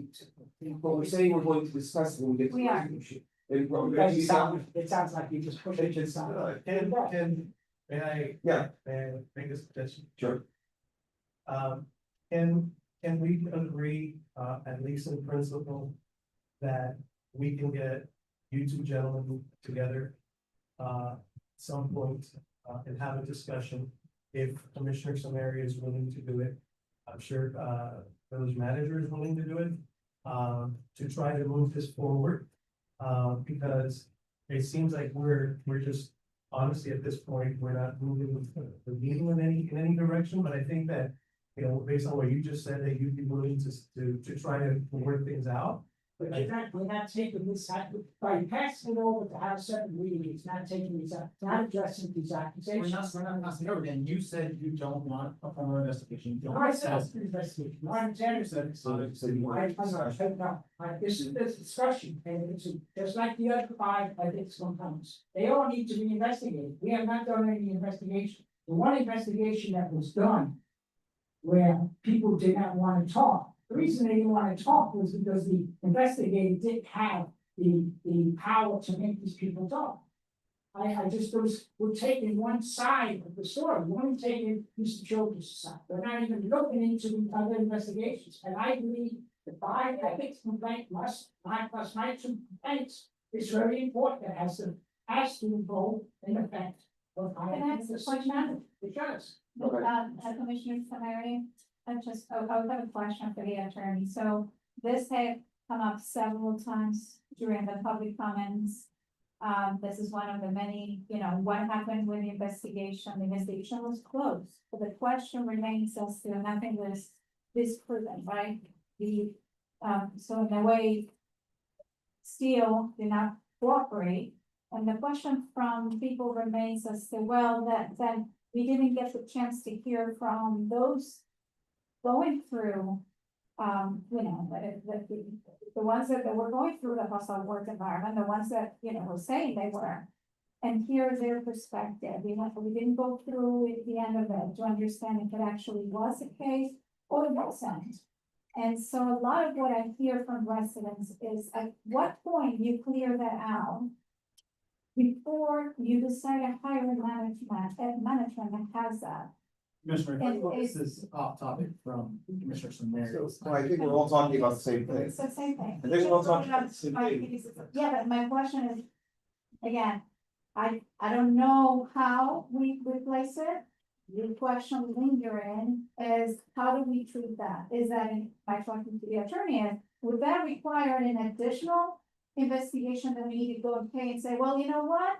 But we're saying we're going to discuss it when we get to
We
the
are.
resolution. And what we're
Because
gonna
it
do
sounds, it sounds like you just push it aside.
may I,
Yeah,
may I make a suggestion?
sure.
Can we agree, at least in principle, that we can get you two gentlemen together some point, and have a discussion, if Commissioner Samari is willing to do it. I'm sure, village manager is willing to do it, to try to move this forward. Because it seems like we're just, honestly, at this point, we're not moving the needle in any direction, but I think that, you know, based on what you just said, that you'd be willing to try to work things out.
But we're not taking this, by passing it over to have certain readings, not taking these, not addressing these accusations.
We're not passing over, and you said you don't want a formal investigation. You don't
I
want
said it's an investigation, I understand it.
So you want.
This is this discussion, and it's just like the other five, I think sometimes, they all need to be investigated, we have not done any investigation. The one investigation that was done, where people did not want to talk, the reason they didn't want to talk was because the investigator didn't have the power to make these people talk. I just was, we're taking one side of the story, we're only taking Mr. Childers' side, we're not even looking into the other investigations, and I believe the 5 ethics complaint plus 9 2 complaints is very important, it has to involve an effect of.
Can I ask a question?
It does.
Commissioner Samari, I would have a question for the attorney, so this had come up several times during the public comments. This is one of the many, what happened with the investigation was closed, but the question remains as to nothing was disproven, right? So in a way, Steele did not cooperate, and the question from people remains as to, well, that we didn't get the chance to hear from those going through, the ones that were going through the hostile work environment, the ones that, were saying they were. And hear their perspective, we didn't go through at the end of it to understand if it actually was the case or it wasn't. And so a lot of what I hear from residents is, at what point you clear that out before you decide to hire management that has that.
Commissioner,
And
this is off topic from Commissioner Samari.
So I think we're all talking about the same thing.
It's the same thing.
I think we're all talking about the same thing.
Yeah, but my question is, again, I don't know how we replace it. The question lingering is, how do we treat that? Is that, my question to the attorney is, would that require an additional investigation that we need to go and pay and say, well, you know what?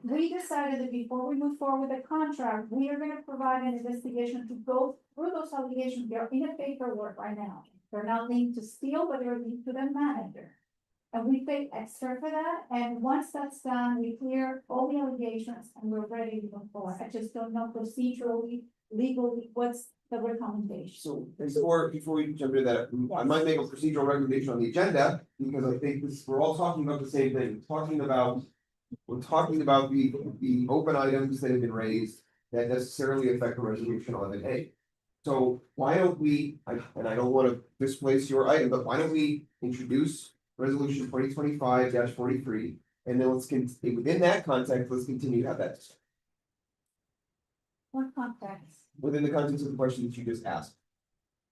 we decided that before we move forward with the contract, we are gonna provide an investigation to go through those allegations. They're in a paperwork right now. They're not linked to Steele, but they're linked to the manager. And we pay extra for that, and once that's done, we clear all the allegations and we're ready to move forward. I just don't know procedurally, legally, what's the recommendation.
So before we jump into that, I might make a procedural recommendation on the agenda, because I think this, we're all talking about the same thing, we're talking about the open items that have been raised that necessarily affect the resolution 11A. So why don't we, and I don't wanna displace your item, but why don't we introduce resolution 2025-43, and then within that context, let's continue to have that discussion.
What context?
Within the context of the question that you just asked.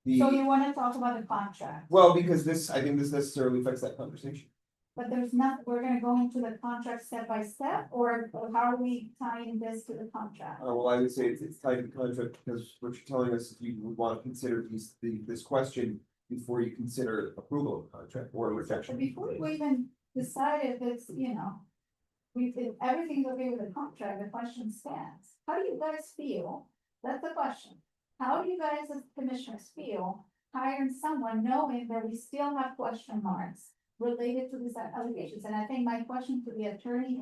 So you wanna talk about the contract,
Well, because I think this necessarily affects that conversation.
but there's not, we're gonna go into the contract step by step, or how are we tying this to the contract?
Well, I would say it's tied to the contract, because what you're telling us, is you would want to consider this question before you consider approval of the contract or
So
rejection.
before we even decide if it's, if everything's okay with the contract, the question stands. How do you guys feel? That's the question. How do you guys as commissioners feel hiring someone knowing that we still have question marks related to these allegations? And I think my question to the attorney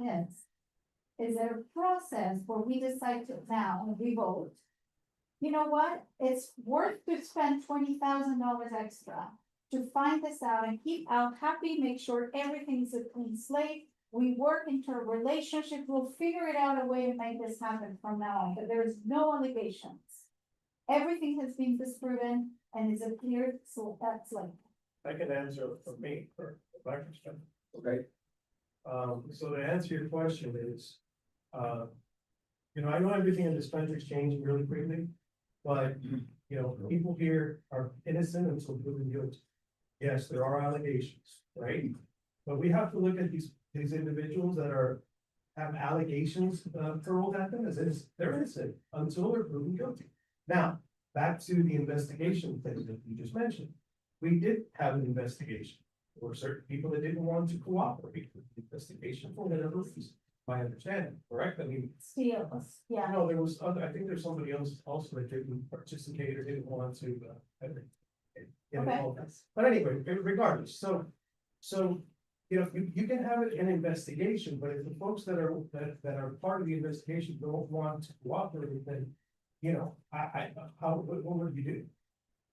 is there a process where we decide to now, and we vote, you know what, it's worth to spend $20,000 extra to find this out and keep out happy, make sure everything's a clean slate. We work into a relationship, we'll figure it out a way to make this happen from now on, but there is no allegations. Everything has been disproven and is a clear, so that's like.
I can answer for me, for my perspective.
Okay.
So to answer your question is, I know everything in this country is changing really quickly, but, people here are innocent until proven guilty. Yes, there are allegations, right? But we have to look at these individuals that have allegations, hurled at them as they're innocent until they're proven guilty. Now, back to the investigation thing that you just mentioned. We did have an investigation. There were certain people that didn't want to cooperate with the investigation for whatever reason. My understanding, correct? I mean,
Steele, yeah.
no, there was other, I think there's somebody else also that didn't participate or didn't want to, get involved. But anyway, regardless, so, you can have an investigation, but if the folks that are part of the investigation don't want to cooperate, then, what would you do?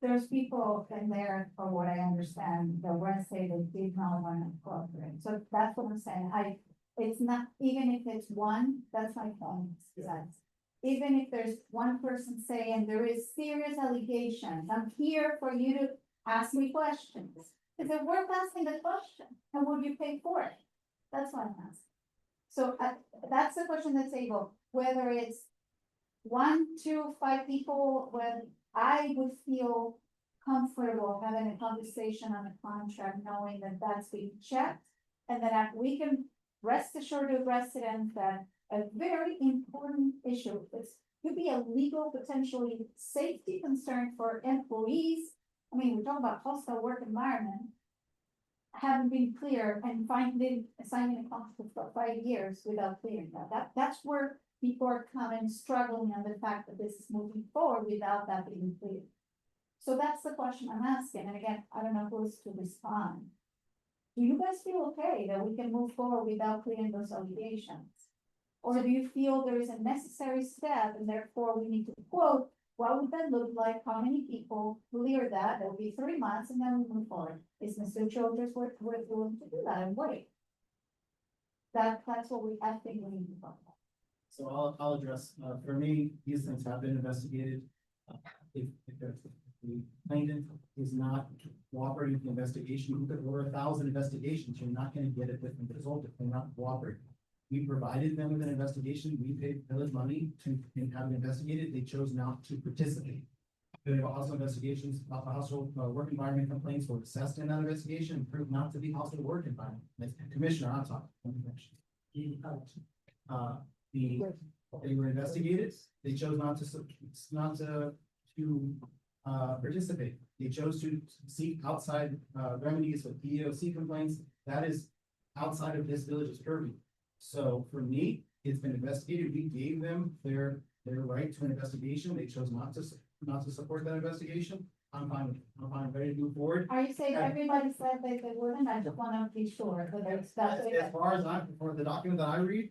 There's people in there, from what I understand, that were say they did not want to cooperate. So that's what I'm saying. It's not, even if it's one, that's my point. Even if there's one person saying there is serious allegations, I'm here for you to ask me questions. Is it worth asking the question? And would you pay for it? That's what I'm asking. So that's the question that's able, whether it's 1, 2, 5 people, when I would feel comfortable having a conversation on a contract, knowing that that's being checked. And that we can rest assured of residents that a very important issue, this could be a legal, potentially safety concern for employees. I mean, we're talking about hostile work environment. Haven't been clear and signing a contract for 5 years without clearing that. That's where people are coming struggling on the fact that this is moving forward without that being clear. So that's the question I'm asking. And again, I don't know who's to respond. Do you guys feel okay that we can move forward without clearing those allegations? Or do you feel there is a necessary step and therefore we need to quote, what would that look like? How many people clear that? That would be 3 months and then we move forward. Is Mr. Childress willing to do that and wait? That's what I think we need to talk about.
So I'll address, for me, these things have been investigated. If the plaintiff is not cooperating with the investigation, you could order 1,000 investigations, you're not gonna get a different result if they're not cooperating. We provided them with an investigation, we paid village money to have it investigated, they chose not to participate. There were also investigations about the hostile work environment complaints were assessed in that investigation and proved not to be hostile work environment. Commissioner, I'm talking. They were investigated, they chose not to participate. They chose to seek outside remedies with EEOC complaints. That is outside of this village's purview. So for me, It's been investigated. We gave them their right to an investigation. They chose not to support that investigation. I'm fine with it. I'm fine, ready to move forward.
Are you saying everybody said that they wouldn't? I just wanna be sure that
As far as for the document that I read,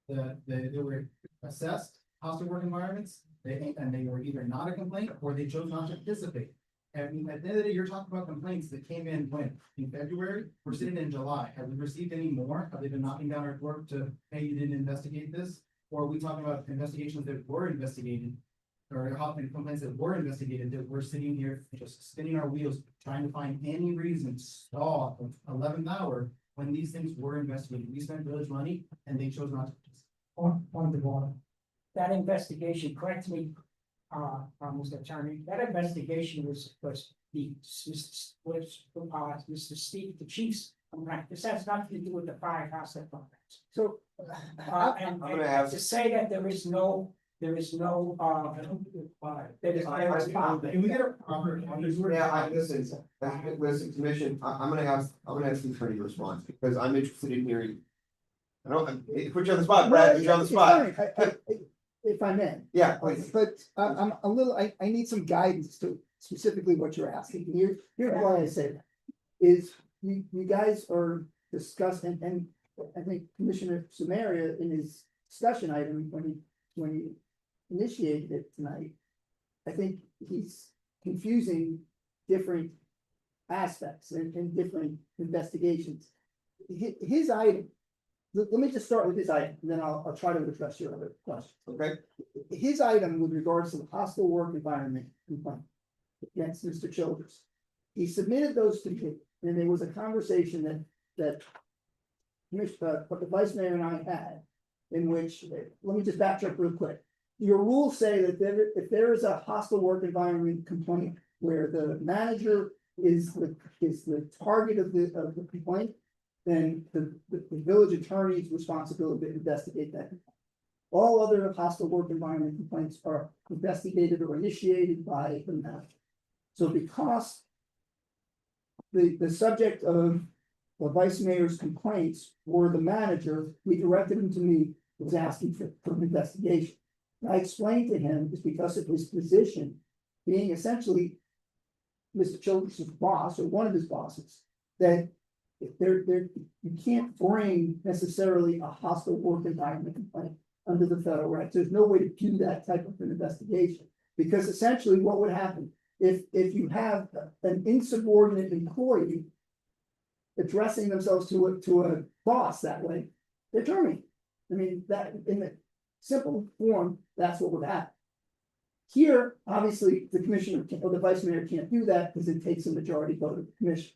they were assessed hostile work environments, and they were either not a complaint or they chose not to participate. And at the end of the day, you're talking about complaints that came in when? In February? We're sitting in July. Have we received any more? Have they been knocking down our door to, hey, you didn't investigate this? Or are we talking about investigations that were investigated? Or complaints that were investigated that we're sitting here just spinning our wheels, trying to find any reason to stall at 11th hour when these things were investigated. We spent village money and they chose not to.
Point of order. That investigation, correct me, Mr. Attorney, that investigation was Mr. Steve, the chief's, right, this has nothing to do with the firehouse at Fairfax.
So.
And
I'm gonna have-
to say that there is no. There is no.
Can we get a proper?
Yeah, listen, commission, I'm gonna ask the attorney to respond, because I'm interested in hearing. I don't, put you on the spot, Brad, put you on the
It's
spot.
fine. If I may.
Yeah, please.
But I'm a little, I need some guidance to specifically what you're asking. Here's why I say that. Is you guys are discussing, and I think Commissioner Samaria in his discussion item, when he initiated it tonight, I think he's confusing different aspects and different investigations. His item, let me just start with his item, and then I'll try to address your other questions.
Okay.
His item with regards to the hostile work environment complaint against Mr. Childers. He submitted those to me, and there was a conversation that the vice mayor and I had, in which, let me just backtrack real quick. Your rules say that if there is a hostile work environment complaint where the manager is the target of the complaint, then the village attorney's responsibility to investigate that. All other hostile work environment complaints are investigated or initiated by the manager. So because the subject of the vice mayor's complaints were the manager, we directed him to me, was asking for an investigation. I explained to him it's because of his position being essentially Mr. Childers' boss or one of his bosses, that you can't bring necessarily a hostile work environment complaint under the federal regs. There's no way to do that type of an investigation, because essentially what would happen if you have an insubordinate employee addressing themselves to a boss that way, they're terminated. I mean, that in the simple form, that's what would happen. Here, obviously, the commissioner or the vice mayor can't do that because it takes a majority vote of the commission.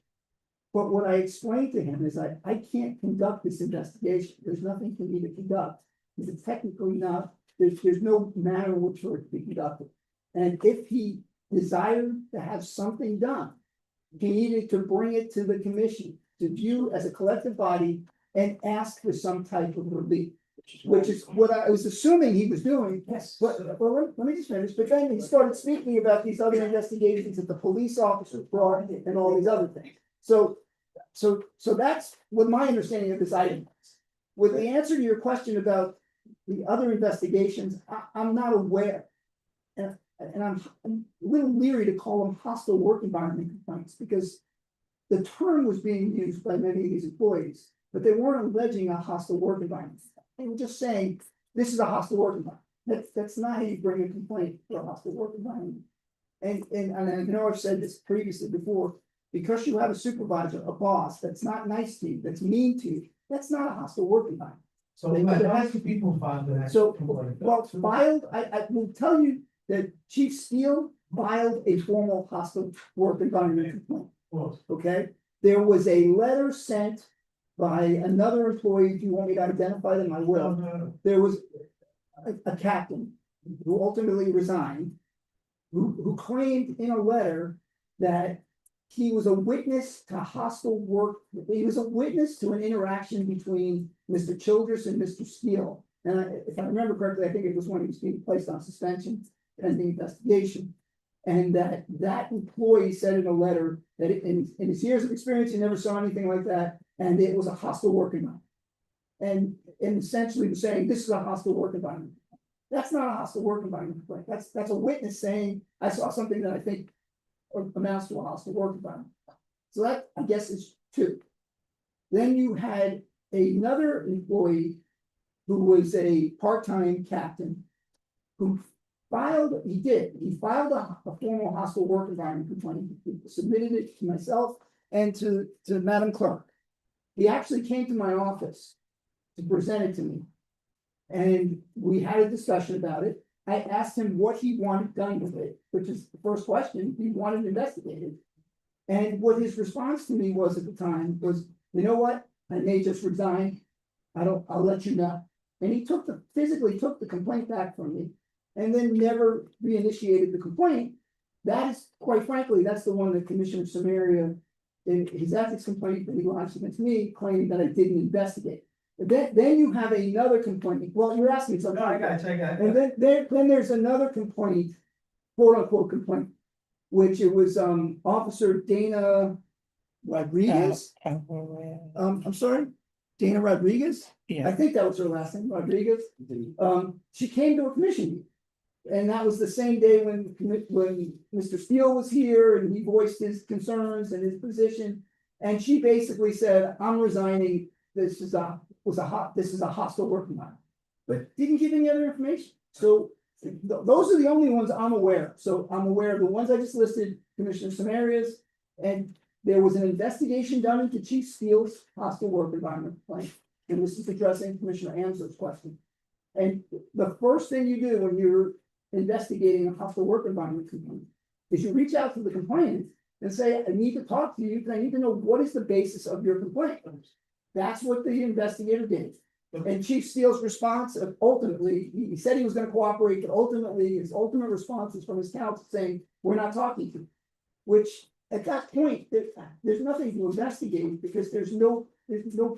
But what I explained to him is I can't conduct this investigation. There's nothing for me to conduct. Because it's technically not, there's no manner in which for it to be conducted. And if he desired to have something done, he needed to bring it to the commission to view as a collective body and ask for some type of relief, which is what I was assuming he was doing.
Yes.
But, well, let me just finish. But then he started speaking about these other investigations that the police officer brought and all these other things. So that's what my understanding of this item is. With the answer to your question about the other investigations, I'm not aware. And I'm a little leery to call them hostile work environment complaints, because the term was being used by many of these employees, but they weren't alleging a hostile work environment. They were just saying, this is a hostile work environment. That's not how you bring a complaint for a hostile work environment. And I know I've said this previously before, because you have a supervisor, a boss, that's not nice to you, that's mean to you, that's not a hostile work environment.
So how do people find that?
So, well, filed, I will tell you that Chief Steele filed a formal hostile work environment complaint. Okay, there was a letter sent by another employee. If you want me to identify them, I will.
No.
There was a captain who ultimately resigned, who claimed in a letter that he was a witness to hostile work. He was a witness to an interaction between Mr. Childers and Mr. Steele. And if I remember correctly, I think it was when he was being placed on suspension pending investigation. And that employee said in a letter that in his years of experience, he never saw anything like that. And it was a hostile work environment. and essentially was saying, this is a hostile work environment. That's not a hostile work environment complaint. That's a witness saying, I saw something that I think amounts to a hostile work environment. So that, I guess, is two. Then you had another employee who was a part-time captain who he filed a formal hostile work environment complaint. He submitted it to myself and to Madam Clerk. He actually came to my office to present it to me. And we had a discussion about it. I asked him what he wanted done with it, which is the first question. He wanted investigated. And what his response to me was at the time was, you know what? I may just resign. I'll let you know. And he physically took the complaint back from me and then never reinitiated the complaint. That is, quite frankly, that's the one that Commissioner Samaria, in his ethics complaint that he launched against me, claimed that I didn't investigate. Then you have another complaint. Well, you're asking something.
No, I got it.
And then there's another complaint, quote unquote complaint, which it was Officer Dana Rodriguez. I'm sorry, Dana Rodriguez. I
Yeah,
think that was her last name, Rodriguez. She came to a commission meeting. And that was the same day when Mr. Steele was here and he voiced his concerns and his position. And she basically said, I'm resigning. This is a hostile work environment, but didn't give any other information. So those are the only ones I'm aware of. So I'm aware of the ones I just listed, Commissioner Samaria's, and there was an investigation done into Chief Steele's hostile work environment complaint. And this is addressing Commissioner Ansler's question. And the first thing you do when you're investigating a hostile work environment complaint is you reach out to the complainant and say, I need to talk to you, because I need to know what is the basis of your complaint. That's what the investigator did. And Chief Steele's response, ultimately, he said he was gonna cooperate, but ultimately, his ultimate response is from his counsel saying, we're not talking to you. Which, at that point, there's nothing to investigate because there's no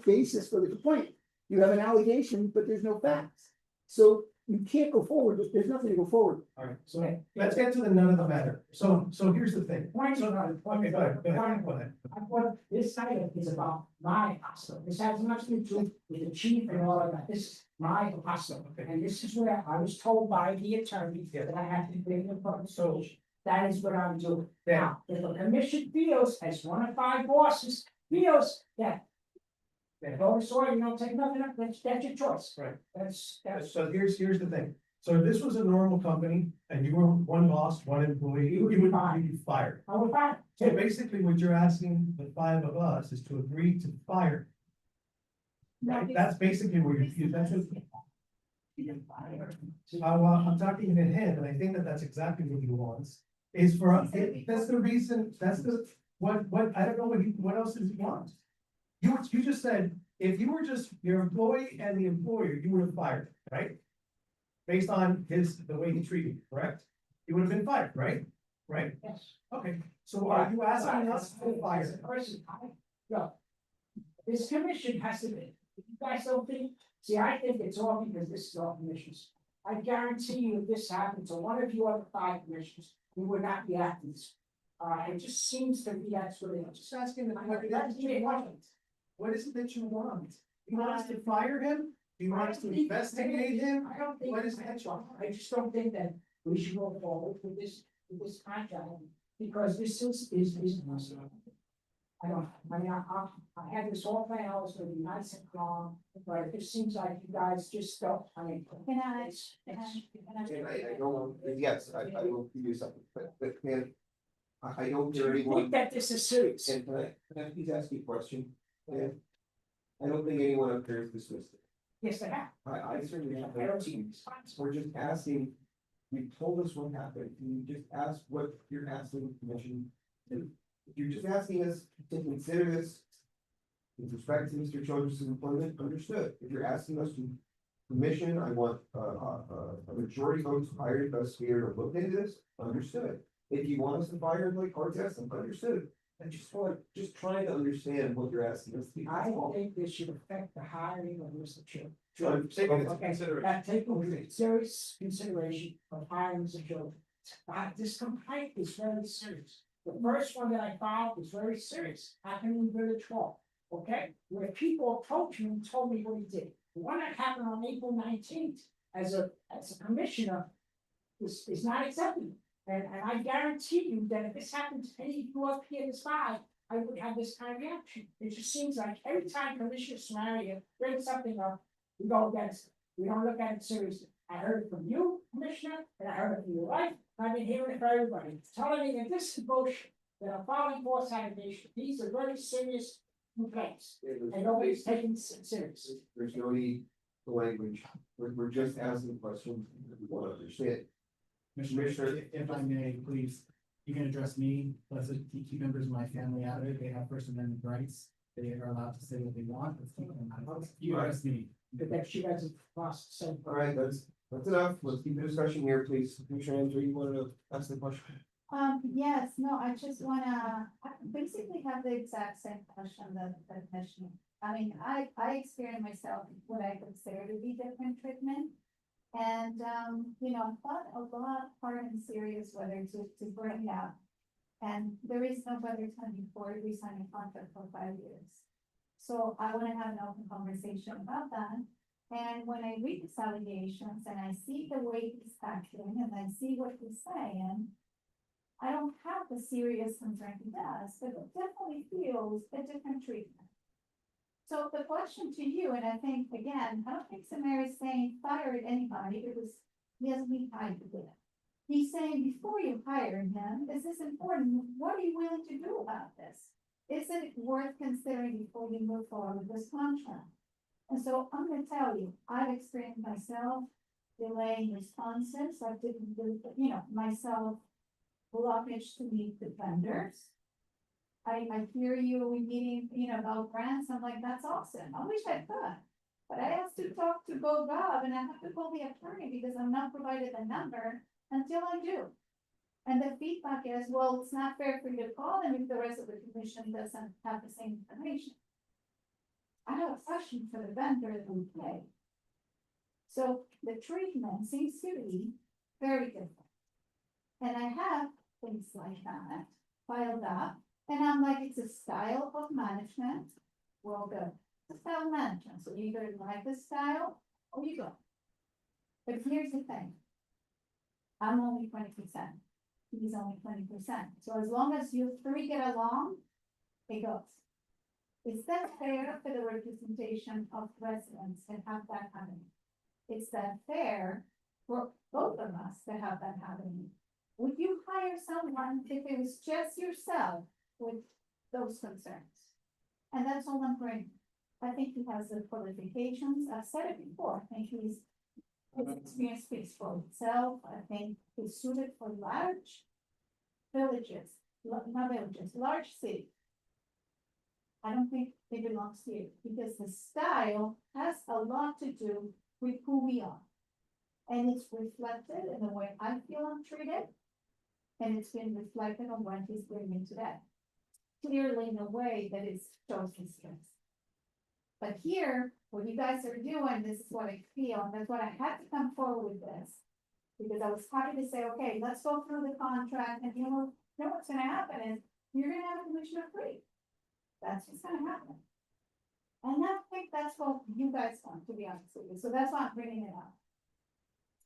basis for the complaint. You have an allegation, but there's no facts. So you can't go forward, there's nothing to go forward.
All right, so let's get to the none of the matter. So here's the thing.
Point
So-
about it.
Okay, go ahead.
What this item is about my hospital. This has nothing to do with the chief and all of that. This is my hospital. And this is where I was told by the attorney that I have to bring the public solution. That is what I'm doing. Now, if a commission feels, as one of 5 bosses, feels that oh, sorry, you don't take nothing up, that's your choice.
Right.
That's.
So here's the thing. So if this was a normal company and you were one boss, one employee, you would be fired.
I would fine.
So basically what you're asking the 5 of us is to agree to fire. Right? That's basically what that's what. I'm talking in head, and I think that's exactly what he wants, is for us, that's the reason, what, I don't know what else does he want? You just said, if you were just your employee and the employer, you would have fired, right? Based on the way he treated you, correct? You would have been fired, right? Right?
Yes.
Okay, so are you asking us to fire?
As a person, this commission has to be, if you guys don't think, see, I think it's all because this is all commissions. I guarantee you, if this happened to one of you other 5 commissions, we would not be acting this. It just seems to be that's what it is.
Just asking
That's what it was.
what is it that you want? You want us to fire him? Do you want us to investigate him?
I don't think
What is
that's wrong. I just don't think that we should go forward with this contract, because this is. I don't, I had this all planned, out, it's gonna be nice and calm, but it just seems like you guys just don't, I mean.
And I don't, yes, I will give you something, but man, I don't hear
I
anyone.
think that this is serious.
And can I please ask you a question? And I don't think anyone up there is dismissed it.
Yes, they have.
I certainly have their teams. We're just asking, you told us what happened, you just asked what you're asking the commission to do. If you're just asking us to consider this with respect to Mr. Childress' employment, understood. If you're asking us to commission, I want a majority vote to hire an investigator to look into this, understood. If you want us to fire like Cortez, understood. I just want, just trying to understand what you're asking us to do.
I think this should affect the hiring of Mr. Childress.
I'm taking it into
Okay,
consideration.
take into serious consideration of hiring Mr. Childress. This complaint is very serious. The first one that I filed was very serious. How can we really 12?
okay? Where people approached me and told me what he did. The one that happened on April 19th as a commissioner is not acceptable. And I guarantee you that if this happened to any of you up here this high, I would have this kind of reaction. It just seems like every time Commissioner Samaria brings something up, we go against it. We don't look at it seriously. I heard it from you, Commissioner, and I heard it from your wife. I've been hearing it from everybody, telling me that this is bullshit, that I'm filing for sanitation. These are very serious complaints, and nobody's taking it serious.
There's no need for language. We're just asking questions. We want to understand.
Commissioner, if I may, please, you can address me, plus keep members of my family out of it. They have First Amendment rights. They are allowed to say what they want. Let's keep them out of it. You address me.
But that you guys have lost some.
All right, that's enough. Let's keep the discussion here, please. Commissioner Andrew, you wanted to ask the question?
Yes, no, I just wanna, I basically have the exact same question that Commissioner. I mean, I experienced myself what I consider to be different treatment. And, you know, I thought a lot hard and serious whether to bring up. And there is no better time before we sign a contract for 5 years. So I wanna have an open conversation about that. And when I read these allegations and I see the way he's acting and I see what he's saying, I don't have the serious concern he does, but it definitely feels a different treatment. So the question to you, and I think, again, I don't think Samir is saying fire anybody because he hasn't been hired to do it. He's saying before you hire him, this is important, what are you willing to do about this? Is it worth considering before you move forward with this contract? And so I'm gonna tell you, I've experienced myself delaying responses, I didn't do, you know, myself blockage to meet the vendors. I hear you, we meeting, you know, about grants, I'm like, that's awesome, I wish I could. But I have to talk to GoGov and I have to call the attorney because I'm not provided a number until I do. And the feedback is, well, it's not fair for you to call them if the rest of the commission doesn't have the same information. I have a question for the vendor that we pay. So the treatment seems to be very different. And I have things like that filed up, and I'm like, it's a style of management. Well, good. It's a style of management, so you either like the style or you don't. But here's the thing. I'm only 20%. He's only 20%. So as long as you three get along, it goes. Is that fair for the representation of residents and have that happening? Is that fair for both of us to have that happening? Would you hire someone if it was just yourself with those concerns? And that's all I'm bringing. I think he has the qualifications. I've said it before. I think his experience speaks for itself. I think he's suited for large villages, not villages, large cities. I don't think it belongs here because the style has a lot to do with who we are. And it's reflected in the way I feel I'm treated. And it's been reflected on what he's bringing today. Clearly in a way that it shows his strengths. But here, what you guys are doing, this is what I feel, and that's what I had to come forward with this. Because I was happy to say, okay, let's go through the contract, and you know what's gonna happen is, you're gonna have a commissioner free. That's what's gonna happen. And I think that's what you guys want, to be honest with you, so that's why I'm bringing it up.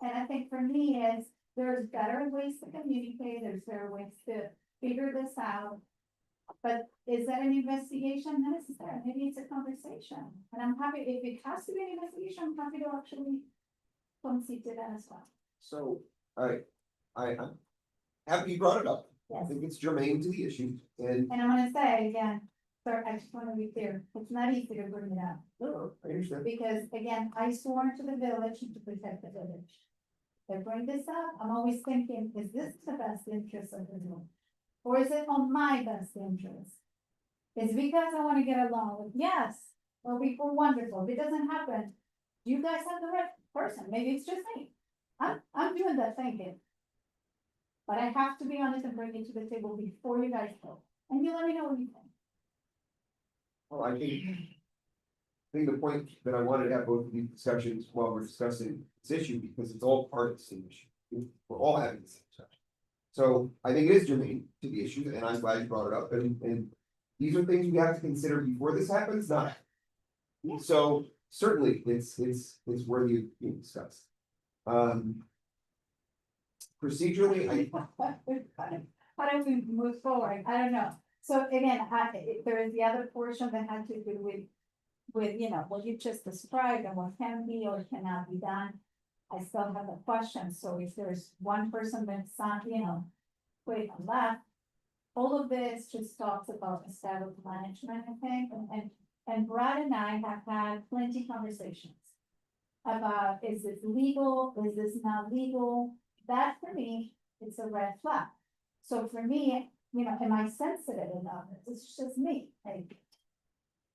And I think for me is, there's better ways to communicate, there's better ways to figure this out. But is that an investigation necessary? Maybe it's a conversation, and I'm happy, if it has to be an investigation, I'm happy to actually concede to that as well.
So, I'm happy you brought it up. I
Yes.
think it's germane to the issue and.
And I'm gonna say again, sir, I just wanna be clear, it's not easy to bring it up.
No, I understand.
Because again, I sworn to the village to protect the village. They bring this up, I'm always thinking, is this the best interest of the village? Or is it on my best interest? It's because I wanna get along with, yes, well, we were wonderful, if it doesn't happen, you guys have the right person, maybe it's just me. I'm doing that thinking. But I have to be honest and bring it to the table before you guys go, and you let me know what you think.
Well, I think the point that I wanted to have both of these discussions while we're discussing this issue, because it's all part of the same issue. We're all having the same discussion. So I think it is germane to the issue, and I'm glad you brought it up, and these are things we have to consider before this happens, not.
Yeah.
So certainly, it's worthy of being discussed. Procedurally,
How do we move forward? I don't know. So again, there is the other portion that had to do with, you know, what you just described and what can be or cannot be done. I still have a question. So if there's one person that's not, you know, wait on that. All of this just talks about established management, I think, and Brad and I have had plenty of conversations about, is this legal, is this not legal? That for me, it's a red flag. So for me, you know, am I sensitive enough? It's just me, like.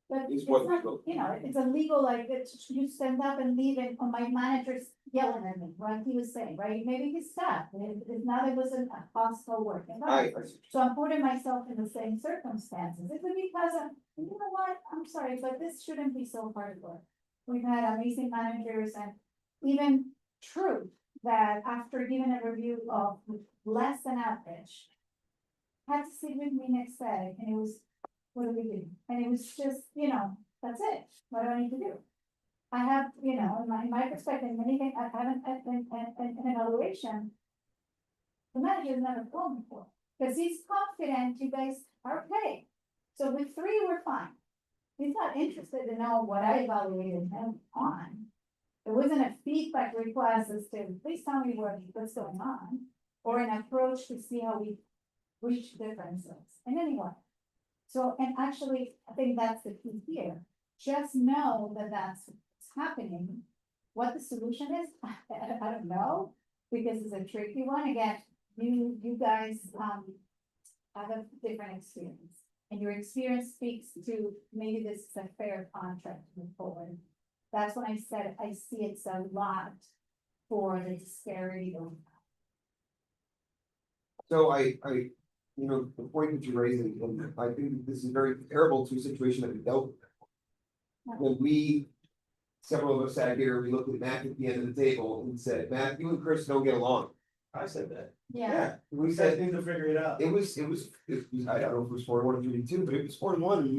But
Is
it's
what
not,
legal?
you know, it's a legal, like, you stand up and leave it, my manager's yelling at me, right? He was saying, right? Maybe his staff, it's not, it wasn't a hostile work environment. So I'm putting myself in the same circumstances. It could be because you know what, I'm sorry, but this shouldn't be so hard work. We've had amazing managers and even true that after giving a review of less than average. Had to sit with me next day and it was, what do we do? And it was just, you know, that's it. What do I need to do? I have, you know, in my perspective, many things I haven't, an evaluation. The manager's never told me before, because he's confident you guys are okay. So with 3, we're fine. He's not interested to know what I evaluated him on. There wasn't a feedback request as to, please tell me what's going on, or an approach to see how we reach differences. And anyway, so, and actually, I think that's the key here. Just know that that's what's happening. What the solution is, I don't know, because it's a tricky one. Again, you guys, have a different experience. And your experience speaks to maybe this is a fair contract to move forward. That's when I said, I see it's a lot for the disparity of.
So you know, the point that you're raising, and I think this is very comparable to a situation that we dealt with. When several of us sat here, we looked at Matt at the end of the table and said, Matt, you and Chris don't get along.
I said that.
Yeah.
We
We
said,
need to figure it out.
it was, I don't know if it was 4-1 or 3-2, but it was 4-1, and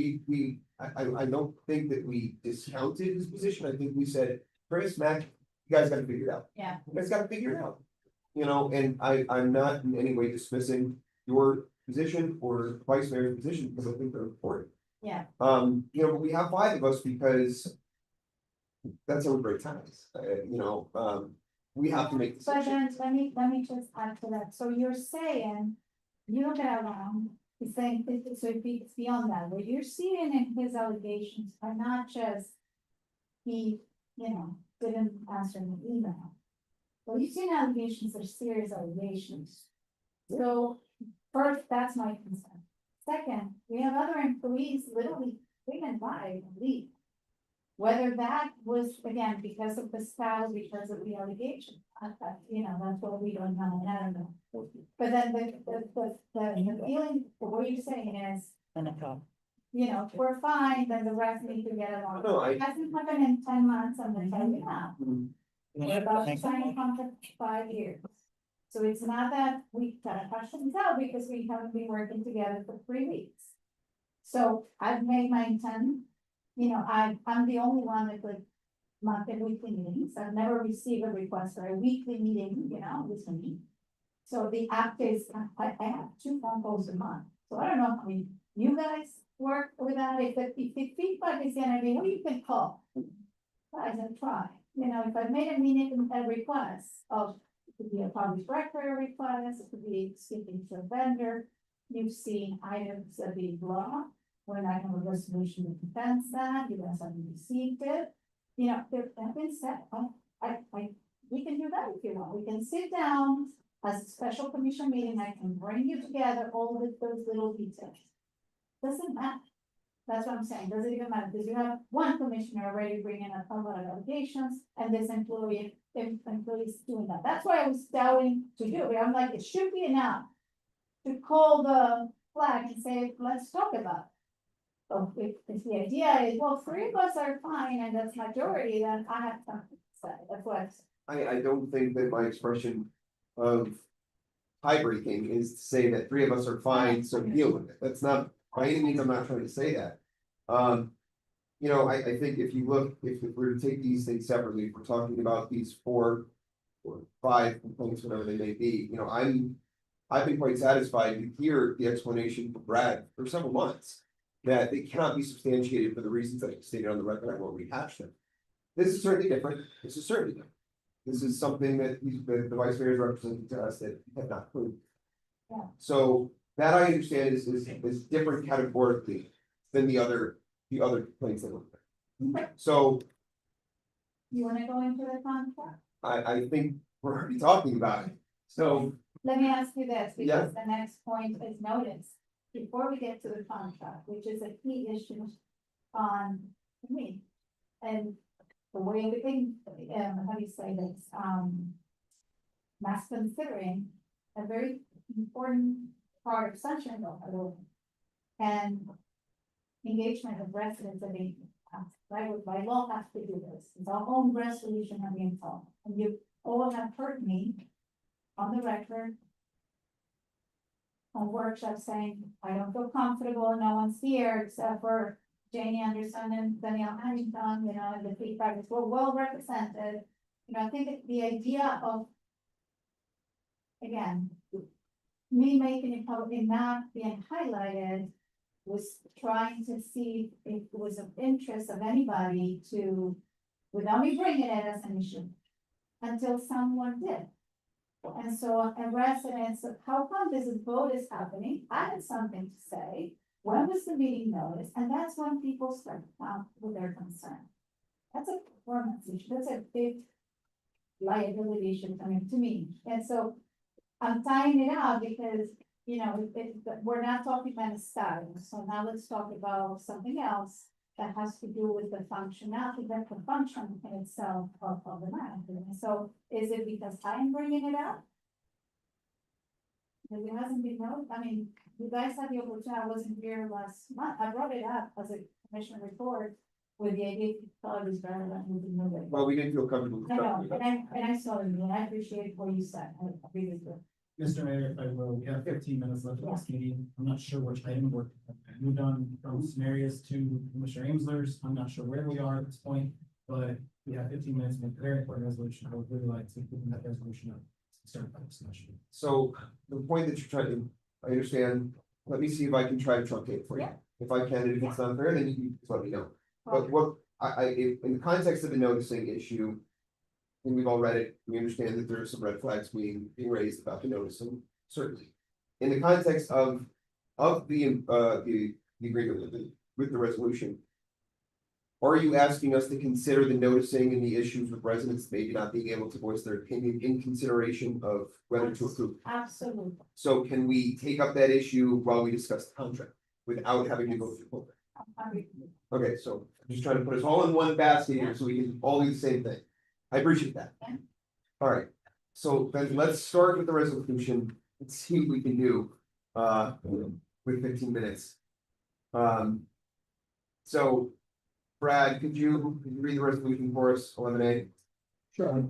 I don't think that we discounted his position. I think we said, Chris, Matt, you guys gotta figure it out.
Yeah.
You guys gotta figure it out. You know, and I'm not in any way dismissing your position or vice mayor's position, because I think they're important.
Yeah.
You know, but we have 5 of us because that's how we break ties, you know, we have to make
But
decisions.
then, let me just add to that. So you're saying, you don't get along, he's saying, so it's beyond that, what you're seeing in his allegations are not just. He, you know, didn't answer an email. Well, you've seen allegations are serious allegations. So, first, that's my concern. Second, we have other employees literally, they can lie and leave. Whether that was, again, because of the style, because of the allegation, you know, that's what we don't know, and I don't know. But then the feeling, what you're saying is, you know, we're fine, then the rest need to get along.
No,
It hasn't happened in 10 months, I'm gonna tell you now. We're about to sign a contract for 5 years. So it's not that we gotta hash things out because we haven't been working together for 3 weeks. So I've made my intent, you know, I'm the only one that could monthly and weekly meetings. I've never received a request for a weekly meeting, you know, with me. So the app is, I have 2 phone calls a month. So I don't know, I mean, you guys work with that, if the feedback is gonna be, well, you can call. Guys, and try, you know, if I've made a meeting, a request of, it could be a public record request, it could be speaking to a vendor. You've seen items that be blocked, when I have a resolution to defend that, you guys haven't received it. You know, there have been set, we can do that if you want, we can sit down as a special commission meeting, I can bring you together all of those little details. Doesn't matter. That's what I'm saying, doesn't even matter, because you have one commissioner already bringing up a lot of allegations, and this employee's doing that. That's why I was doubting to do it, I'm like, it should be enough to call the flag and say, let's talk about it. So if the idea is, well, 3 of us are fine, and that's majority, then I have something to say, that's what.
I don't think that my expression of tie breaking is to say that 3 of us are fine, so deal with it. That's not By any means, I'm not trying to say that. You know, I think if you look, if we're to take these things separately, if we're talking about these 4 or 5 complaints, whatever they may be, you know, I've been quite satisfied to hear the explanation from Brad for several months. That they cannot be substantiated for the reasons that I stated on the record, I won't rehash them. This is certainly different, this is certainly different. This is something that the vice mayor is representing to us that have not proved.
Yeah.
So that I understand is different categorically than the other complaints that were there. So
You wanna go into the contract?
I think we're already talking about it, so.
Let me ask you this,
Yeah.
because the next point is notice. Before we get to the contract, which is a key issue on me. And the way everything, how do you say this, mass considering a very important part of sunshine law. And engagement of residents and agents, right, by law has to do this, it's our own resolution of the info. And you all have heard me on the record. On workshop saying, I don't feel comfortable, no one's here except for Janie Anderson and Danielle Huntington, you know, and the feedback is well represented. You know, I think the idea of. Again, me making it public, not being highlighted. Was trying to see if it was of interest of anybody to, without me bringing it as an issue. Until someone did. And so, and residents, how come this vote is happening? I had something to say. When was the meeting notice? And that's when people start with their concern. That's a performance issue. That's a big liability issue coming to me. And so I'm tying it out because, you know, we're not talking about a style. So now let's talk about something else that has to do with the functionality, that the function in itself of the map. So is it because I'm bringing it up? Because it hasn't been known, I mean, you guys had the opportunity, I wasn't here last month, I brought it up as a commission report with the idea of this better than moving away.
Well, we didn't feel comfortable.
I know, and I saw it, and I appreciate what you said, I agree with you.
Mr. Mayor, if I will, we have 15 minutes left of this meeting. I'm not sure which item we're moved on from some areas to Commissioner Amsler's. I'm not sure where we are at this point, but we have 15 minutes to make a very important resolution. I would really like to put that resolution up. Start that discussion.
So the point that you're trying to, I understand, let me see if I can try to truncate it for you.
Yeah.
If I can, and if it's not fair, then you can just let me know. But what, in the context of the noticing issue. And we've all read it, we understand that there are some red flags being raised about the noticing, certainly. In the context of the agreement with the resolution. Are you asking us to consider the noticing and the issues with residents maybe not being able to voice their opinion in consideration of whether to approve?
Absolutely.
So can we take up that issue while we discuss the contract without having to go through public? Okay, so I'm just trying to put us all in one basket here so we can all do the same thing. I appreciate that. All right, so then let's start with the resolution. Let's see what we can do with 15 minutes. So Brad, could you read the resolution for us, 11A?
Sure.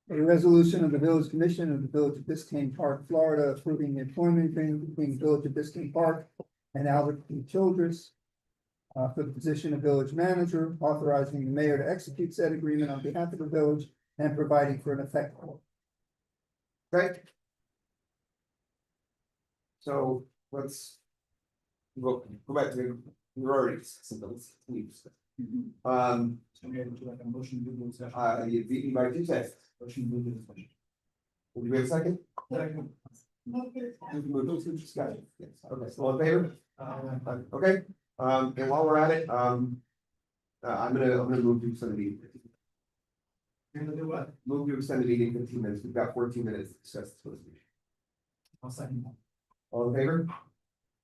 A resolution of the Village Commission of the Village of Biscayne Park, Florida, approving the employment agreement between the Village of Biscayne Park and Albert P. Childress for the position of village manager, authorizing the mayor to execute said agreement on behalf of the village and providing for an effective.
Okay. So let's go back to, we're already discussing those.
So we have to like a motion to move this session.
You might do that.
Motion to move this session.
Will you wait a second? Discussion. Yes. Okay, so all in favor? Okay, and while we're at it, I'm gonna move to extend the meeting.
You're gonna do what?
Move to extend the meeting 15 minutes. We've got 14 minutes to discuss this resolution.
I'll second that.
All in favor?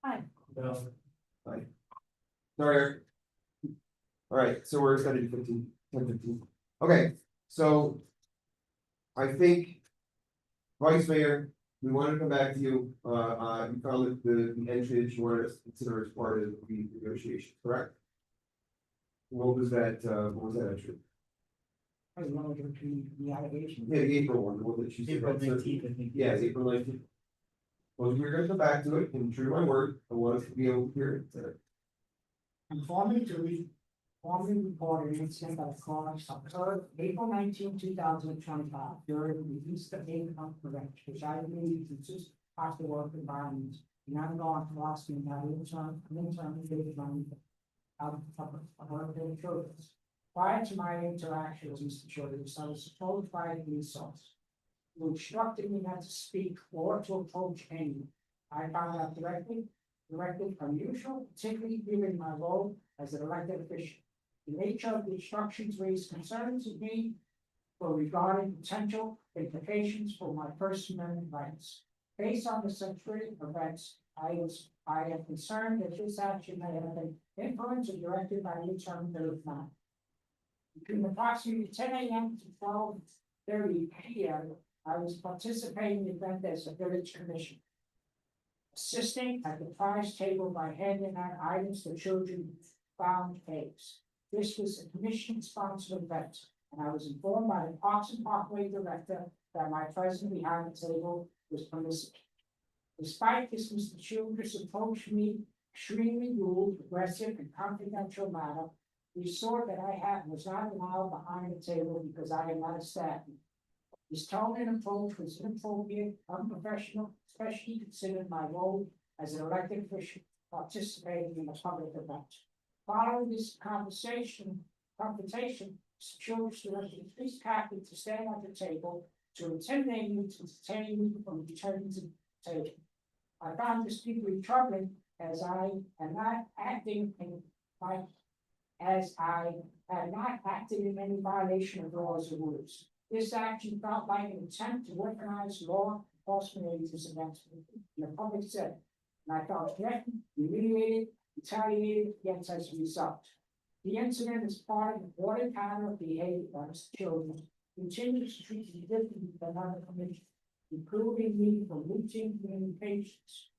Hi.
Aye. Sorry, Eric. All right, so we're extended to 10:15. Okay, so I think, Vice Mayor, we want to come back to you. You found that the entry that you wanted us to consider as part of the negotiation, correct? What was that entry?
I was wondering between the allegations.
Yeah, the April one, the one that she said.
April 19th, I think.
Yeah, April 19th. Well, we're gonna come back to it, and true to my word, I want us to be able to hear it today.
Formally reported incident of fraud occurred April 19, 2025, during the Easter income correction, which I believe consists of the work environment. And I'm going to ask you now, intern, dated money out of our children's. Prior to my interaction with Mr. Childers, I was told by the resource who instructed me not to speak or to approach anyone. I found out directly unusual, particularly given my role as an elected official. The nature of the instructions raised concerns with me for regarding potential implications for my First Amendment rights. Based on the century events, I am concerned that this action may have been influenced or directed by the term that is not. Between approximately 10 a.m. to 12:30 p.m., I was participating in the event as a village commission, assisting at the prize table by handing out items to children who found eggs. This was a commission-sponsored event, and I was informed by the Parks and Parkway director that my presence behind the table was permissible. Despite this, Mr. Childers approached me extremely rude, aggressive, and confidential manner. He saw that I was not allowed behind the table because I am not a staff. His tone and approach was inappropriate, unprofessional, especially considering my role as an elected official participating in a public event. Following this confrontation, Mr. Childers directed the police captain to stand at the table to intimidate me, to detain me from returning to the table. I found this deeply troubling as I am not acting in my as I had not acted in any violation of laws or rules. This action felt like an attempt to weaponize law enforcement agencies against me in a public setting, and I felt threatened, humiliated, retaliated against as a result. The incident is part of the broader pattern of behavior by Mr. Childers continues to treat me differently than other commissioners, including me from routine communications.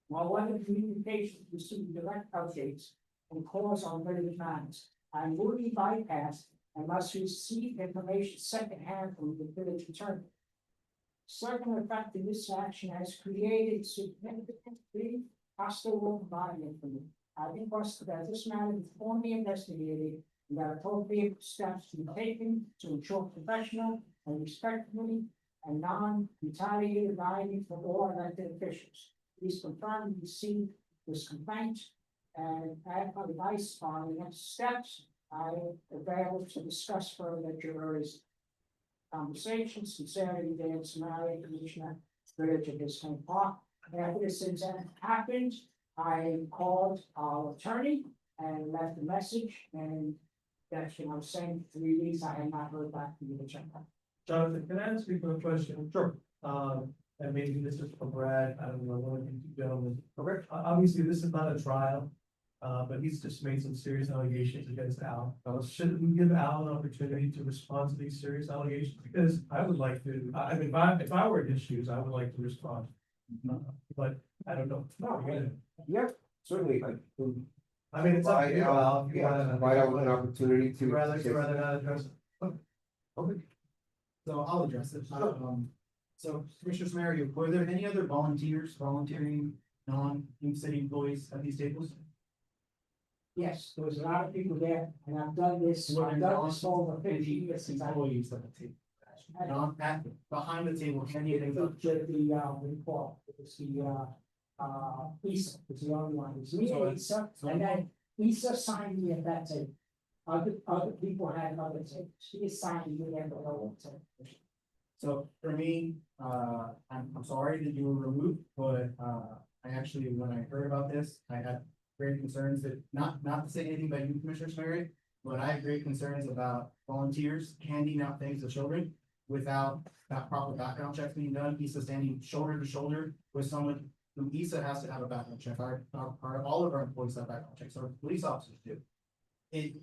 While one of the communications received direct updates and calls on village matters, I will be bypassed and must receive information secondhand from the village attorney. Second effect of this action has created significantly hostile work environment for me. I request that this matter be formally investigated and that appropriate steps be taken to ensure professional and respectfully and non-retaliated liability for all elected officials. Please confirm you received this complaint and add advice on the next steps. I am available to discuss further at your earliest conversations. Sincerely, Dan Samaria, Commissioner, Village of Biscayne Park. After this incident happened, I called our attorney and left a message, and that's what I'm saying. 3 weeks, I have not heard back from the attorney.
Jonathan, can I ask you a question? Sure. And maybe this is for Brad, I don't know, one of you two gentlemen. Okay. Obviously, this is not a trial, but he's just made some serious allegations against Al. Should we give Al an opportunity to respond to these serious allegations? Because I would like to, I mean, if I were in his shoes, I would like to respond. But I don't know.
Yeah, certainly,
I mean, it's up to you, Al. If you wanna-
provide Al an opportunity to.
Rather not address it.
Okay.
So I'll address it. So Commissioner Samaria, were there any other volunteering, non-city employees at these tables?
Yes, there was a lot of people there, and I've done this for over 50 years since I.
Employees at the table. Not at, behind the table, any of them.
Report, it was Lisa was the only one, it was me, Lisa, and then Lisa signed me at that table. Other people had other tables, she assigned me at the lower table.
So for me, I'm sorry that you were removed, but I actually, when I heard about this, I had great concerns that, not to say anything about you, Commissioner Samaria, but I have great concerns about volunteers handing out things to children without that proper background checks being done. Issa standing shoulder to shoulder with someone who Issa has to have a background check. All of our employees have background checks, our police officers do.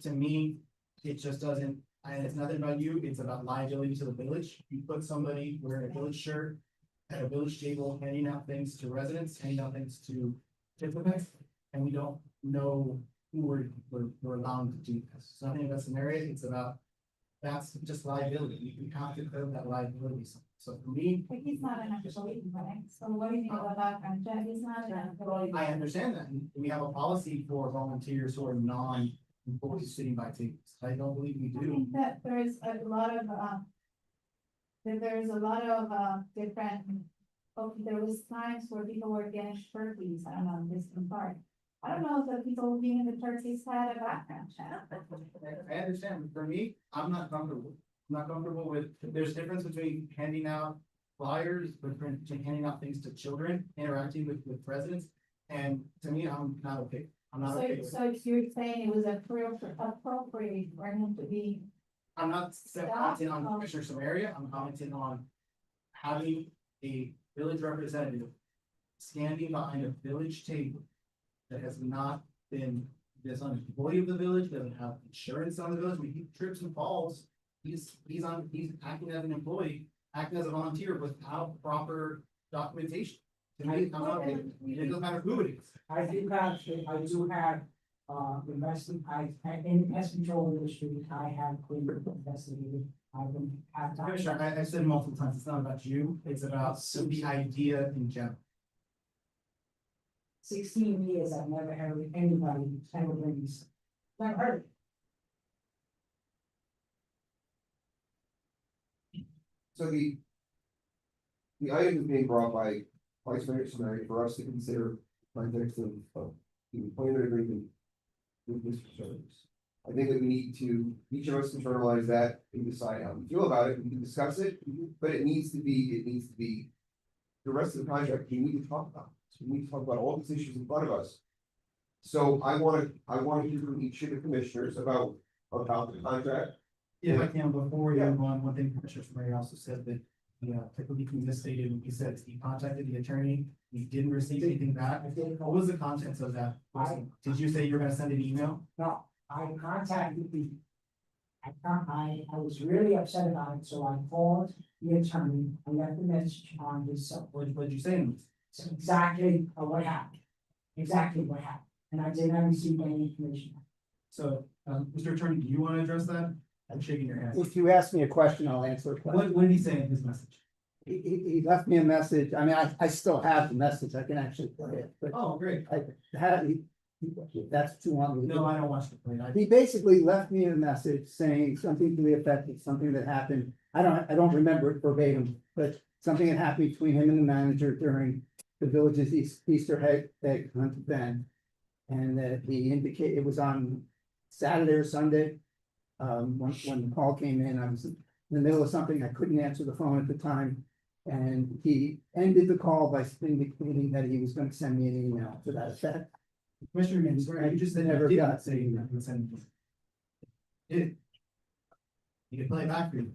To me, it just doesn't, and it's nothing about you, it's about liability to the village. You put somebody wearing a village shirt at a village table, handing out things to residents, handing out things to participants, and we don't know who we're allowing to do this. It's nothing about Samaria, it's about, that's just liability. You have to curb that liability. So for me,
But he's not an employee, right? So what do you think about background check? He's not an employee.
I understand that, and we have a policy for volunteers who are non-employees sitting by tables. I don't believe we
I
do.
think that there's a lot of, different, there was times where people were getting turkeys, I don't know, in this part. I don't know if the people being in the turkeys had a background check.
I understand, for me, I'm not comfortable. I'm not comfortable with, there's difference between handing out flyers, between handing out things to children, interacting with residents. And to me, I'm not okay. I'm not okay.
So you're saying it was appropriate for him to be.
I'm not commenting on Commissioner Samaria, I'm commenting on having a village representative standing behind a village table that has not been, that's not an employee of the village, doesn't have insurance on the village, when he trips and falls, he's acting as an employee, acting as a volunteer without proper documentation. To me, I'm not, it doesn't matter who it is.
I do have, investment, in pest control industry, I have clean investigated.
Commissioner, I've said multiple times, it's not about you, it's about the idea in general.
16 years, I've never heard anybody ever bring this. Never heard it.
So the item is being brought by Vice Mayor Samaria for us to consider context of the employment agreement with Mr. Service. I think that we need to, each of us internalize that and decide how we feel about it. We can discuss it, but it needs to be the rest of the contract, we need to talk about. So we need to talk about all these issues in front of us. So I want to hear from each of the commissioners about the contract.
If I can, before you move on, one thing Commissioner Samaria also said that, typically he misstated, he said he contacted the attorney, he didn't receive anything back. What was the contents of that? Did you say you were gonna send an email?
No, I contacted I was really upset about it, so I called the attorney, I left a message on his cell.
What did you say?
It's exactly what happened. Exactly what happened, and I did not receive any information.
So, Mr. Attorney, do you want to address that? I'm shaking your head.
If you ask me a question, I'll answer it.
What did he say in his message?
He left me a message. I mean, I still have the message. I can actually play it, but
Oh, great.
that's too long.
No, I don't watch the play.
He basically left me a message saying something to the effect of something that happened. I don't remember it verbatim, but something that happened between him and the manager during the village's Easter egg hunt event. And that he indicated it was on Saturday or Sunday. When the call came in, I was in the middle of something. I couldn't answer the phone at the time. And he ended the call by indicating that he was going to send me an email to that effect.
Commissioner Mansour, you just said
Never
you
got
didn't say you were gonna send it. You can play it back for you.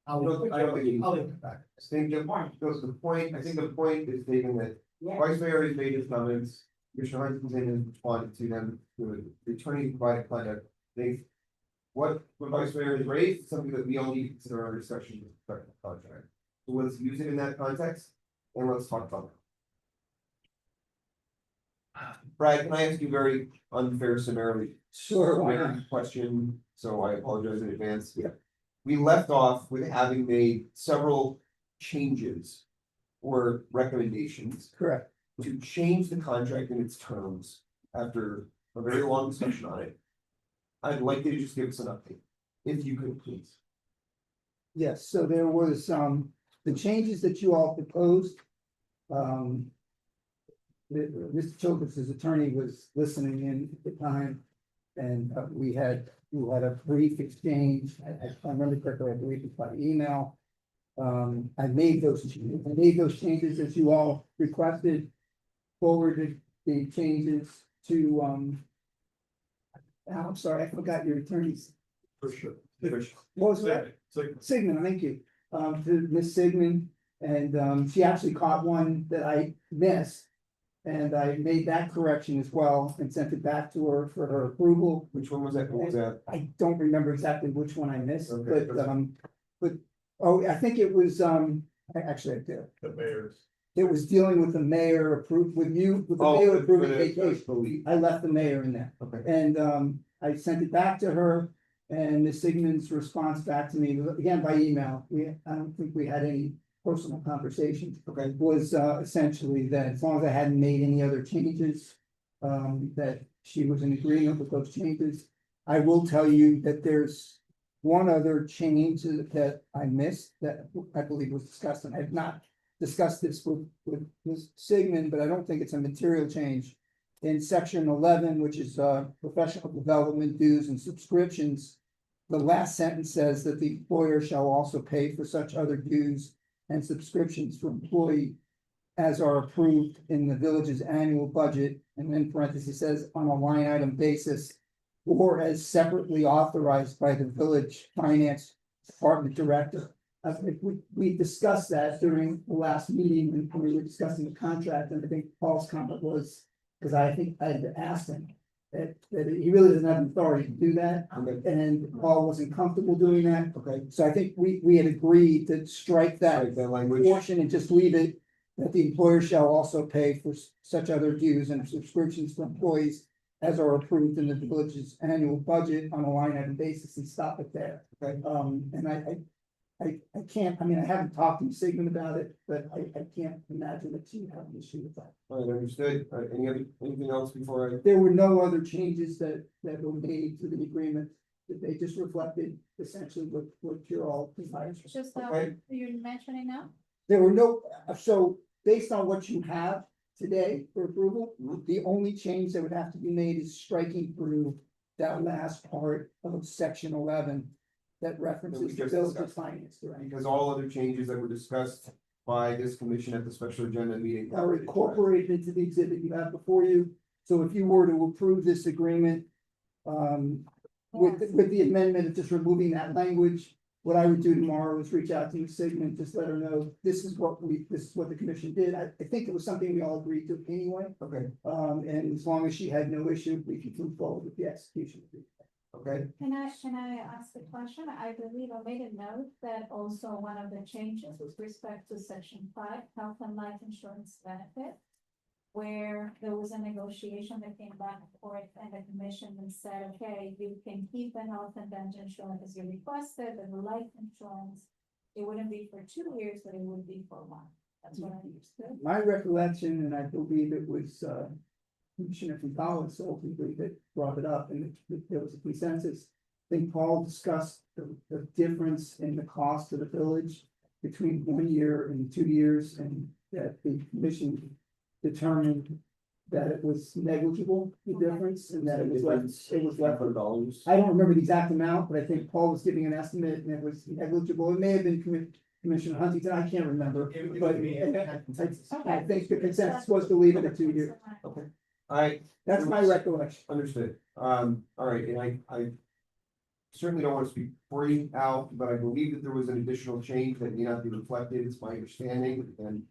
I don't think you
I'll
can
leave it back.
I think the point goes to the point, I think the point is taken that Vice Mayor has made his comments, Commissioner Hutchinson has responded to them, the attorney provided contact. What Vice Mayor has raised is something that we all need to consider our discussion with respect to the contract. So let's use it in that context, and let's talk about it. Brad, can I ask you very unfair summarily?
Sure, why not?
Question, so I apologize in advance. Yeah. We left off with having made several changes or recommendations
Correct.
to change the contract in its terms after a very long discussion on it. I'd like you to just give us an update, if you could, please.
Yes, so there was the changes that you all proposed. Mr. Childress's attorney was listening in at the time. And we had a brief exchange. If I remember correctly, I believe it by email. I made those changes as you all requested, forwarded the changes to I'm sorry, I forgot your attorney's.
For sure.
What was that? Sigmund, thank you. To Miss Sigmund, and she actually caught one that I missed. And I made that correction as well and sent it back to her for her approval.
Which one was that? What was that?
I don't remember exactly which one I missed,
Okay.
but, I think it was, actually I did.
The mayor's.
It was dealing with the mayor approved, with the mayor approving vacation. I left the mayor in there.
Okay.
And I sent it back to her And Ms. Sigmund's response back to me, again by email, I don't think we had any personal conversations.
Okay.
Was essentially that as long as I hadn't made any other changes, that she was in agreement with those changes. I will tell you that there's one other change that I missed that I believe was discussed, and I have not discussed this with Ms. Sigmund, but I don't think it's a material change. In section 11, which is professional development dues and subscriptions, the last sentence says that the employer shall also pay for such other dues and subscriptions for employee as are approved in the village's annual budget, and then parentheses says on a line item basis, or as separately authorized by the village finance department director. I think we discussed that during the last meeting when we were discussing the contract, and I think Paul's comment was, because I think I had asked him that he really doesn't have authority to do that. And Paul wasn't comfortable doing that.
Okay.
So I think we had agreed to strike that
language.
portion and just leave it, that the employer shall also pay for such other dues and subscriptions for employees as are approved in the village's annual budget on a line item basis, and stop it there.
Okay.
And I can't, I mean, I haven't talked to Sigmund about it, but I can't imagine that she would have an issue with that.
All right, understood. Anything else before I?
There were no other changes that were made to the agreement, that they just reflected essentially what you're all desiring.
Just,
Okay.
you're mentioning now?
There were no, so based on what you have today for approval, the only change that would have to be made is striking through that last part of section 11 that references the
just
village's
discussed.
finance director.
Because all other changes that were discussed by this commission at the special agenda meeting.
Are incorporated into the exhibit you have before you. So if you were to approve this agreement, with the amendment of just removing that language, what I would do tomorrow is reach out to Sigmund, just let her know, this is what the commission did. I think it was something we all agreed to anyway.
Okay,
And as long as she had no issue, we could move forward with the execution.
okay.
Can I ask a question? I believe I made a note that also one of the changes with respect to section 5, health and life insurance benefit, where there was a negotiation that came back and forth, and the commission then said, okay, you can keep the health and dental insurance as you requested, and the life insurance, it wouldn't be for 2 years, but it would be for 1. That's what I understood.
My recollection, and I believe it was Commissioner Gonzalez ultimately that brought it up, and there was a consensus. I think Paul discussed the difference in the cost of the village between 1 year and 2 years, and that the commission determined that it was negligible, the difference, and that it was left. I don't remember the exact amount, but I think Paul was giving an estimate, and it was negligible. It may have been Commissioner Huntington, I can't remember, but I think the consensus was to leave it at 2 years.
Okay. All right.
That's my recollection.
Understood. All right, and I certainly don't want to speak for you, Al, but I believe that there was an additional change that may not be reflected. It's my understanding, and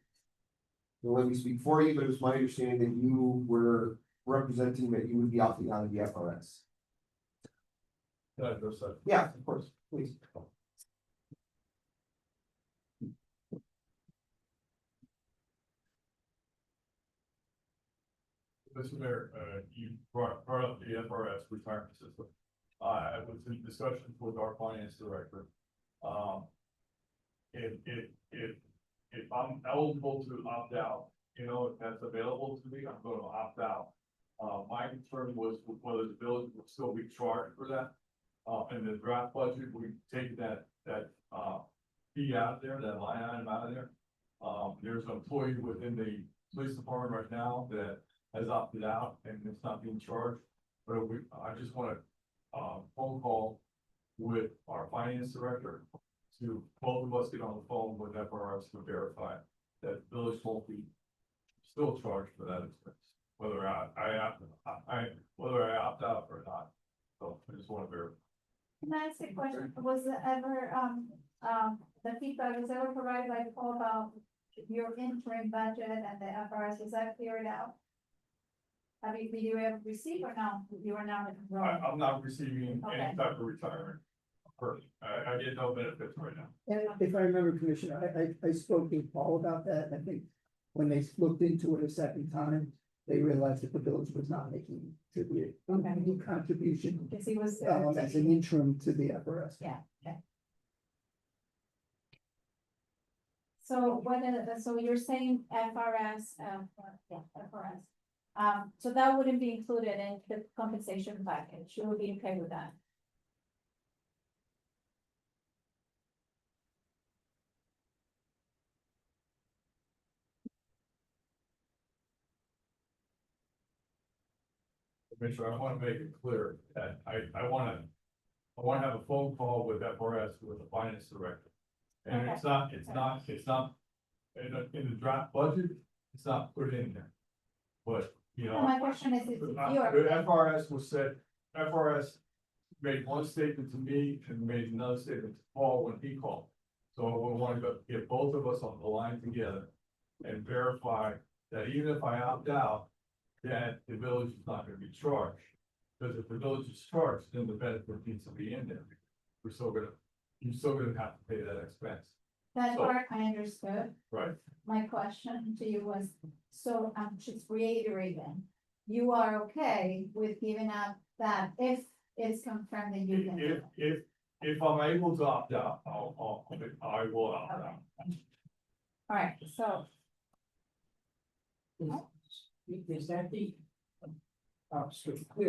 don't let me speak for you, but it was my understanding that you were representing that you would be opting out of the FRS. Yeah, of course, please.
Mr. Mayor, you brought up the FRS retirement system. I was in discussions with our finance director. If I'm eligible to opt out, if that's available to me, I'm going to opt out. My concern was whether the village would still be charged for that. In the draft budget, we take that fee out there, that line item out of there. There's an employee within the police department right now that has opted out and it's not being charged. But I just want a phone call with our finance director to both of us get on the phone with FRS to verify that village won't be still charged for that expense, whether I opt out or not. So I just want to verify.
Can I ask a question? Was it ever, the feedback was ever provided by Paul about your interim budget and the FRS, was that cleared out? Did you ever receive or no? You are now.
I'm not receiving
Okay.
any type of retirement. I get no benefits right now.
And if I remember, Commissioner, I spoke with Paul about that, and I think when they looked into it a second time, they realized that the village was not making any contribution
Because he was.
as an interim to the FRS.
Yeah, okay. So so you're saying FRS, yeah, FRS. So that wouldn't be included in the compensation package, you would be okay with that?
Commissioner, I want to make it clear that I want to have a phone call with FRS, with the finance director. And it's not, in the draft budget, it's not put in there. But, you know.
So my question is, if
The
you're,
FRS was said, FRS made one statement to me and made another statement to Paul when he called. So we want to get both of us on the line together and verify that even if I opt out, that the village is not gonna be charged. Because if the village is charged, then the benefit needs to be in there. You're still gonna have to pay that expense,
that
So-
part I understood.
right?
My question to you was, so I'm just reiterating, you are okay with giving up that if it's confirmed that you can do it?
If I'm able to opt out, I will opt out.
All right, so,
Is that the?
Yeah,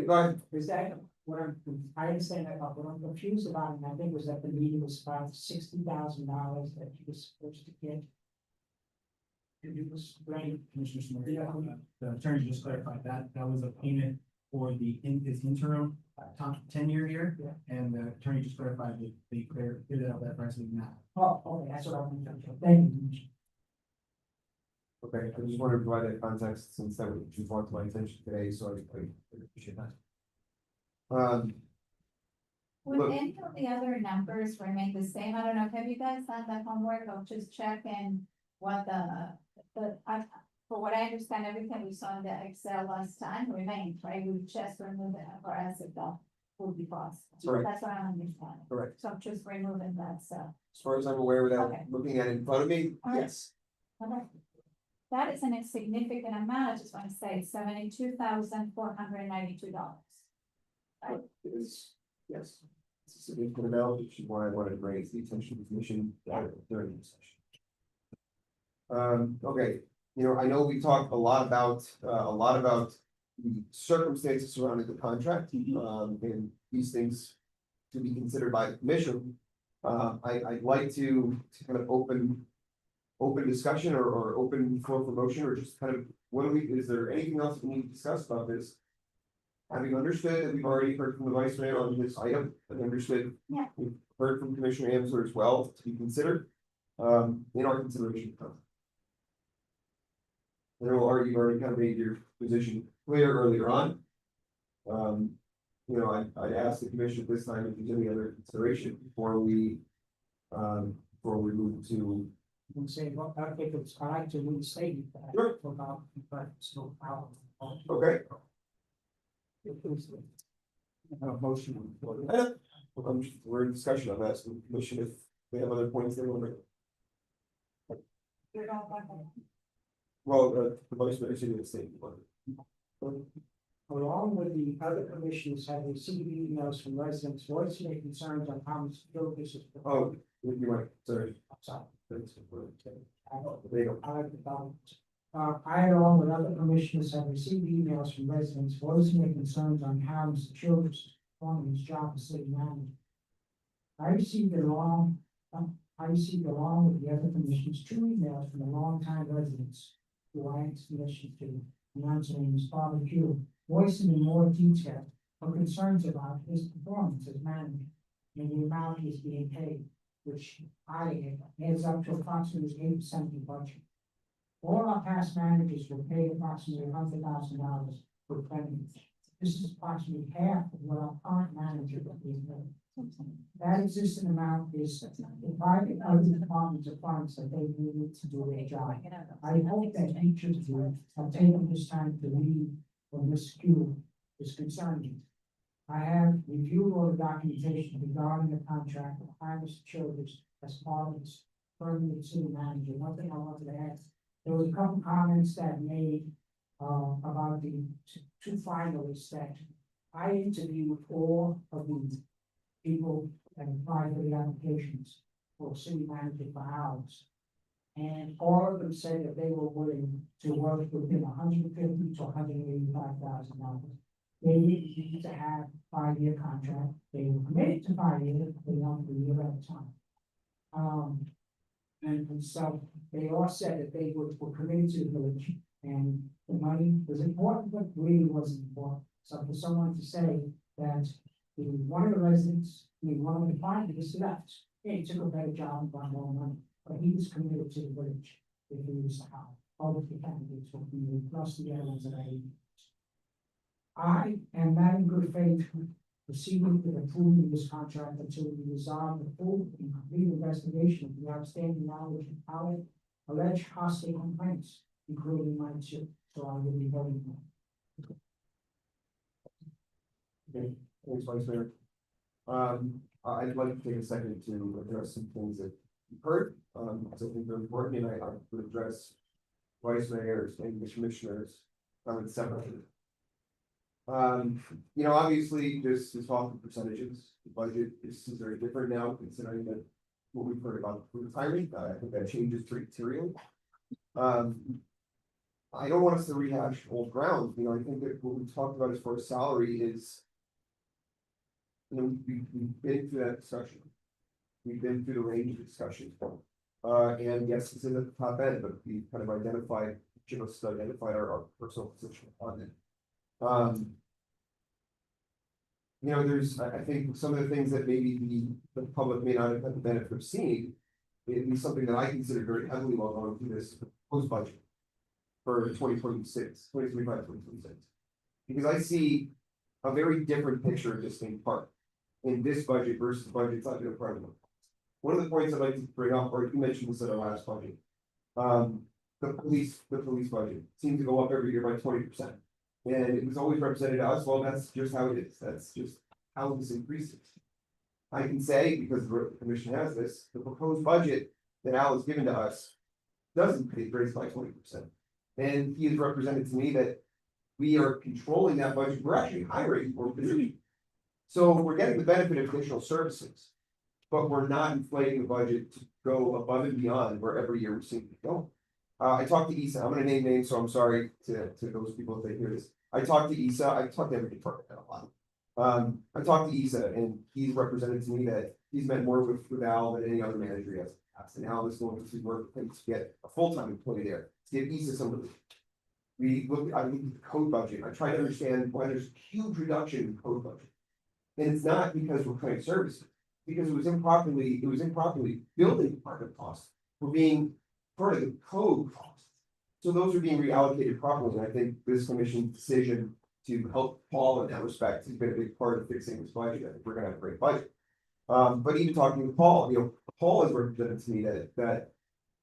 go ahead.
Is that what I understand that, what I'm confused about, and I think was that the meeting was about $60,000 that you were supposed to get. It was right, Commissioner Smith. The attorney just clarified that, that was a payment for his interim top 10-year year. And the attorney just clarified that they cleared it out that price is not. Oh, okay, that's what I'm trying to. Thank you.
Okay, I just wanted to provide that context since that was brought to my attention today, so I appreciate that.
would
Look.
any of the other numbers remain the same? I don't know, have you guys done that homework of just checking what for what I understand, everything we saw in the Excel last time remains, right? We just removed the FRS if that would be possible.
Correct.
That's what I'm understanding.
Correct.
So I'm just removing that, so.
As far as I'm aware, without
Okay.
looking at it in front of me,
All right.
yes.
Okay. That is an insignificant amount, I just want to say $72,492.
It is, yes. It's a significant amount, which is why I wanted to raise the attention of the commission during the session. Okay, you know, I know we talked a lot about the circumstances surrounding the contract, and these things to be considered by the commission. I'd like to kind of open discussion or open floor for motion, or just kind of, is there anything else we need to discuss about this? Having understood that we've already heard from the vice mayor on this item, and understood.
Yeah.
We've heard from Commissioner Amsler as well to be considered, in our consideration. I know you've already kind of made your position clear earlier on. You know, I asked the commission this time if there's any other consideration before we move to.
You can say, well, I think it's fine to restate that.
Sure.
About, but still out.
Okay.
Motion.
We're in discussion on that, so the commission, if they have other points they want to make. Well, the vice mayor should state.
Along with the other commissioners have received emails from residents voicing their concerns on how much focus is.
Oh, you're right, sorry.
Sorry.
Thanks.
There you go. I, along with other commissioners, have received emails from residents voicing their concerns on how Mr. Childress is performing his job as city manager. I received along with the other commissioners 2 emails from the longtime residents who I asked permission to announce him as Father Q, voicing in more detail her concerns about his performance as manager and the amount he's being paid, which adds up to approximately 8% of the budget. All our past managers were paid approximately $100,000 for premiums. This is approximately half of what our current manager would be paid. That existing amount is divided other departments of funds that they needed to do their job. I hope that each of you have taken this time to read what Ms. Q is concerning. I have reviewed all the documentation regarding the contract with Iris Childress as part of this permanent city manager. One thing I wanted to ask, there was a couple comments that made about the two finalists that I interviewed all of these people and applied for the applications for city manager for Howard's. And all of them said that they were willing to work within $150,000 to $185,000. They didn't need to have 5-year contract. They were committed to 5 years, but they wanted a year at a time. And so they all said that they were committed to the village and the money was important, but really wasn't important. So for someone to say that one of the residents, one of the finalists left, he took a better job and got more money, but he was committed to the village. If he was how all of the candidates will be plus the other ones that I am not in good faith proceeding with approving this contract until we resolve the full and complete investigation of the outstanding knowledge of our alleged hostile complaints, including mine too. So I will be voting no.
Okay, thanks, Vice Mayor. I'd like to take a second to address some things that you've heard, because I think they're important, and I would address Vice Mayors and the Commissioners separately. You know, obviously, this is talking percentages, the budget is very different now, considering that what we've heard about retirement, I think that changes pretty materially. I don't want us to rehash old ground, you know, I think that what we talked about as far as salary is, you know, we've been through that discussion. We've been through the range of discussions. And yes, it's in the top end, but we kind of identified, each of us identified our personal position on it. You know, I think some of the things that maybe the public may not have had the benefit of seeing, it is something that I consider very heavily while going through this post budget for 2026, 2025, 2026. Because I see a very different picture of this thing part in this budget versus the budgets I've been a part of. One of the points I'd like to bring up, or you mentioned this at our last budget, the police budget seems to go up every year by 20%. And it was always represented to us, well, that's just how it is. That's just how this increases. I can say, because the commission has this, the proposed budget that Al has given to us doesn't raise by 20%. And he has represented to me that we are controlling that budget. We're actually hiring more positions. So we're getting the benefit of additional services, but we're not inflating the budget to go above and beyond where every year we seem to go. I talked to Issa, I'm gonna name names, so I'm sorry to those people if they hear this. I talked to Issa, I talked to every department a lot. I talked to Issa and he's represented to me that he's met more with Al than any other manager he has. And Al is going to work with him to get a full-time employee there, to give Issa some relief. I looked at the code budget, I tried to understand why there's a huge reduction in code budget. And it's not because we're cutting services, because it was improperly building department costs. We're being part of the code costs. So those are being reallocated properly, and I think this commission's decision to help Paul in that respect has been a big part of fixing this budget. I think we're gonna have a great budget. But even talking with Paul, you know, Paul has represented to me that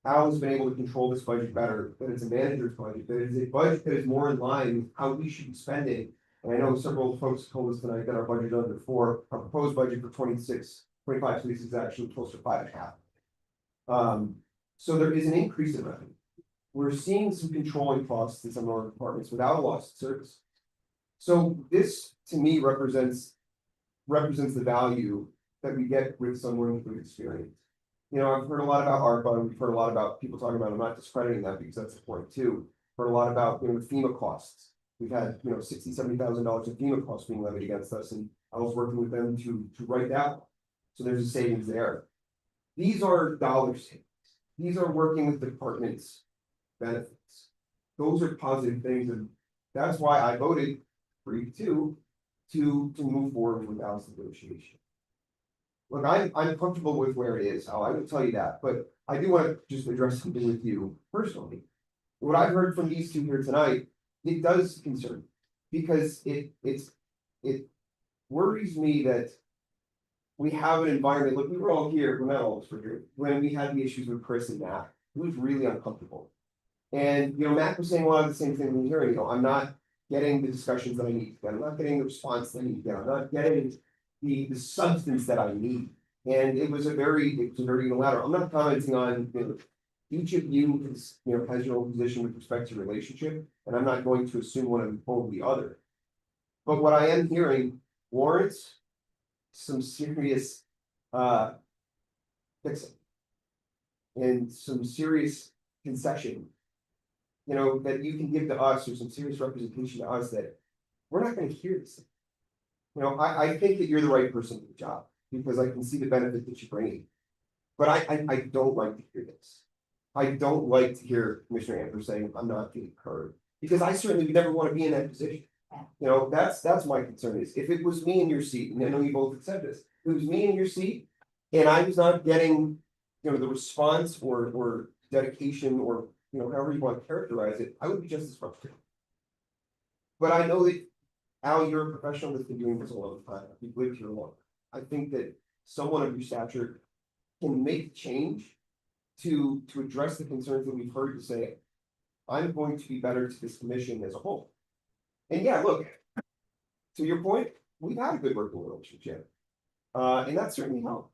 Al has been able to control this budget better, that it's a manager's budget, that it's a budget that is more in line with how we should be spending. And I know several folks told us tonight that our budget under 4, our proposed budget for 25, 26 is actually close to 5.5. So there is an increase in revenue. We're seeing some controlling costs in some of our departments without a loss of service. So this, to me, represents the value that we get with someone with experience. You know, I've heard a lot about ARPA, and we've heard a lot about people talking about, I'm not discrediting that because that's the point too. Heard a lot about, you know, FEMA costs. We've had, you know, $60,000, $70,000 of FEMA costs being levied against us, and I was working with them to write that. So there's a savings there. These are dollar savings. These are working with departments' benefits. Those are positive things, and that's why I voted for you to move forward with Al's negotiation. Look, I'm comfortable with where it is, Al, I will tell you that, but I do want to just address something with you personally. What I've heard from these two here tonight, it does concern me, because it worries me that we have an environment, look, we were all here, we're not all of us were here, when we had the issues with Chris and Matt, it was really uncomfortable. And, you know, Matt was saying a lot of the same thing we hearing, you know, I'm not getting the discussions that I need to get, I'm not getting the response that I need to get, I'm not getting the substance that I need. And it was a very unilateral. I'm not commenting on, you know, each of you is, has your own position with respect to relationship, and I'm not going to assume one of them over the other. But what I am hearing warrants some serious, fixing. And some serious concession. That you can give to us, or some serious representation to us that we're not gonna hear this. I think that you're the right person for the job, because I can see the benefit that you're bringing. But I don't like to hear this. I don't like to hear Commissioner Amber saying, I'm not being heard, because I certainly would never want to be in that position. That's my concern is, if it was me in your seat, and I know you both have said this, if it was me in your seat, and I was not getting, the response or dedication, or, however you want to characterize it, I would be just as frustrated. But I know that, Al, you're a professional that's been doing this a long time, you've lived here long. I think that someone of your stature can make change to address the concerns that we've heard, to say, I'm going to be better to this commission as a whole. And yeah, look, to your point, we've had a good working relationship. And that certainly helped.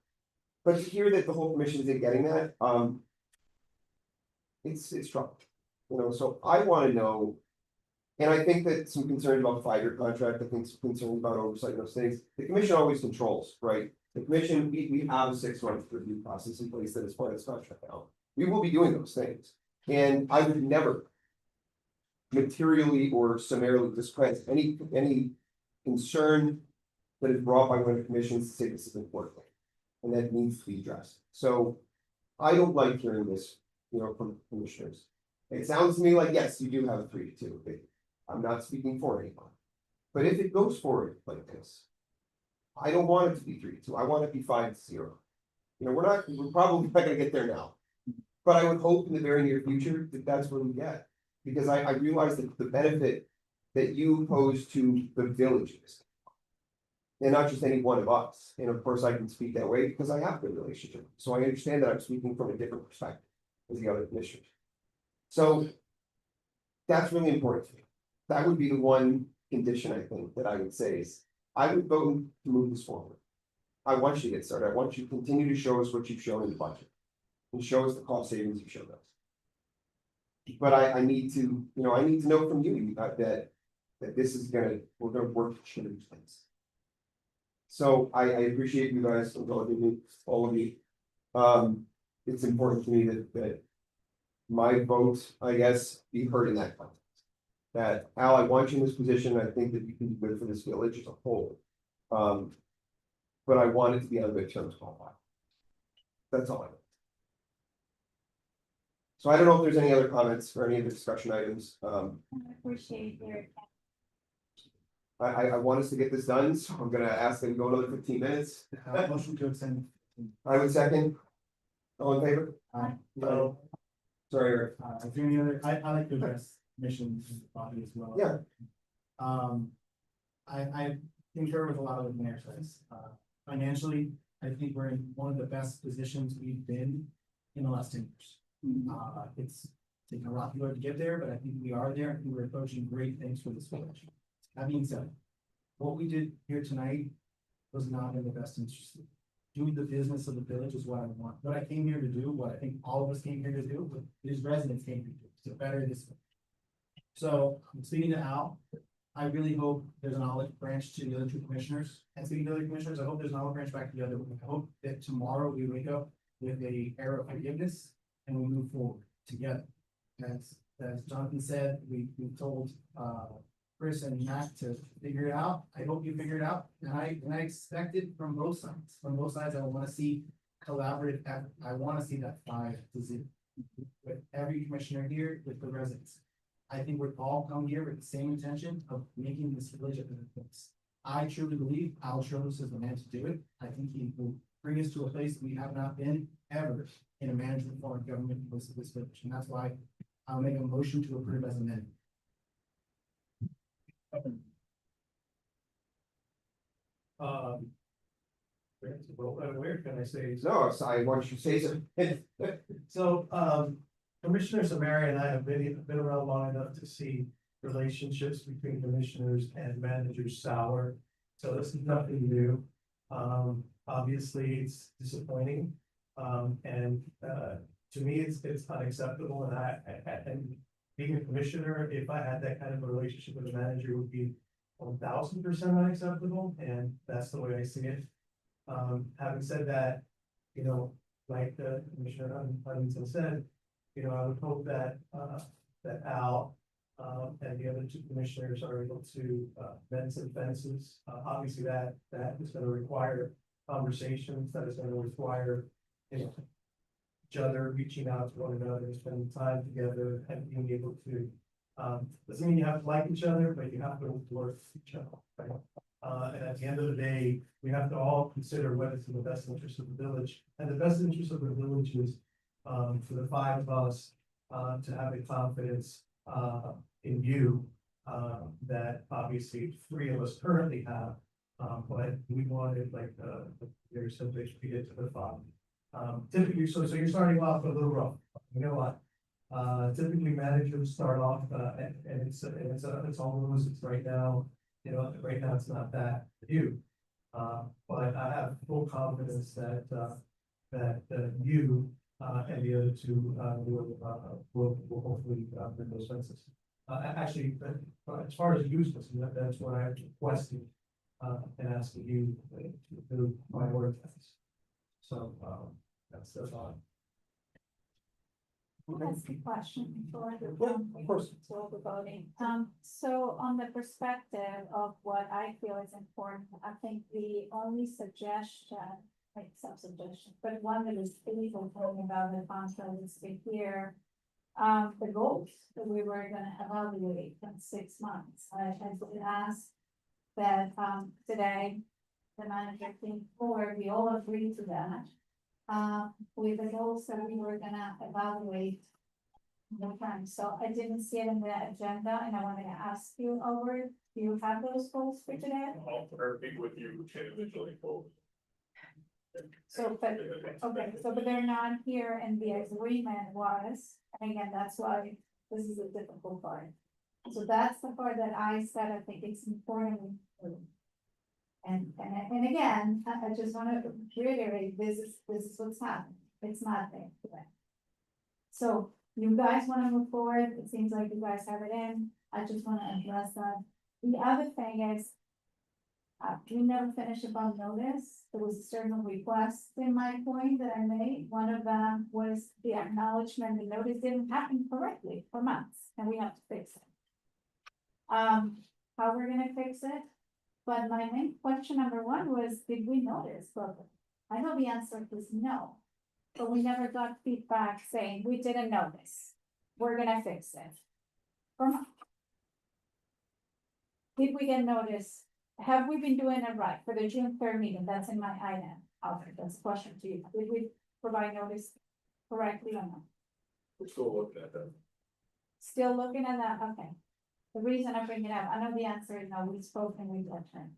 But to hear that the whole commission isn't getting that, it's trouble. So I want to know, and I think that some concerns about the 5-year contract, I think some concerns about oversight and those things, the commission always controls, right? The commission, we have a 6-month review process in place that is part of this contract now. We will be doing those things. And I would never materially or summarily discredit any concern that is brought by one of the commissions to say this is important. And that needs to be addressed. So I don't like hearing this, from commissioners. It sounds to me like, yes, you do have a 3-2. I'm not speaking for anyone. But if it goes forward like this, I don't want it to be 3-2. I want it to be 5-0. We're probably not gonna get there now. But I would hope in the very near future that that's where we get. Because I realize that the benefit that you pose to the villages. And not just any one of us, and of course I can speak that way because I have a good relationship, so I understand that I'm speaking from a different perspective as the other commissioners. So that's really important to me. That would be the one condition, I think, that I would say is, I would vote to move this forward. I want you to get started, I want you to continue to show us what you've shown in the budget. And show us the cost savings you've showed us. But I need to, I need to know from you that this is we're gonna work to change things. So I appreciate you guys, all of you. It's important to me that my vote, I guess, be heard in that context. That, Al, I want you in this position, I think that you can be good for this village as a whole. But I want it to be on good terms for all. That's all I want. So I don't know if there's any other comments or any of the discussion items.
I appreciate your.
I want us to get this done, so I'm gonna ask them to go another 15 minutes.
Motion to extend.
I would second. All in favor?
So,
Sorry, Eric.
is there any other, I like to address missions body as well.
Yeah.
I concur with a lot of what the mayor says. Financially, I think we're in one of the best positions we've been in the last 10 years. It's taken a lot to get there, but I think we are there and we're approaching great things for this village. That being said, what we did here tonight was not in the best interest. Doing the business of the village is what I want. What I came here to do, what I think all of us came here to do, what these residents came here to do, to better this village. So I'm speaking to Al. I really hope there's an olive branch to the other 2 commissioners. And speaking to other commissioners, I hope there's an olive branch back to the other one. I hope that tomorrow we wake up with a air of forgiveness and we move forward together. As Jonathan said, we told Chris and Matt to figure it out. I hope you figure it out. And I expect it from both sides. From both sides, I want to see collaborative effort. I want to see that 5-0 with every commissioner here, with the residents. I think we're all come here with the same intention of making this village a better place. I truly believe Al Shirless is the man to do it. I think he will bring us to a place we have not been ever in a management form of government in this village. And that's why I'll make a motion to approve as amended.
Where can I say?
No, I want you to say something.
So, Commissioner Samari and I have been around long enough to see relationships between commissioners and managers sour. So this is nothing new. Obviously, it's disappointing. to me, it's unacceptable, and being a commissioner, if I had that kind of a relationship with a manager, it would be 1000% unacceptable, and that's the way I see it. Having said that, you know, like the Commissioner Huntington said, you know, I would hope that, that Al, and the other two commissioners are able to, mend some fences. Obviously, that is gonna require conversations, that is gonna require, you know, each other reaching out to one another, spending time together, and being able to, doesn't mean you have to like each other, but you have to work with each other, right? And at the end of the day, we have to all consider what is in the best interest of the village, and the best interest of the village is, for the five of us, to have a confidence, in you, that obviously three of us currently have, but we wanted, like, there's some to get to the five. Typically, so you're starting off a little rough, you know what? Typically managers start off, and it's almost, it's right now, you know, right now it's not that for you. But I have full confidence that, you, and the other two, will hopefully, bring those fences. Actually, as far as use, that's what I requested, and asking you to do prioritize. So, that's all.
Ask a question before the.
Of course.
before the voting. So on the perspective of what I feel is important, I think the only suggestion, like some suggestion, but one that is illegal talking about the contract is to hear. The goals that we were gonna evaluate in 6 months. I did ask that, today, the manager came forward, we all agreed to that. With the goals that we were gonna evaluate the time, so I didn't see it in the agenda, and I wanted to ask you, Albert, do you have those goals for today?
I'll meet with you individually.
So, but, okay, so, but they're not here, and the agreement was, and again, that's why this is a difficult part. So that's the part that I said, I think it's important. And again, I just wanna reiterate, this is what's happening, it's not there today. So you guys wanna move forward, it seems like you guys have it in, I just wanna address that. The other thing is, we never finished about notice, there was a certain request in my point that I made, one of them was the acknowledgement, the notice didn't happen correctly for months, and we have to fix it. How we're gonna fix it? But my main question number one was, did we notice? Well, I know the answer is no. But we never got feedback saying, we didn't notice, we're gonna fix it. Did we get notice? Have we been doing it right for the June 3rd meeting? That's in my item. Okay, that's a question to you. Did we provide notice correctly or not?
We're still looking at that.
Still looking at that, okay. The reason I bring it up, I know the answer is no, we spoke and we touched it.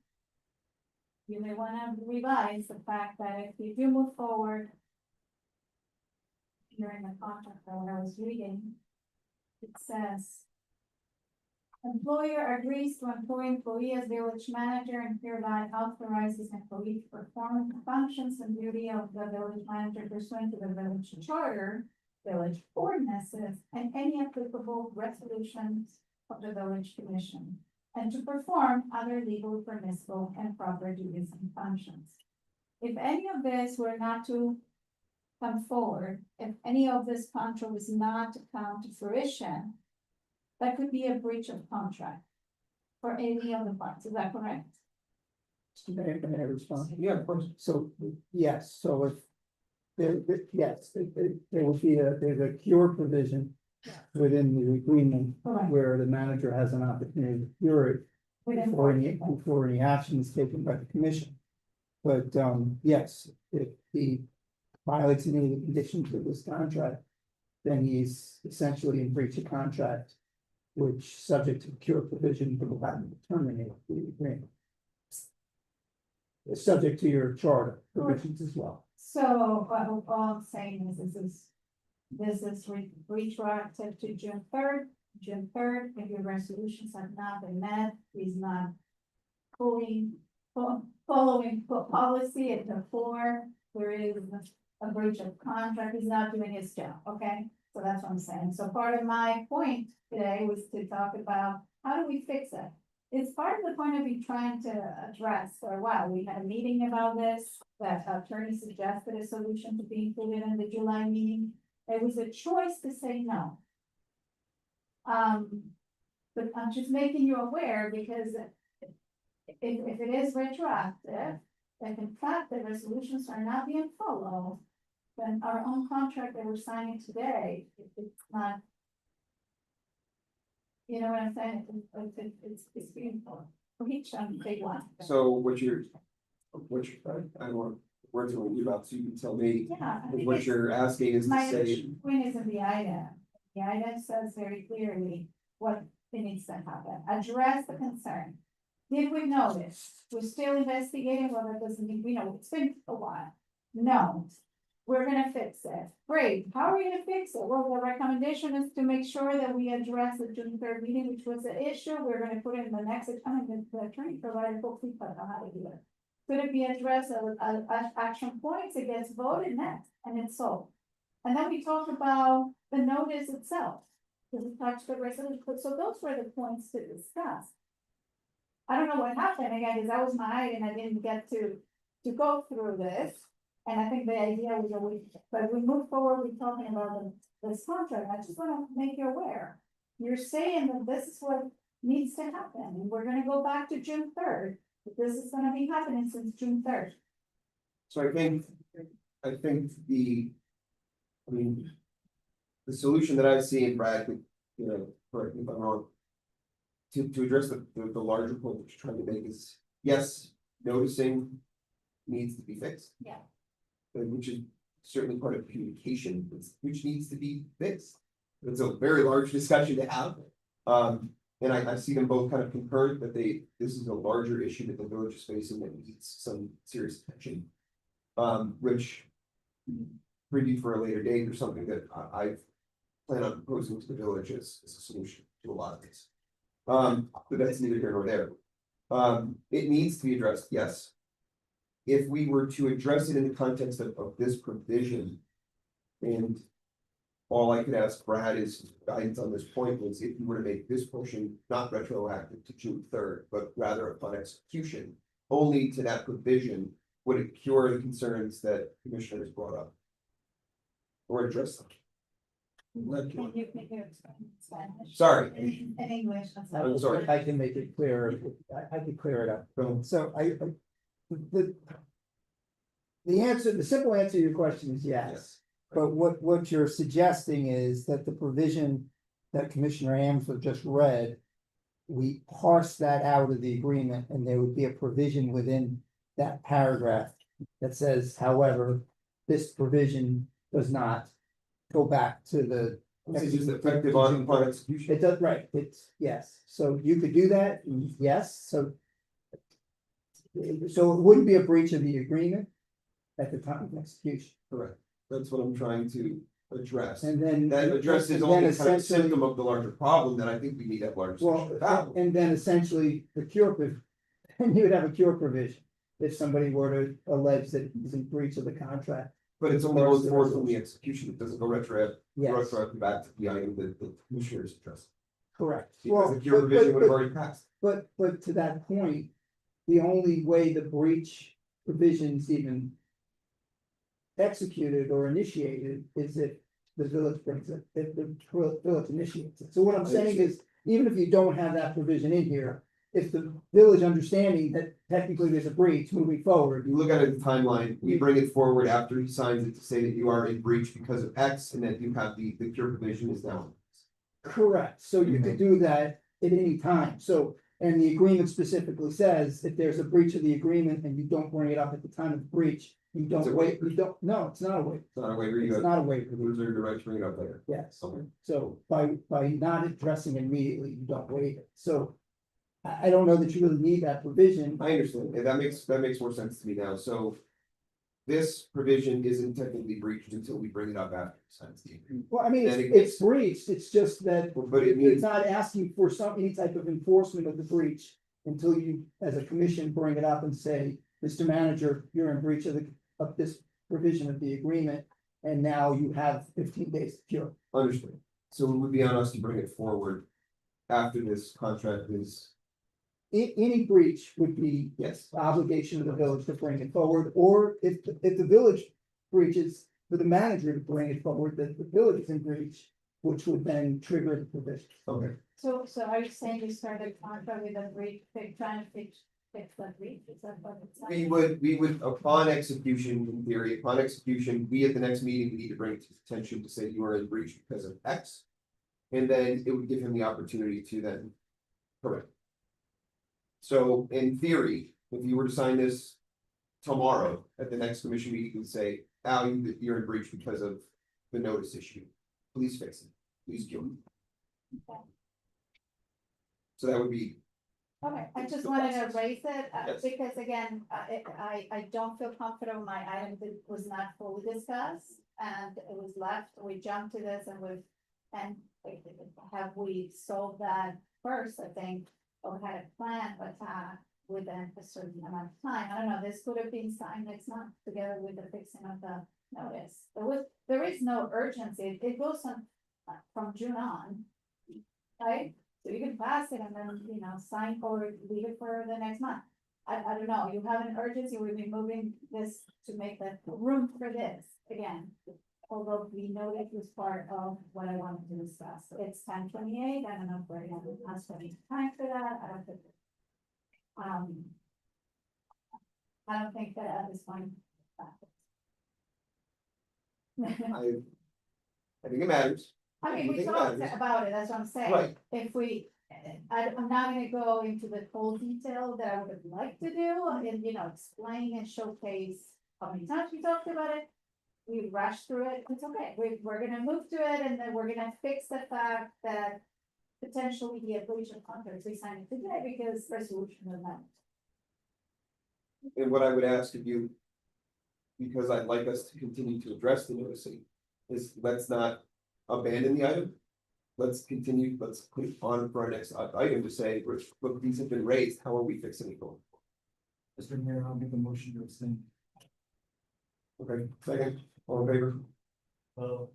You may wanna revise the fact that if you do move forward. During the contract that I was reading. It says. Employer agrees to employ employee as village manager and hereby authorizes employee to perform the functions and duty of the village manager pursuant to the village charter. Village ordinances and any applicable resolutions of the village commission, and to perform other legally permissible and proper duties and functions. If any of this were not to come forward, if any of this contract was not to come to fruition, that could be a breach of contract for any of the parts, is that correct?
May I respond?
Yeah, of course.
So, yes, so if yes, there would be there's a cure provision within the agreement
Correct.
where the manager has an opportunity to cure it before any action is taken by the commission. But, yes, if he violates any of the conditions of this contract, then he's essentially in breach of contract, which subject to cure provision will have to terminate the agreement. It's subject to your charter provisions as well.
So, all I'm saying is, this is retroactive to June 3rd, if your resolutions have not been met, he's not following policy at the floor, there is a breach of contract, he's not doing his job, okay? So that's what I'm saying. So part of my point today was to talk about how do we fix it? It's part of the point I've been trying to address for a while. We had a meeting about this, that attorney suggested a solution to be included in the July meeting. It was a choice to say no. But I'm just making you aware because if it is retroactive, if in fact the resolutions are not being followed, then our own contract that we're signing today, it's not. You know what I'm saying? It's being followed. For each big one.
So what you're, I don't want words on you about, so you can tell me.
Yeah. I
is
think
What
it's-
you're asking is to
My
say,
initial point is in the item. The item says very clearly what needs to happen. Address the concern. Did we notice? We're still investigating, well, that doesn't mean, we know, it's been a while. No, we're gonna fix it. Great, how are we gonna fix it? Well, the recommendation is to make sure that we address the June 3rd meeting, which was the issue. We're gonna put it in the next, the attorney provided, hopefully, but how to do it. Could it be addressed as action points? It gets voted next, and it's solved. And then we talk about the notice itself. Because we talked about resolution, so those were the points to discuss. I don't know what happened again, because that was my item, I didn't get to go through this. And I think the idea was that but we move forward, we're talking about this contract, I just wanna make you aware. You're saying that this is what needs to happen, and we're gonna go back to June 3rd, but this is gonna be happening since June 3rd.
so I think the solution that I see in Brad, you know, correct me if I'm wrong. To address the larger point that you're trying to make is, yes, noticing needs to be fixed.
Yeah.
Which is certainly part of communication, which needs to be fixed. It's a very large discussion to have. And I see them both kind of concurrent that this is a larger issue that the village is facing that needs some serious attention. Which preview for a later date or something that I plan on proposing to the village as a solution to a lot of this. But that's neither here nor there. It needs to be addressed, yes. If we were to address it in the context of this provision. And all I could ask Brad is guidance on this point was if you were to make this portion not retroactive to June 3rd, but rather upon execution. Only to that provision would it cure the concerns that commissioners brought up. Or address them.
Can you explain Spanish?
Sorry.
In English.
I'm sorry.
I can make it clearer, I can clear it up. So the simple answer to your question is yes. But what you're suggesting is that the provision that Commissioner Amsler just read. We parse that out of the agreement and there would be a provision within that paragraph. That says, however, this provision does not go back to the.
It's just effective upon execution.
It does, right, it's, yes, so you could do that, yes, so. So it wouldn't be a breach of the agreement at the time of execution.
Correct. That's what I'm trying to address.
And then.
That addresses
and then
only kind of a
essentially-
symptom of the larger problem that I think we need to have larger discussion about.
Well, and then essentially the and you would have a cure provision. If somebody were to allege that he's in breach of the contract.
But it's only goes forward from the execution. It doesn't go retroactive
Yes,
back to the item that the commissioners addressed.
correct.
Because
Well,
the cure provision would have already passed.
But to that point, the only way the breach provisions even executed or initiated is if the village brings it, if the village initiates it. So what I'm saying is, even if you don't have that provision in here, if the village understanding that technically there's a breach moving forward.
You look at it in the timeline, we bring it forward after he signs it to say that you are in breach because of X and that you have the cure provision is now.
Correct, so you could do that at any time, so, and the agreement specifically says, if there's a breach of the agreement and you don't bring it up at the time of the breach. You
It's a
don't wait, you don't, no, it's not a waiver,
It's not a waiver, you
it's
have
not a waiver,
reserve the right to bring it up later.
yes,
Okay.
so by not addressing it immediately, you don't waive it, so. I don't know that you really need that provision.
I understand, and that makes more sense to me now, so. This provision isn't technically breached until we bring it up after he signs the agreement.
Well, I mean,
And
it's breached, it's just that
But it
it's
means,
not asking for any type of enforcement of the breach. Until you, as a commission, bring it up and say, Mr. Manager, you're in breach of this provision of the agreement. And now you have 15 days to cure.
Understood. So it would be on us to bring it forward after this contract is,
Any breach would be
yes,
obligation of the village to bring it forward, or if the village breaches, for the manager to bring it forward, that the village is in breach, which would then trigger the provision.
okay.
So are you saying you started contract with a breach, trying to fix the breach? Is that what it's like?
We would, upon execution, in theory, upon execution, we at the next meeting, we need to bring it to his attention to say you are in breach because of X. And then it would give him the opportunity to then correct. So in theory, if you were to sign this tomorrow at the next commission meeting, you would say, Al, you're in breach because of the notice issue. Please fix it. Please do it. So that would be,
Okay, I just wanted to raise it,
Yes.
because again, I don't feel comfortable, my item was not fully discussed. And it was left, we jumped to this and have we solved that first, I think, or had a plan, but, within a certain amount of time, I don't know, this could have been signed next month together with the fixing of the notice. There is no urgency, it goes on, from June on, right? So you can pass it and then, sign or leave it for the next month. I don't know, you have an urgency, we've been moving this to make the room for this again. Although we know it was part of what I wanted to discuss. It's 10:28, I don't know if we're gonna ask for any time for that, I don't think. I don't think that at this point.
I think it matters.
I mean,
I
we
think it
talked
matters.
about it, that's what I'm saying.
Right.
If we, I'm not gonna go into the full detail that I would like to do, and, explain and showcase how many times we talked about it. We rushed through it, it's okay, we're gonna move to it, and then we're gonna fix the fact that potentially the breach of contract, we signed it today because resolution of that.
And what I would ask of you, because I'd like us to continue to address the noticing, is let's not abandon the item. Let's continue, let's put it on for our next item to say, look, these have been raised, how are we fixing it going?
Mr. Mayor, I'll make a motion to extend.
Okay, second, all in favor?
Well,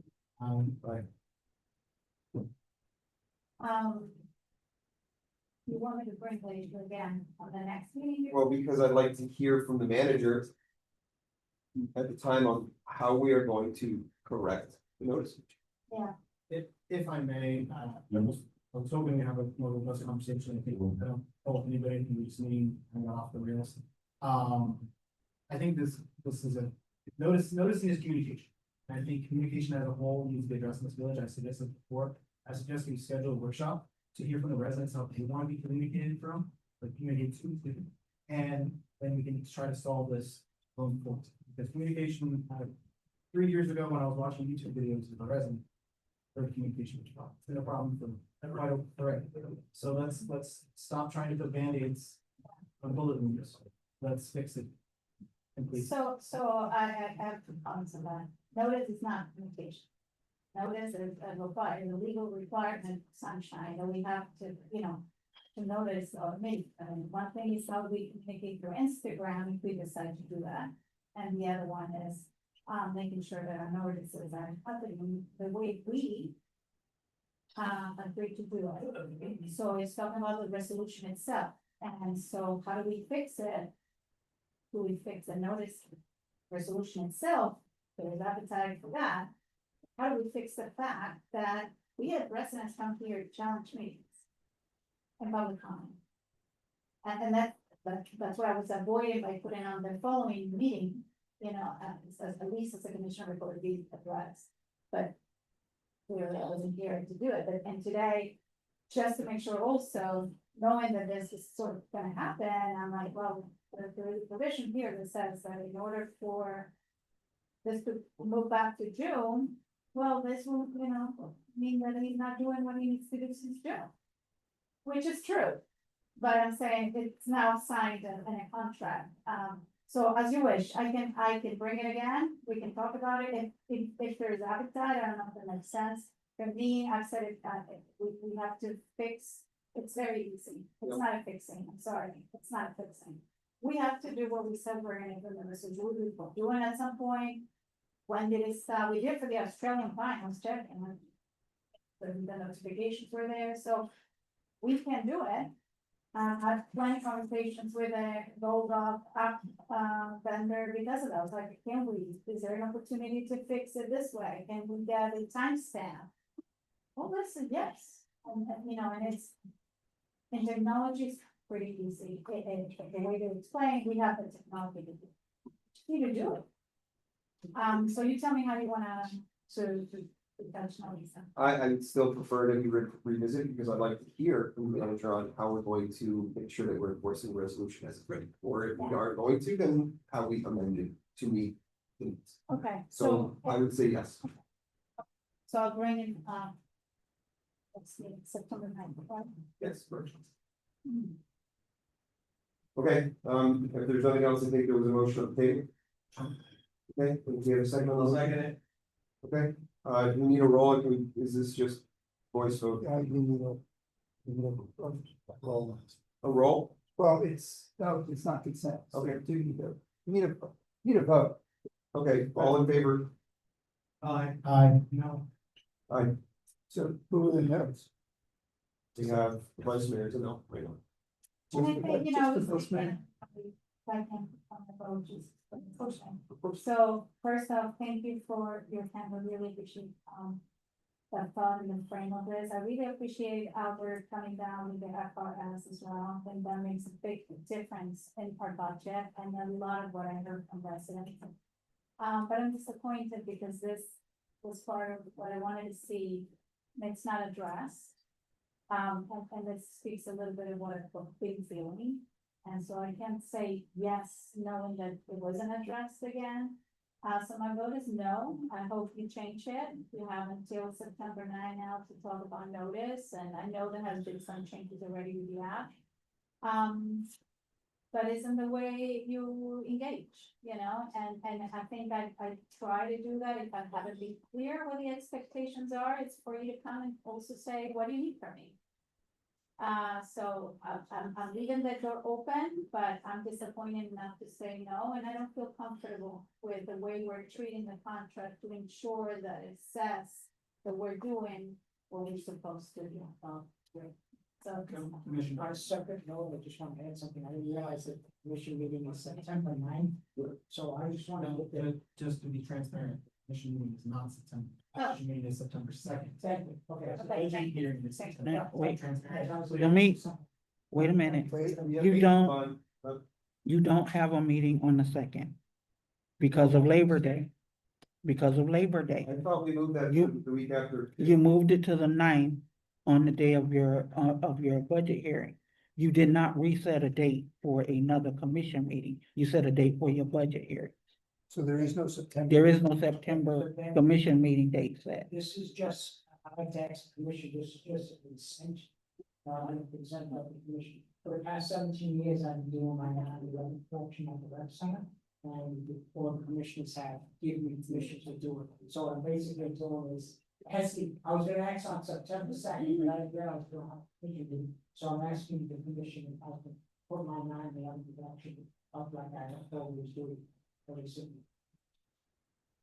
right.
You want me to bring the issue again on the next meeting?
Well, because I'd like to hear from the manager at the time on how we are going to correct the notice.
Yeah.
If I may, I was hoping to have a more robust conversation. I think I don't know if anybody can just need hang off the rails. I think this is a noticing is communication. I think communication as a whole needs to be addressed in this village. I suggested before, I suggest we schedule a workshop to hear from the residents how they want to be communicated from, like communicated to, and then we can try to solve this going forward. Because communication, 3 years ago when I was watching YouTube videos with a resident, their communication was a problem. It's been a problem for quite a thread. So let's stop trying to put band-aids on bullet wounds. Let's fix it. Completely.
So I have two comments on that. Notice is not communication. Notice is a legal requirement, sunshine, that we have to, to notice or make. One thing is how we communicate through Instagram if we decide to do that. And the other one is, making sure that our notices are happening the way we agree to do it. So it's talking about the resolution itself. And so how do we fix it? Do we fix the notice resolution itself? There's appetite for that. How do we fix the fact that we have residents come here to challenge meetings and public comment? And that's what I was avoiding by putting on the following meeting, at least as a commissioner report to be addressed. But clearly I wasn't here to do it, and today, just to make sure also, knowing that this is sort of gonna happen, I'm like, well, there is a provision here that says that in order for this to move back to June, well, this will, mean that he's not doing what he needs to do since June. Which is true, but I'm saying it's now signed in a contract, so as you wish, I can bring it again, we can talk about it, if there's appetite, I don't know if that makes sense. For me, I've said it, we have to fix, it's very easy, it's not a fixing, I'm sorry, it's not a fixing. we have to do what we said we're gonna do, and so we will do it at some point. When did it start? We did for the Australian pine, I was checking. The notifications were there, so we can do it. I've plenty conversations with a gold dog vendor because of that. I was like, can we, is there an opportunity to fix it this way? Can we get a timestamp? Well, listen, yes, and you know, and it's, and technology is pretty easy. The way to explain, we have the technology to do. Just need to do it. So you tell me how you wanna, to touch on Lisa.
I still prefer to revisit because I'd like to hear from the manager on how we're going to make sure that we're enforcing the resolution as it's written. Or if we aren't going to, then how we amend it to meet the needs.
Okay,
So I would say yes.
so I'll bring in, let's see, September 9th, right?
Yes. Okay, if there's nothing else, I think there was a motion on the table. Okay, do we have a second on the second it? Okay, do we need a roll? Is this just voice vote? A roll?
Well, no, it's not consent.
Okay.
You need a vote.
Okay, all in favor?
Aye. No.
Aye.
So who are the no's?
We have the vice mayor to know, right now.
And I think, you know,
Just the first man.
So first off, thank you for your time. I really appreciate that thought and the frame of this. I really appreciate Albert coming down with the FRS as well. I think that makes a big difference in our budget and a lot of what I heard from residents. But I'm disappointed because this was part of what I wanted to see. And it's not addressed. And this speaks a little bit of what I've been feeling. And so I can't say yes, knowing that it wasn't addressed again. So my vote is no. I hope you change it. You have until September 9 now to talk about notice, and I know there has been some changes already with the app. But isn't the way you engage, you know, and I think I try to do that. If I haven't been clear what the expectations are, it's for you to come and also say, what do you need from me? So I'm leaving that door open, but I'm disappointed enough to say no, and I don't feel comfortable with the way we're treating the contract to ensure that it says that we're doing what we're supposed to do. So.
Commissioner, on a separate note, I just want to add something. I didn't realize that the commission meeting is September 9th. So I just want to, just to be transparent, commission meeting is not September. Commission meeting is September 2nd. Exactly. Okay. So
Okay,
AG hearing is September.
Now, wait.
Transparent.
Let me, wait a minute. You don't have a meeting on the 2nd because of Labor Day. Because of Labor Day.
I thought we moved that to the week after.
You moved it to the 9th on the day of your budget hearing. You did not reset a date for another commission meeting. You set a date for your budget hearing.
So there is no September.
There is no September commission meeting date set.
This is just, I like to ask the commission, this is just a consent. Consent of the commission. For the past 17 years, I've been doing my 9/11 portion of the website. And before the commissioners have given me permission to do it. So what I'm basically doing is, I was gonna ask on September 2nd, but I didn't realize we don't have a commission meeting. So I'm asking the commission if I can put my 9/11 production up like I always do. Very soon.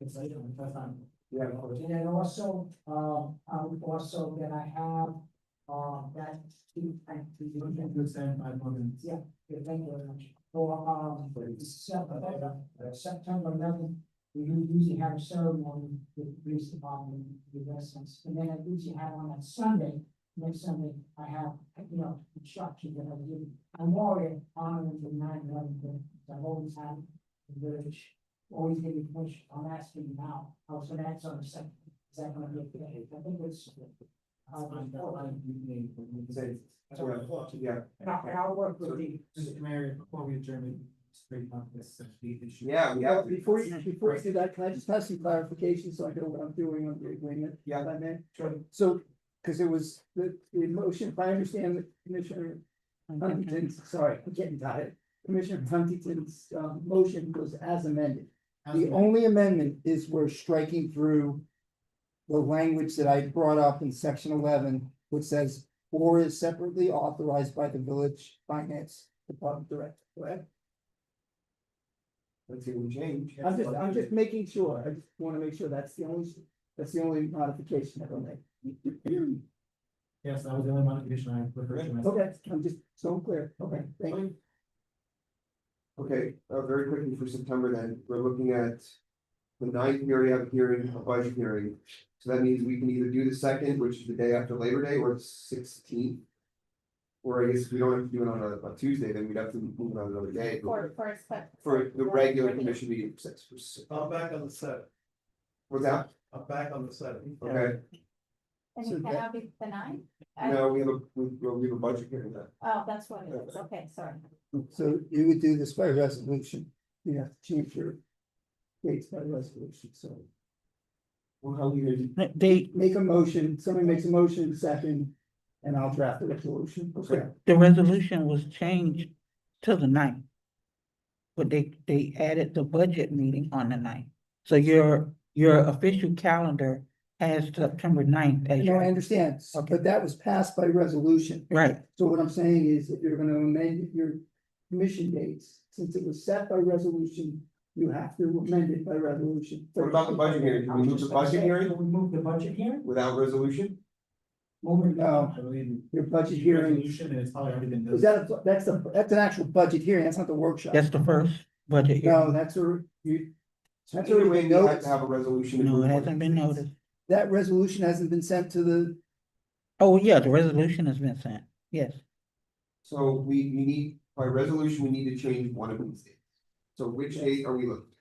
It's later, that's fine.
Yeah.
And then also, also that I have, that. Yeah, thank you very much. For, September 11th, we usually have a ceremony with the police department, the residents, and then I usually have on that Sunday, next Sunday, I have, you know, instruction that I give. I'm already honoring the 9/11, but I've always had the village, always giving permission. I'm asking you now, I was gonna ask on the 2nd, is that gonna be okay? I think it's.
Yeah.
And I'll work with the.
Mr. Mayor, before we adjourn, straight up this issue.
Yeah, we have.
Before you do that, can I just have some clarification so I know what I'm doing on the agreement?
Yeah.
If I may? Sure. So, because it was the motion, if I understand the Commissioner Huntington's, sorry, I'm getting tired. Commissioner Huntington's motion was as amended. The only amendment is we're striking through the language that I brought up in section 11, which says, or is separately authorized by the village finance department director, correct?
let's see, we change.
I'm just making sure, I just wanna make sure that's the only modification that I'll make.
Yes, that was the only modification I referred to. myself.
Okay, I'm just so I'm clear, okay, thank you.
Okay, very quickly for September then, we're looking at the 9th, we already have a hearing, a budget hearing. So that means we can either do the 2nd, which is the day after Labor Day, or the 16th. Or I guess if we don't have to do it on a Tuesday, then we'd have to move it on another day. For the regular commission meeting,
I'm back on the set.
what's that?
I'm back on the set.
Okay,
And
So
it cannot be the ninth?
no, we have a budget hearing then.
Oh, that's what it is, okay, sorry.
So you would do this by resolution, you have to change your dates by resolution, so.
Well, how we gonna do?
They,
Make a motion, somebody makes a motion, second, and I'll draft the resolution.
Okay.
the resolution was changed to the 9th. But they added the budget meeting on the 9th. So your official calendar has September 9th as
No, I
your,
understand,
Okay.
but that was passed by resolution.
right,
So what I'm saying is, if you're gonna amend your commission dates, since it was set by resolution, you have to amend it by resolution.
What about the budget hearing? Can we move the budget hearing
Can we move the budget hearing?
without resolution?
No.
I believe.
Your budget hearing,
Resolution, and it's probably already been done.
is that's an actual budget hearing, that's not the workshop.
that's the first budget
No,
hearing.
that's that's
Either
already
way,
been
we have
noticed.
to have a resolution.
No, it hasn't been noticed.
That resolution hasn't been sent to the,
Oh, yeah, the resolution has been sent, yes.
So we need, by resolution, we need to change one of these dates. So which date are we looking?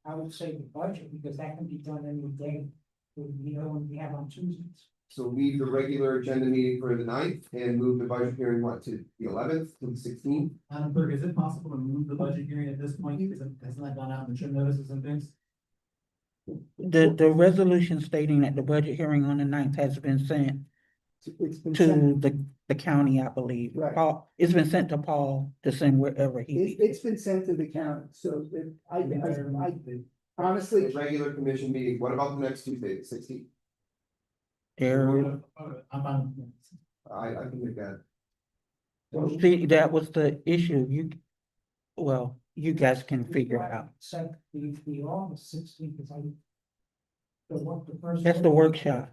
I would say the budget, because that can be done any day. We have on Tuesdays.
So leave the regular agenda meeting for the 9th and move the budget hearing, what, to the 11th, to the 16th?
Berg, is it possible to move the budget hearing at this point, because it hasn't that gone out in the notices and things?
The resolution stating that the budget hearing on the 9th has been sent
it's been sent,
to the county, I believe.
Right.
Paul, it's been sent to Paul to send wherever he.
it's been sent to the county, so if I honestly,
The regular commission meeting, what about the next Tuesday, the 16th?
There,
I'm on.
I can make that.
see, that was the issue, well, you guys can figure it out.
Set the August 16th, because the first.
That's the workshop.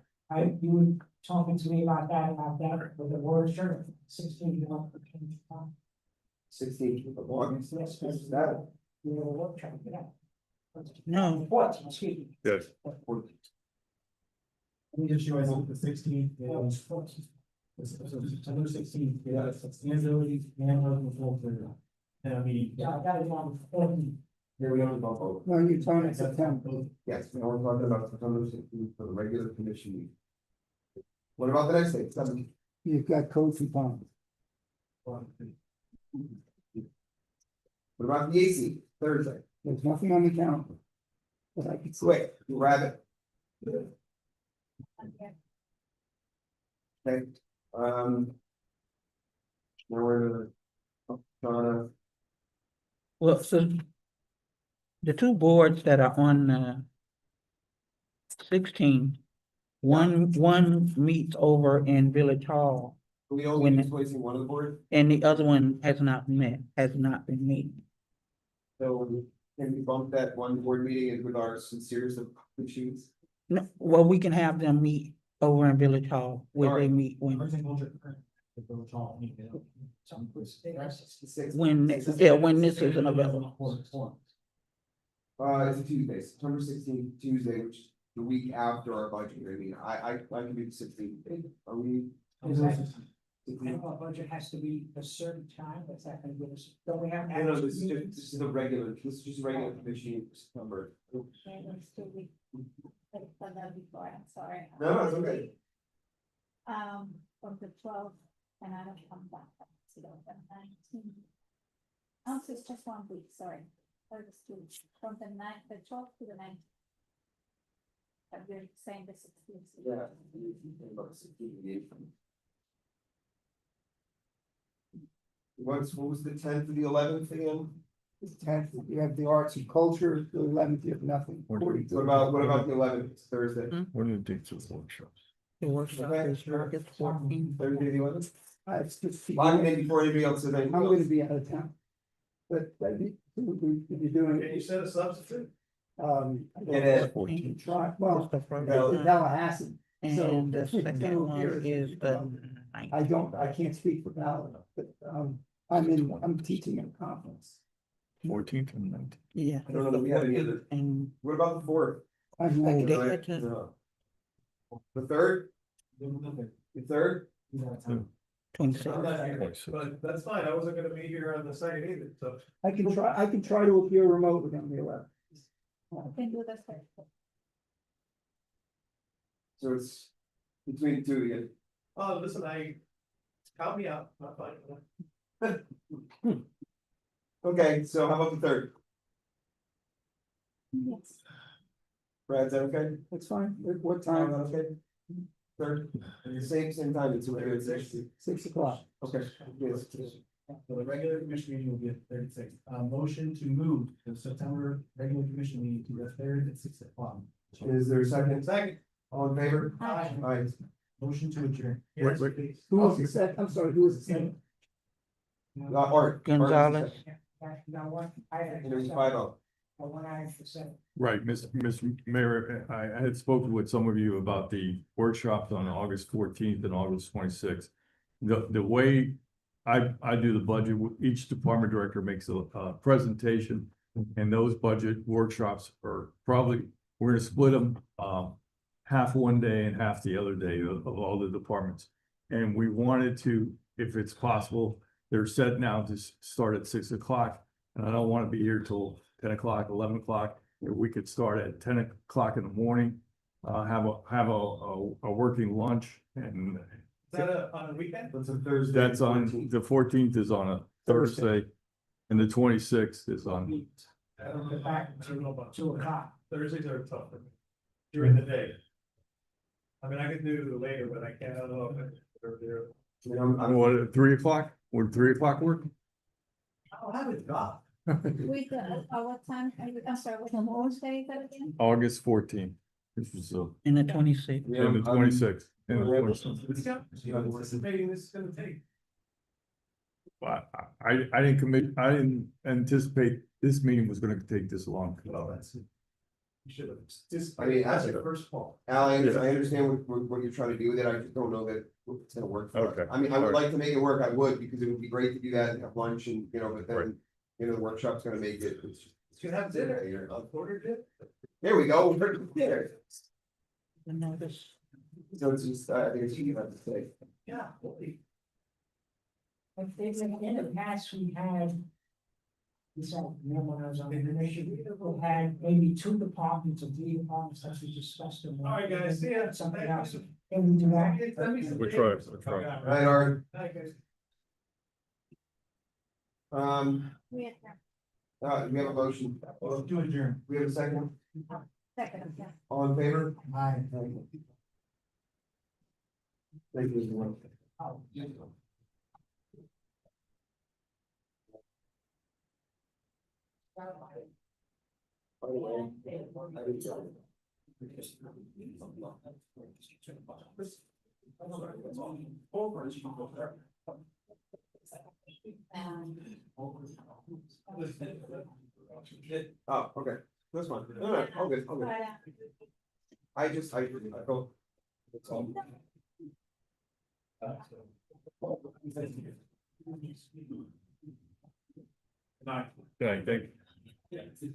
You were talking to me about that, with the word sure, 16th.
16th of August.
Yes,
That's that.
you know, workshop, yeah.
No.
What, excuse me.
Yes.
Let me just show you the 16th. September 16th, yeah, it's sustainability and local filter. And I mean.
Yeah, I got it on 14.
Here we are with both.
no, you're talking September.
Yes, now we're talking about September 16th for the regular commission meeting. What about the next date, 17th?
You've got code component.
What about the 18th, Thursday?
There's nothing on the calendar. But I could see.
Quick, grab it. Okay, now we're gonna,
Well, so the two boards that are on 16, one meets over in Village Hall
we only displacing one of the board,
and the other one has not been meeting.
so can we bump that one board meeting with our sincerest of appreciations?
No, well, we can have them meet over in Village Hall where they
Alright.
meet when,
It's
when this isn't available.
It's a Tuesday, September 16th, Tuesday, which is the week after our budget, I mean, I can do the 16th, are we?
And our budget has to be a certain time, that's not gonna give us, don't we have?
No, this is the regular, this is just a regular commission for September.
Okay, let's do the, I've done that before, I'm sorry.
No, it's okay.
From the 12th, and I don't come back, so the 19th. Oh, so it's just 1 week, sorry. August 2, from the 12th to the 19th. But we're saying the 16th.
Yeah. About 16th. What was the 10th to the 11th again?
The 10th, you have the arts and culture, the 11th, you have nothing.
What about the 11th, it's Thursday?
What are the dates of the workshops?
The workshop is August 14th.
Thursday the 11th?
It's just.
Lock it in before anybody else says anything.
I'm gonna be out of town. but you're doing.
Can you set a substitute?
It is.
Try, well,
No.
in Tallahassee. So,
And the
it's
second
gonna
one
appear-
is the
I can't speak for Val, but, I'm teaching at a conference.
14th and 19th.
Yeah.
I don't know that we have any other,
And
what about the fourth?
I'm
Oh,
like,
they
Right?
had to-
No. The third? The third?
26.
I'm not here, but that's fine, I wasn't gonna be here on the second either, so.
I can try to appear remotely on the 11th.
I can do this.
So it's between the two of you.
Oh, listen, count me out, not fine.
Okay, so how about the third?
Yes.
Brad, is that okay?
That's fine. At what time?
Okay. Third, same time, it's what it is.
6 o'clock.
Okay. Yes.
So the regular commission meeting will be at 36. Motion to move the September regular commission meeting to the third at 6 o'clock.
Is there a second?
Second.
All in favor?
Aye.
Aye.
Motion to adjourn.
Yes,
wait.
please.
Who was the second? I'm sorry, who was the second?
Art.
Gonzalez.
And there's 5-0.
Right, Mr. Mayor, I had spoken with some of you about the workshops on August 14th and August 26th. The way I do the budget, each department director makes a presentation. And those budget workshops are probably, we're gonna split them half one day and half the other day of all the departments. And we wanted to, if it's possible, they're set now to start at 6 o'clock. And I don't want to be here till 10 o'clock, 11 o'clock. If we could start at 10 o'clock in the morning, have a working lunch, and
Is that on a weekend?
That's a Thursday.
that's on, the 14th is on a Thursday, and the 26th is on.
I don't get back until about 2 o'clock. Thursdays are tough for me during the day. I mean, I could do later, but I can't, I don't know if they're there.
What, at 3 o'clock? Would 3 o'clock work?
I'll have it job.
With, what time, I'm sorry, what day is that again?
August 14th. This is
And the 26.
Yeah,
and the 26th. And the 26th.
Anticipating this is gonna take.
But I didn't commit, I didn't anticipate this meeting was gonna take this long.
Well, that's it. You should have.
I mean,
That's
that's
the first call.
Al, I understand what you're trying to do with it, I just don't know that it's gonna work. for us.
Okay.
I mean, I would like to make it work, I would, because it would be great to do that and have lunch and, but then, the workshop's gonna make it.
You can have dinner, I'll order it.
There we go, we're there.
The notice.
So it's just, I think it's easy enough to say.
Yeah. Holy.
In the past, we had. This, when I was on the commission, we had maybe 2 departments or 3 departments that we discussed.
All right, guys, see ya.
Something
Thank
else.
you.
Can we do that?
Send me some
We'll
papers.
try.
Right, Art,
Night, guys.
We have
we have a motion,
To adjourn.
we have a second,
second, yeah.
all in favor?
Aye.
Thank you, everyone. By the way, I didn't tell you. Oh, okay, that's fine, no, all good, all good. I felt. It's all.
Okay, thank you.